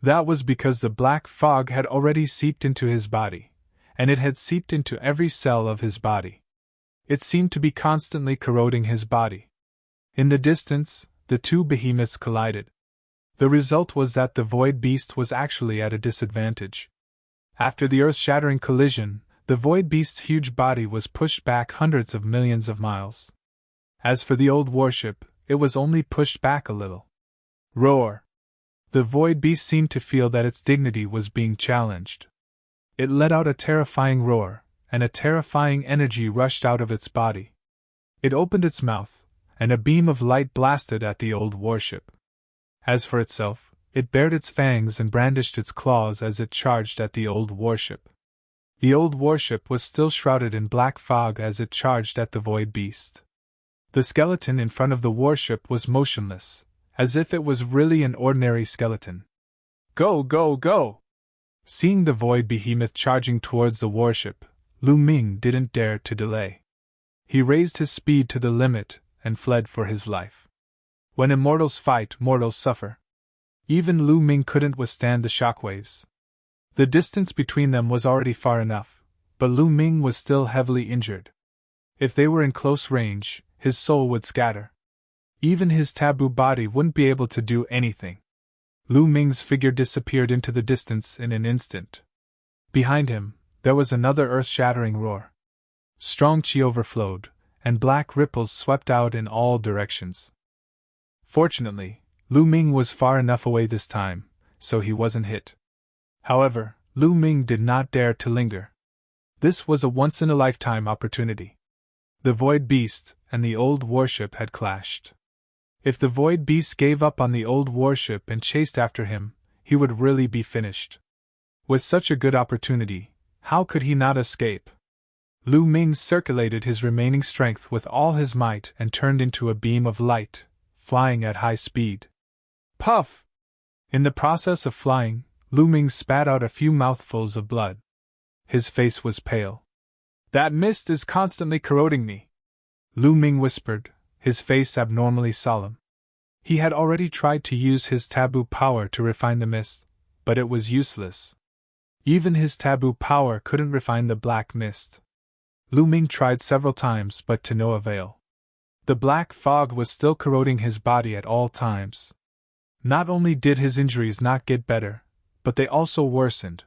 That was because the black fog had already seeped into his body, and it had seeped into every cell of his body. It seemed to be constantly corroding his body. In the distance, the two behemoths collided. The result was that the void beast was actually at a disadvantage. After the earth-shattering collision, the void beast's huge body was pushed back hundreds of millions of miles. As for the old warship, it was only pushed back a little. Roar! The void beast seemed to feel that its dignity was being challenged. It let out a terrifying roar, and a terrifying energy rushed out of its body. It opened its mouth, and a beam of light blasted at the old warship. As for itself, it bared its fangs and brandished its claws as it charged at the old warship. The old warship was still shrouded in black fog as it charged at the void beast. The skeleton in front of the warship was motionless, as if it was really an ordinary skeleton. Go, go, go! Seeing the void behemoth charging towards the warship, Lu Ming didn't dare to delay. He raised his speed to the limit and fled for his life. When immortals fight, mortals suffer. Even Lu Ming couldn't withstand the shockwaves. The distance between them was already far enough, but Lu Ming was still heavily injured. If they were in close range, his soul would scatter. Even his taboo body wouldn't be able to do anything. Lu Ming's figure disappeared into the distance in an instant. Behind him, there was another earth-shattering roar. Strong qi overflowed, and black ripples swept out in all directions. Fortunately, Lu Ming was far enough away this time, so he wasn't hit. However, Lu Ming did not dare to linger. This was a once-in-a-lifetime opportunity. The Void Beast and the old warship had clashed. If the Void Beast gave up on the old warship and chased after him, he would really be finished. With such a good opportunity, how could he not escape? Lu Ming circulated his remaining strength with all his might and turned into a beam of light, flying at high speed. Puff! In the process of flying, Lu Ming spat out a few mouthfuls of blood. His face was pale. "That mist is constantly corroding me," Lu Ming whispered, his face abnormally solemn. He had already tried to use his taboo power to refine the mist, but it was useless. Even his taboo power couldn't refine the black mist. Lu Ming tried several times, but to no avail. The black fog was still corroding his body at all times. Not only did his injuries not get better, but they also worsened.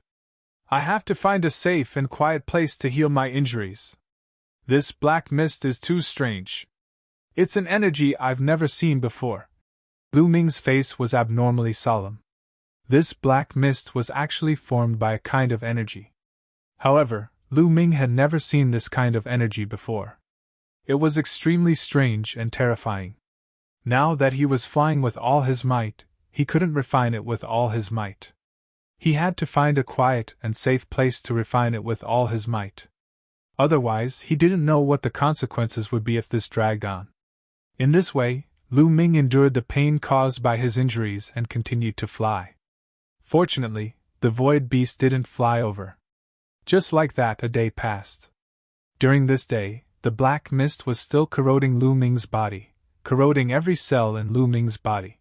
"I have to find a safe and quiet place to heal my injuries. This black mist is too strange. It's an energy I've never seen before." Lu Ming's face was abnormally solemn. This black mist was actually formed by a kind of energy. However, Lu Ming had never seen this kind of energy before. It was extremely strange and terrifying. Now that he was flying with all his might, he couldn't refine it with all his might. He had to find a quiet and safe place to refine it with all his might. Otherwise, he didn't know what the consequences would be if this dragged on. In this way, Lu Ming endured the pain caused by his injuries and continued to fly. Fortunately, the Void Beast didn't fly over. Just like that, a day passed. During this day, the black mist was still corroding Lu Ming's body, corroding every cell in Lu Ming's body.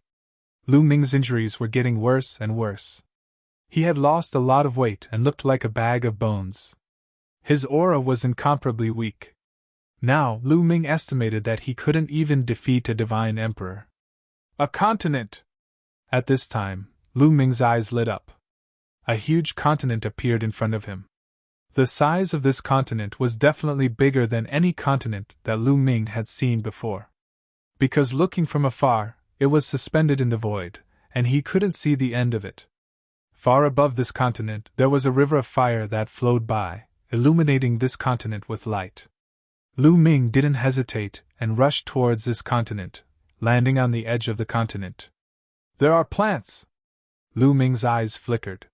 Lu Ming's injuries were getting worse and worse. He had lost a lot of weight and looked like a bag of bones. His aura was incomparably weak. Now, Lu Ming estimated that he couldn't even defeat a divine emperor. A continent! At this time, Lu Ming's eyes lit up. A huge continent appeared in front of him. The size of this continent was definitely bigger than any continent that Lu Ming had seen before. Because looking from afar, it was suspended in the void, and he couldn't see the end of it. Far above this continent, there was a river of fire that flowed by, illuminating this continent with light. Lu Ming didn't hesitate and rushed towards this continent, landing on the edge of the continent. "There are plants!" Lu Ming's eyes flickered.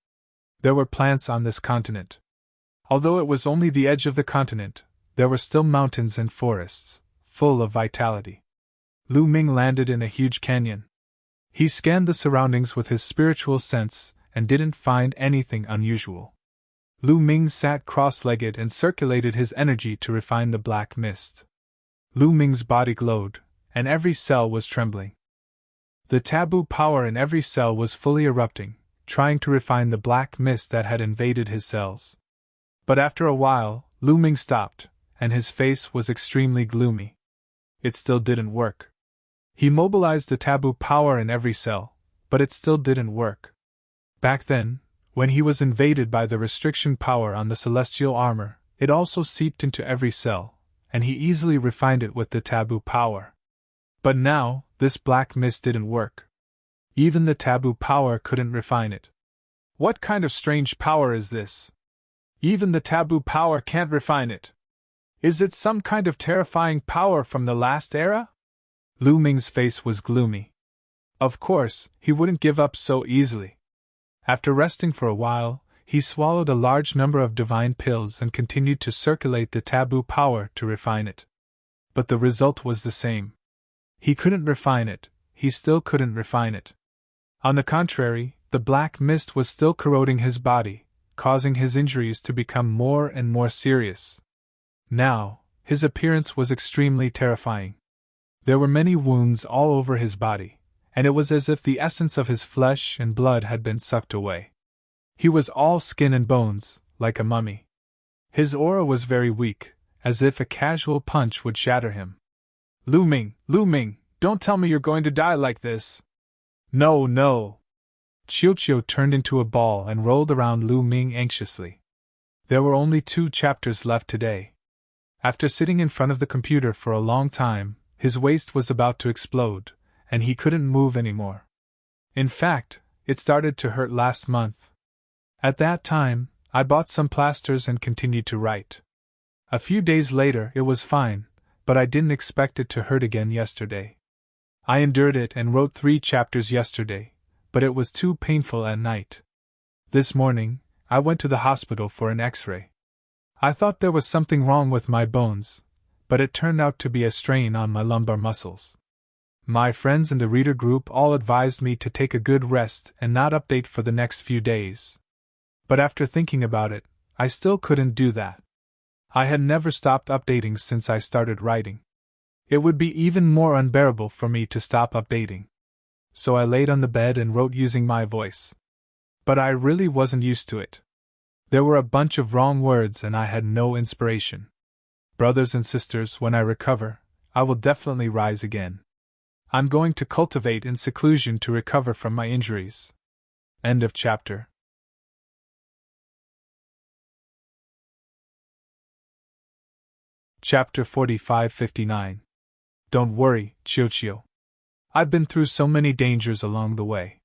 There were plants on this continent. Although it was only the edge of the continent, there were still mountains and forests, full of vitality. Lu Ming landed in a huge canyon. He scanned the surroundings with his spiritual sense and didn't find anything unusual. Lu Ming sat cross-legged and circulated his energy to refine the black mist. Lu Ming's body glowed, and every cell was trembling. The taboo power in every cell was fully erupting, trying to refine the black mist that had invaded his cells. But after a while, Lu Ming stopped, and his face was extremely gloomy. It still didn't work. He mobilized the taboo power in every cell, but it still didn't work. Back then, when he was invaded by the restriction power on the celestial armor, it also seeped into every cell, and he easily refined it with the taboo power. But now, this black mist didn't work. Even the taboo power couldn't refine it. What kind of strange power is this? Even the taboo power can't refine it. Is it some kind of terrifying power from the last era? Lu Ming's face was gloomy. Of course, he wouldn't give up so easily. After resting for a while, he swallowed a large number of divine pills and continued to circulate the taboo power to refine it. But the result was the same. He couldn't refine it, he still couldn't refine it. On the contrary, the black mist was still corroding his body, causing his injuries to become more and more serious. Now, his appearance was extremely terrifying. There were many wounds all over his body, and it was as if the essence of his flesh and blood had been sucked away. He was all skin and bones, like a mummy. His aura was very weak, as if a casual punch would shatter him. Lu Ming, don't tell me you're going to die like this. No, no. Qiuqiu turned into a ball and rolled around Lu Ming anxiously. There were only 2 chapters left today. After sitting in front of the computer for a long time, his waist was about to explode, and he couldn't move anymore. In fact, it started to hurt last month. At that time, I bought some plasters and continued to write. A few days later it was fine, but I didn't expect it to hurt again yesterday. I endured it and wrote 3 chapters yesterday, but it was too painful at night. This morning, I went to the hospital for an X-ray. I thought there was something wrong with my bones, but it turned out to be a strain on my lumbar muscles. My friends in the reader group all advised me to take a good rest and not update for the next few days. But after thinking about it, I still couldn't do that. I had never stopped updating since I started writing. It would be even more unbearable for me to stop updating. So I laid on the bed and wrote using my voice. But I really wasn't used to it. There were a bunch of wrong words and I had no inspiration. Brothers and sisters, when I recover, I will definitely rise again. I'm going to cultivate in seclusion to recover from my injuries. End of chapter. Chapter 45-59. Don't worry, Qiuqiu. I've been through so many dangers along the way.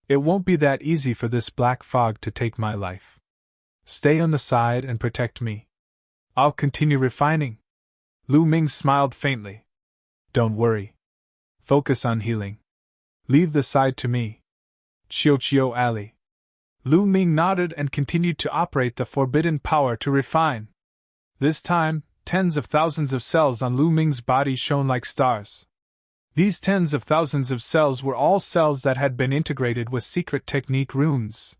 It won't be that easy for this black fog to take my life. Stay on the side and protect me. I'll continue refining. Lu Ming smiled faintly. Don't worry. Focus on healing. Leave the side to me. Qiuqiu Ali. Lu Ming nodded and continued to operate the forbidden power to refine. This time, tens of thousands of cells on Lu Ming's body shone like stars. These tens of thousands of cells were all cells that had been integrated with secret technique runes.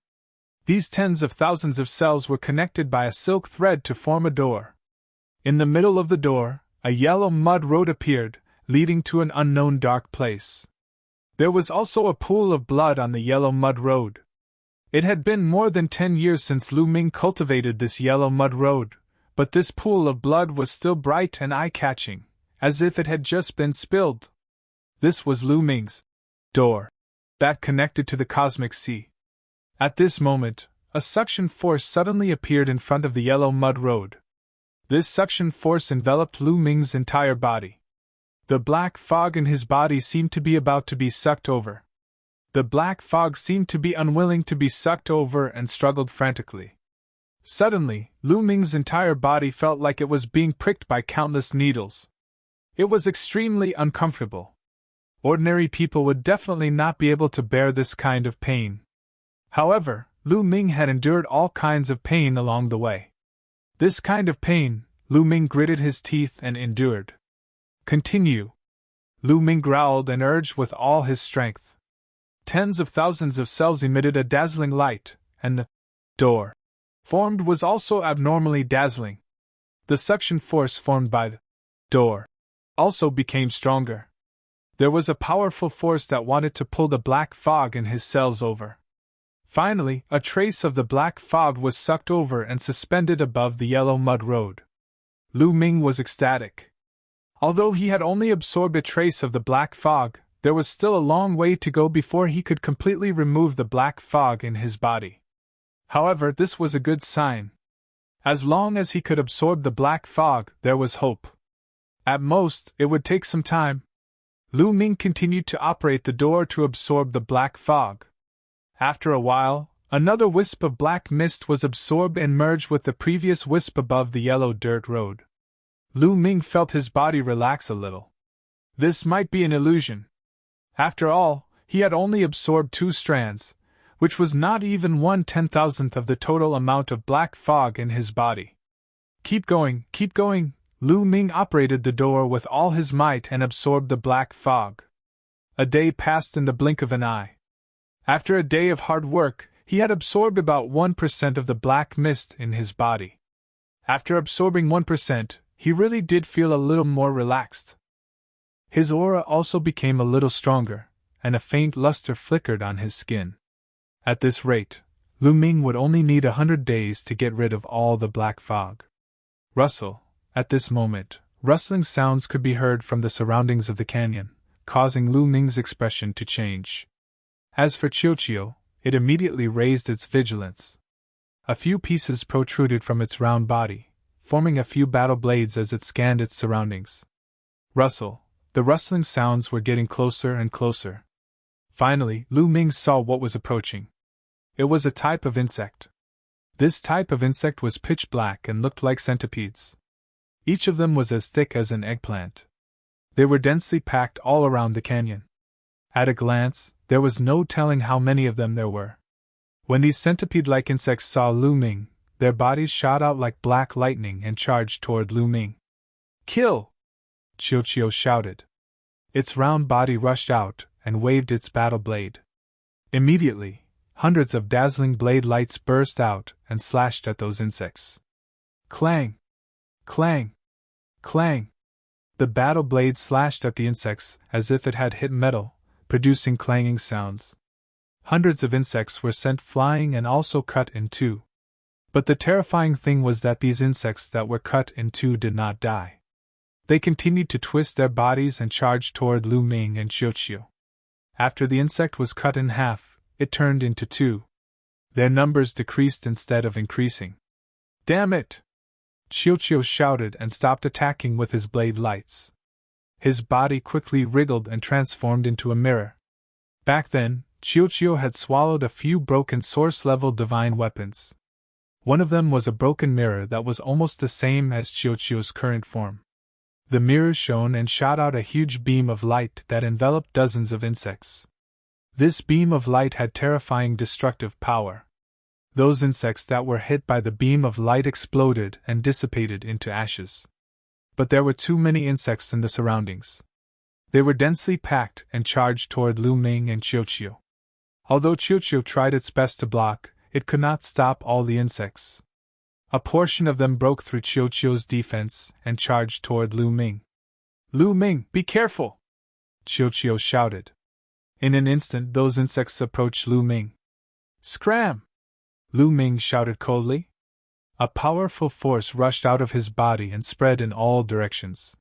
These tens of thousands of cells were connected by a silk thread to form a door. In the middle of the door, a yellow mud road appeared, leading to an unknown dark place. There was also a pool of blood on the yellow mud road. It had been more than 10 years since Lu Ming cultivated this yellow mud road, but this pool of blood was still bright and eye-catching, as if it had just been spilled. This was Lu Ming's door that connected to the cosmic sea. At this moment, a suction force suddenly appeared in front of the yellow mud road. This suction force enveloped Lu Ming's entire body. The black fog in his body seemed to be about to be sucked over. The black fog seemed to be unwilling to be sucked over and struggled frantically. Suddenly, Lu Ming's entire body felt like it was being pricked by countless needles. It was extremely uncomfortable. Ordinary people would definitely not be able to bear this kind of pain. However, Lu Ming had endured all kinds of pain along the way. This kind of pain, Lu Ming gritted his teeth and endured. Continue. Lu Ming growled and urged with all his strength. Tens of thousands of cells emitted a dazzling light, and the door formed was also abnormally dazzling. The suction force formed by the door also became stronger. There was a powerful force that wanted to pull the black fog in his cells over. Finally, a trace of the black fog was sucked over and suspended above the yellow mud road. Lu Ming was ecstatic. Although he had only absorbed a trace of the black fog, there was still a long way to go before he could completely remove the black fog in his body. However, this was a good sign. As long as he could absorb the black fog, there was hope. At most, it would take some time. Lu Ming continued to operate the door to absorb the black fog. After a while, another wisp of black mist was absorbed and merged with the previous wisp above the yellow dirt road. Lu Ming felt his body relax a little. This might be an illusion. After all, he had only absorbed 2 strands, which was not even 1/10,000th of the total amount of black fog in his body. Keep going, keep going! Lu Ming operated the door with all his might and absorbed the black fog. A day passed in the blink of an eye. After a day of hard work, he had absorbed about 1% of the black mist in his body. After absorbing 1%, he really did feel a little more relaxed. His aura also became a little stronger, and a faint luster flickered on his skin. At this rate, Lu Ming would only need 100 days to get rid of all the black fog. Rustle. At this moment, rustling sounds could be heard from the surroundings of the canyon, causing Lu Ming's expression to change. As for Chiu-Chiu, it immediately raised its vigilance. A few pieces protruded from its round body, forming a few battle blades as it scanned its surroundings. Rustle. The rustling sounds were getting closer and closer. Finally, Lu Ming saw what was approaching. It was a type of insect. This type of insect was pitch black and looked like centipedes. Each of them was as thick as an eggplant. They were densely packed all around the canyon. At a glance, there was no telling how many of them there were. When these centipede-like insects saw Lu Ming, their bodies shot out like black lightning and charged toward Lu Ming. "Kill!" Chiu-Chiu shouted. Its round body rushed out and waved its battle blade. Immediately, hundreds of dazzling blade lights burst out and slashed at those insects. Clang! Clang! Clang! The battle blade slashed at the insects as if it had hit metal, producing clanging sounds. Hundreds of insects were sent flying and also cut in two. But the terrifying thing was that these insects that were cut in two did not die. They continued to twist their bodies and charge toward Lu Ming and Chiu-Chiu. After the insect was cut in half, it turned into two. Their numbers decreased instead of increasing. "Damn it!" Chiu-Chiu shouted and stopped attacking with his blade lights. His body quickly wriggled and transformed into a mirror. Back then, Chiu-Chiu had swallowed a few broken source-level divine weapons. One of them was a broken mirror that was almost the same as Chiu-Chiu's current form. The mirror shone and shot out a huge beam of light that enveloped dozens of insects. This beam of light had terrifying destructive power. Those insects that were hit by the beam of light exploded and dissipated into ashes. But there were too many insects in the surroundings. They were densely packed and charged toward Lu Ming and Chiu-Chiu. Although Chiu-Chiu tried its best to block, it could not stop all the insects. A portion of them broke through Chiu-Chiu's defense and charged toward Lu Ming. "Lu Ming, be careful!" Chiu-Chiu shouted. In an instant, those insects approached Lu Ming. "Scram!" Lu Ming shouted coldly. A powerful force rushed out of his body and spread in all directions.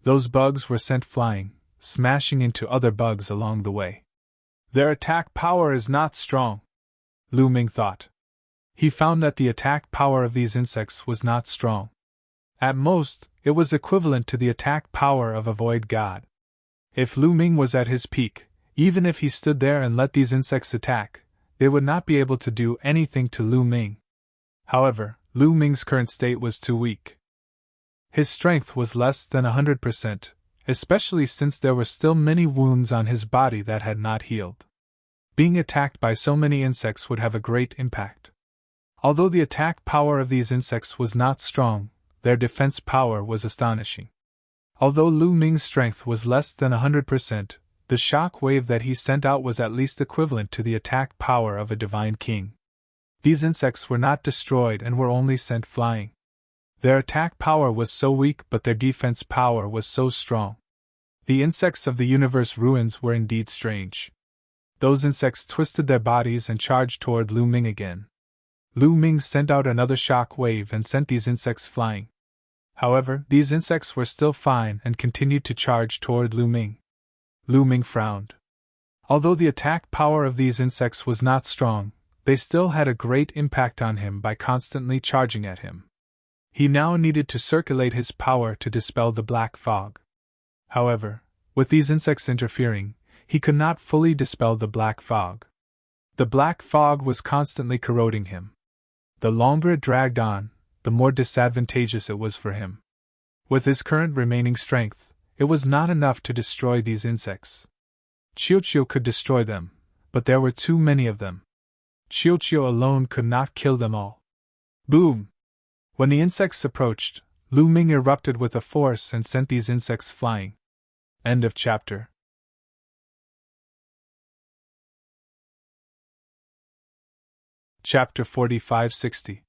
Those bugs were sent flying, smashing into other bugs along the way. Their attack power is not strong, Lu Ming thought. He found that the attack power of these insects was not strong. At most, it was equivalent to the attack power of a void god. If Lu Ming was at his peak, even if he stood there and let these insects attack, they would not be able to do anything to Lu Ming. However, Lu Ming's current state was too weak. His strength was less than 100%, especially since there were still many wounds on his body that had not healed. Being attacked by so many insects would have a great impact. Although the attack power of these insects was not strong, their defense power was astonishing. Although Lu Ming's strength was less than 100%, the shock wave that he sent out was at least equivalent to the attack power of a divine king. These insects were not destroyed and were only sent flying. Their attack power was so weak, but their defense power was so strong. The insects of the universe ruins were indeed strange. Those insects twisted their bodies and charged toward Lu Ming again. Lu Ming sent out another shock wave and sent these insects flying. However, these insects were still fine and continued to charge toward Lu Ming. Lu Ming frowned. Although the attack power of these insects was not strong, they still had a great impact on him by constantly charging at him. He now needed to circulate his power to dispel the black fog. However, with these insects interfering, he could not fully dispel the black fog. The black fog was constantly corroding him. The longer it dragged on, the more disadvantageous it was for him. With his current remaining strength, it was not enough to destroy these insects. Chiu-Chiu could destroy them, but there were too many of them. Chiu-Chiu alone could not kill them all. Boom! When the insects approached, Lu Ming erupted with a force and sent these insects flying. End of chapter. Chapter 4560.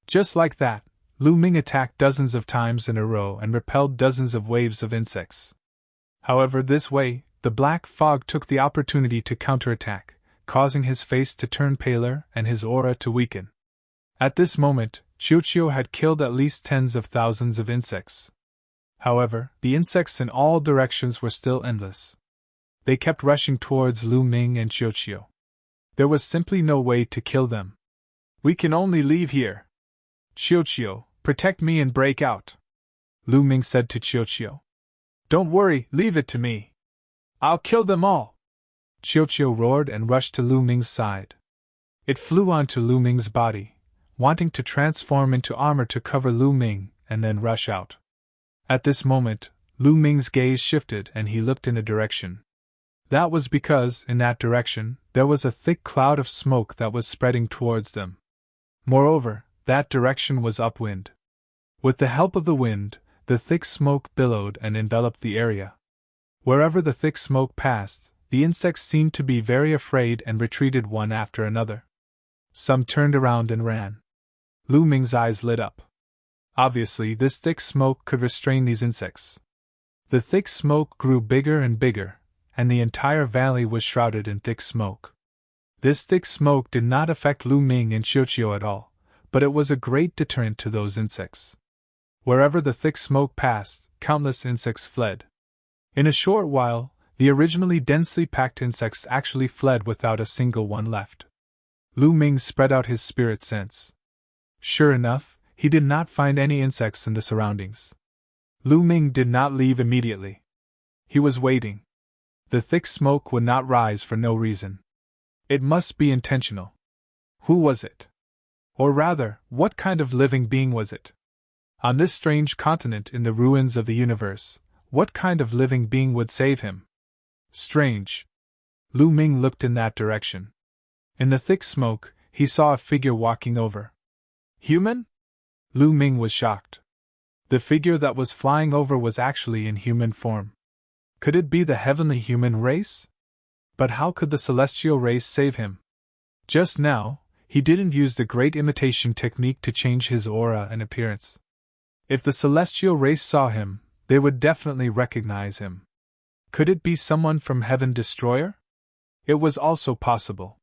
Just like that, Lu Ming attacked dozens of times in a row and repelled dozens of waves of insects. However, this way, the black fog took the opportunity to counterattack, causing his face to turn paler and his aura to weaken. At this moment, Chiuchiu had killed at least tens of thousands of insects. However, the insects in all directions were still endless. They kept rushing towards Lu Ming and Chiuchiu. There was simply no way to kill them. We can only leave here. Chiuchiu, protect me and break out, Lu Ming said to Chiuchiu. Don't worry, leave it to me. I'll kill them all. Chiuchiu roared and rushed to Lu Ming's side. It flew onto Lu Ming's body, wanting to transform into armor to cover Lu Ming and then rush out. At this moment, Lu Ming's gaze shifted and he looked in a direction. That was because, in that direction, there was a thick cloud of smoke that was spreading towards them. Moreover, that direction was upwind. With the help of the wind, the thick smoke billowed and enveloped the area. Wherever the thick smoke passed, the insects seemed to be very afraid and retreated one after another. Some turned around and ran. Lu Ming's eyes lit up. Obviously, this thick smoke could restrain these insects. The thick smoke grew bigger and bigger, and the entire valley was shrouded in thick smoke. This thick smoke did not affect Lu Ming and Chiuchiu at all, but it was a great deterrent to those insects. Wherever the thick smoke passed, countless insects fled. In a short while, the originally densely packed insects actually fled without a single one left. Lu Ming spread out his spirit sense. Sure enough, he did not find any insects in the surroundings. Lu Ming did not leave immediately. He was waiting. The thick smoke would not rise for no reason. It must be intentional. Who was it? Or rather, what kind of living being was it? On this strange continent in the ruins of the universe, what kind of living being would save him? Strange. Lu Ming looked in that direction. In the thick smoke, he saw a figure walking over. Human? Lu Ming was shocked. The figure that was flying over was actually in human form. Could it be the heavenly human race? But how could the celestial race save him? Just now, he didn't use the great imitation technique to change his aura and appearance. If the celestial race saw him, they would definitely recognize him. Could it be someone from Heaven Destroyer? It was also possible.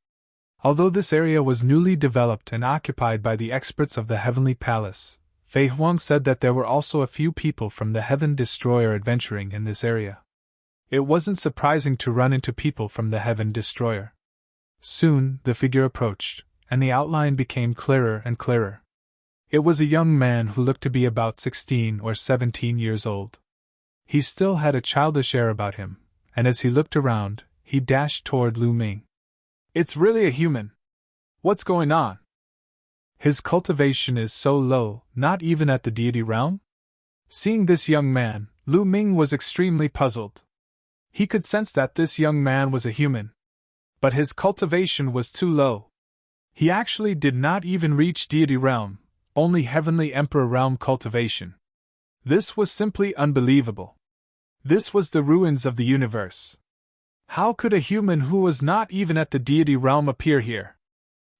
Although this area was newly developed and occupied by the experts of the Heavenly Palace, Fei Huang said that there were also a few people from the Heaven Destroyer adventuring in this area. It wasn't surprising to run into people from the Heaven Destroyer. Soon, the figure approached, and the outline became clearer and clearer. It was a young man who looked to be about 16 or 17 years old. He still had a childish air about him, and as he looked around, he dashed toward Lu Ming. It's really a human. What's going on? His cultivation is so low, not even at the deity realm? Seeing this young man, Lu Ming was extremely puzzled. He could sense that this young man was a human. But his cultivation was too low. He actually did not even reach deity realm, only heavenly emperor realm cultivation. This was simply unbelievable. This was the ruins of the universe. How could a human who was not even at the deity realm appear here?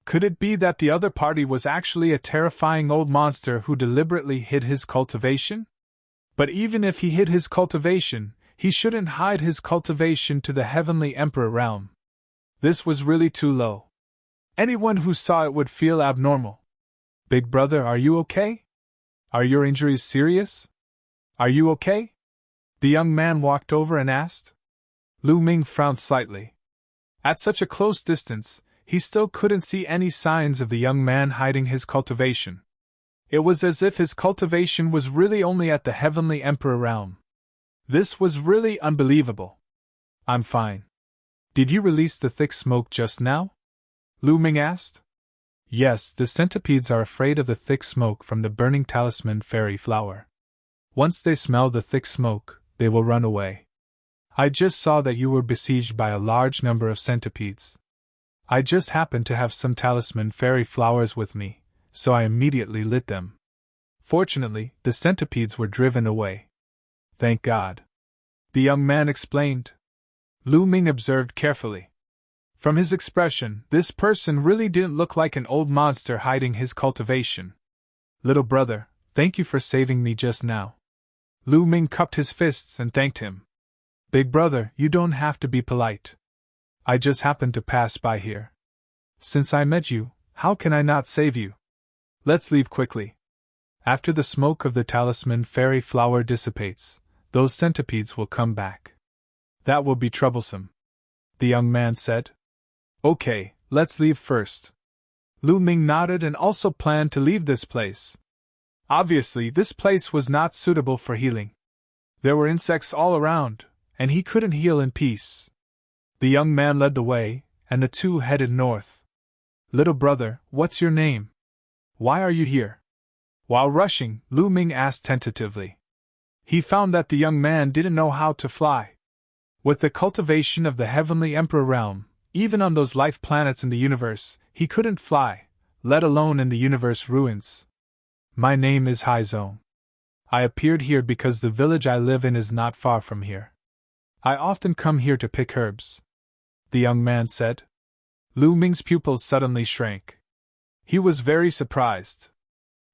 Could it be that the other party was actually a terrifying old monster who deliberately hid his cultivation? But even if he hid his cultivation, he shouldn't hide his cultivation to the heavenly emperor realm. This was really too low. Anyone who saw it would feel abnormal. Big brother, are you okay? Are your injuries serious? Are you okay? The young man walked over and asked. Lu Ming frowned slightly. At such a close distance, he still couldn't see any signs of the young man hiding his cultivation. It was as if his cultivation was really only at the heavenly emperor realm. This was really unbelievable. I'm fine. Did you release the thick smoke just now? Lu Ming asked. Yes, the centipedes are afraid of the thick smoke from the burning talisman fairy flower. Once they smell the thick smoke, they will run away. I just saw that you were besieged by a large number of centipedes. I just happened to have some talisman fairy flowers with me, so I immediately lit them. Fortunately, the centipedes were driven away. Thank God. The young man explained. Lu Ming observed carefully. From his expression, this person really didn't look like an old monster hiding his cultivation. Little brother, thank you for saving me just now. Lu Ming cupped his fists and thanked him. Big brother, you don't have to be polite. I just happened to pass by here. Since I met you, how can I not save you? Let's leave quickly. After the smoke of the talisman fairy flower dissipates, those centipedes will come back. That will be troublesome, the young man said. Okay, let's leave first. Lu Ming nodded and also planned to leave this place. Obviously, this place was not suitable for healing. There were insects all around, and he couldn't heal in peace. The young man led the way, and the two headed north. Little brother, what's your name? Why are you here? While rushing, Lu Ming asked tentatively. He found that the young man didn't know how to fly. With the cultivation of the heavenly emperor realm, even on those life planets in the universe, he couldn't fly, let alone in the universe ruins. My name is Haizong. I appeared here because the village I live in is not far from here. I often come here to pick herbs, the young man said. Lu Ming's pupils suddenly shrank. He was very surprised.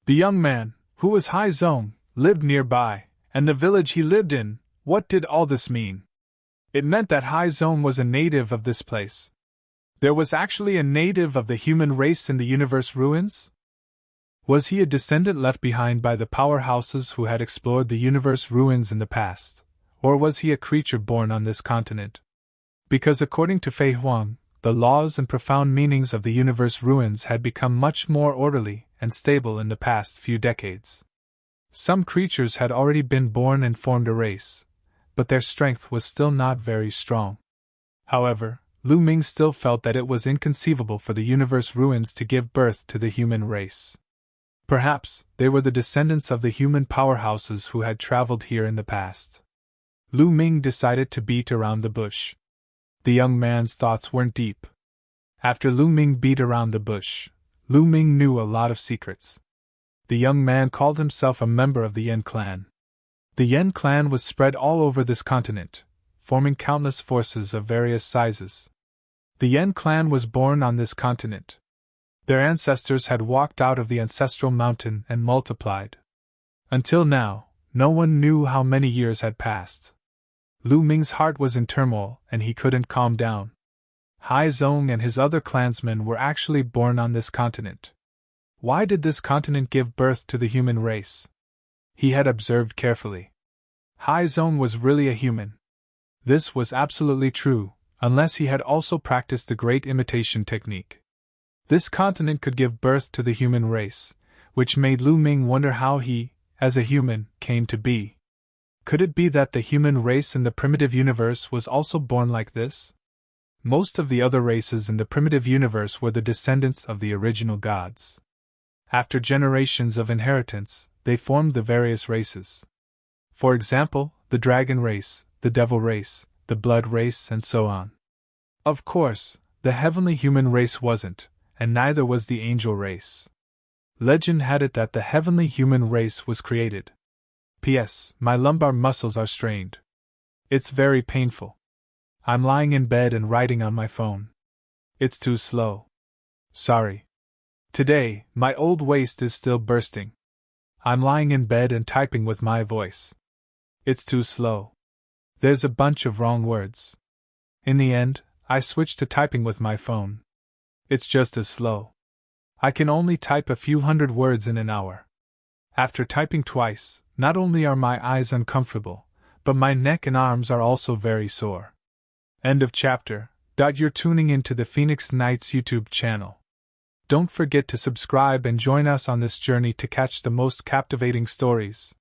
The young man, who was Haizong, lived nearby, and the village he lived in, what did all this mean? It meant that Haizong was a native of this place. There was actually a native of the human race in the universe ruins? Was he a descendant left behind by the powerhouses who had explored the universe ruins in the past, or was he a creature born on this continent? Because according to Fei Huang, the laws and profound meanings of the universe ruins had become much more orderly and stable in the past few decades. Some creatures had already been born and formed a race, but their strength was still not very strong. However, Lu Ming still felt that it was inconceivable for the universe ruins to give birth to the human race. Perhaps they were the descendants of the human powerhouses who had traveled here in the past. Lu Ming decided to beat around the bush. The young man's thoughts weren't deep. After Lu Ming beat around the bush, Lu Ming knew a lot of secrets. The young man called himself a member of the Yen clan. The Yen clan was spread all over this continent, forming countless forces of various sizes. The Yen clan was born on this continent. Their ancestors had walked out of the ancestral mountain and multiplied. Until now, no one knew how many years had passed. Lu Ming's heart was in turmoil, and he couldn't calm down. Haizong and his other clansmen were actually born on this continent. Why did this continent give birth to the human race? He had observed carefully. Haizong was really a human. This was absolutely true, unless he had also practiced the great imitation technique. This continent could give birth to the human race, which made Lu Ming wonder how he, as a human, came to be. Could it be that the human race in the primitive universe was also born like this? Most of the other races in the primitive universe were the descendants of the original gods. After generations of inheritance, they formed the various races. For example, the dragon race, the devil race, the blood race, and so on. Of course, the heavenly human race wasn't, and neither was the angel race. Legend had it that the heavenly human race was created. P.S. My lumbar muscles are strained. It's very painful. I'm lying in bed and writing on my phone. It's too slow. Sorry. Today, my old waist is still bursting. I'm lying in bed and typing with my voice. It's too slow. There's a bunch of wrong words. In the end, I switched to typing with my phone. It's just as slow. I can only type a few hundred words in an hour. After typing twice, not only are my eyes uncomfortable, but my neck and arms are also very sore. End of chapter. You're tuning into the Phoenix Nights YouTube channel. Don't forget to subscribe and join us on this journey to catch the most captivating stories.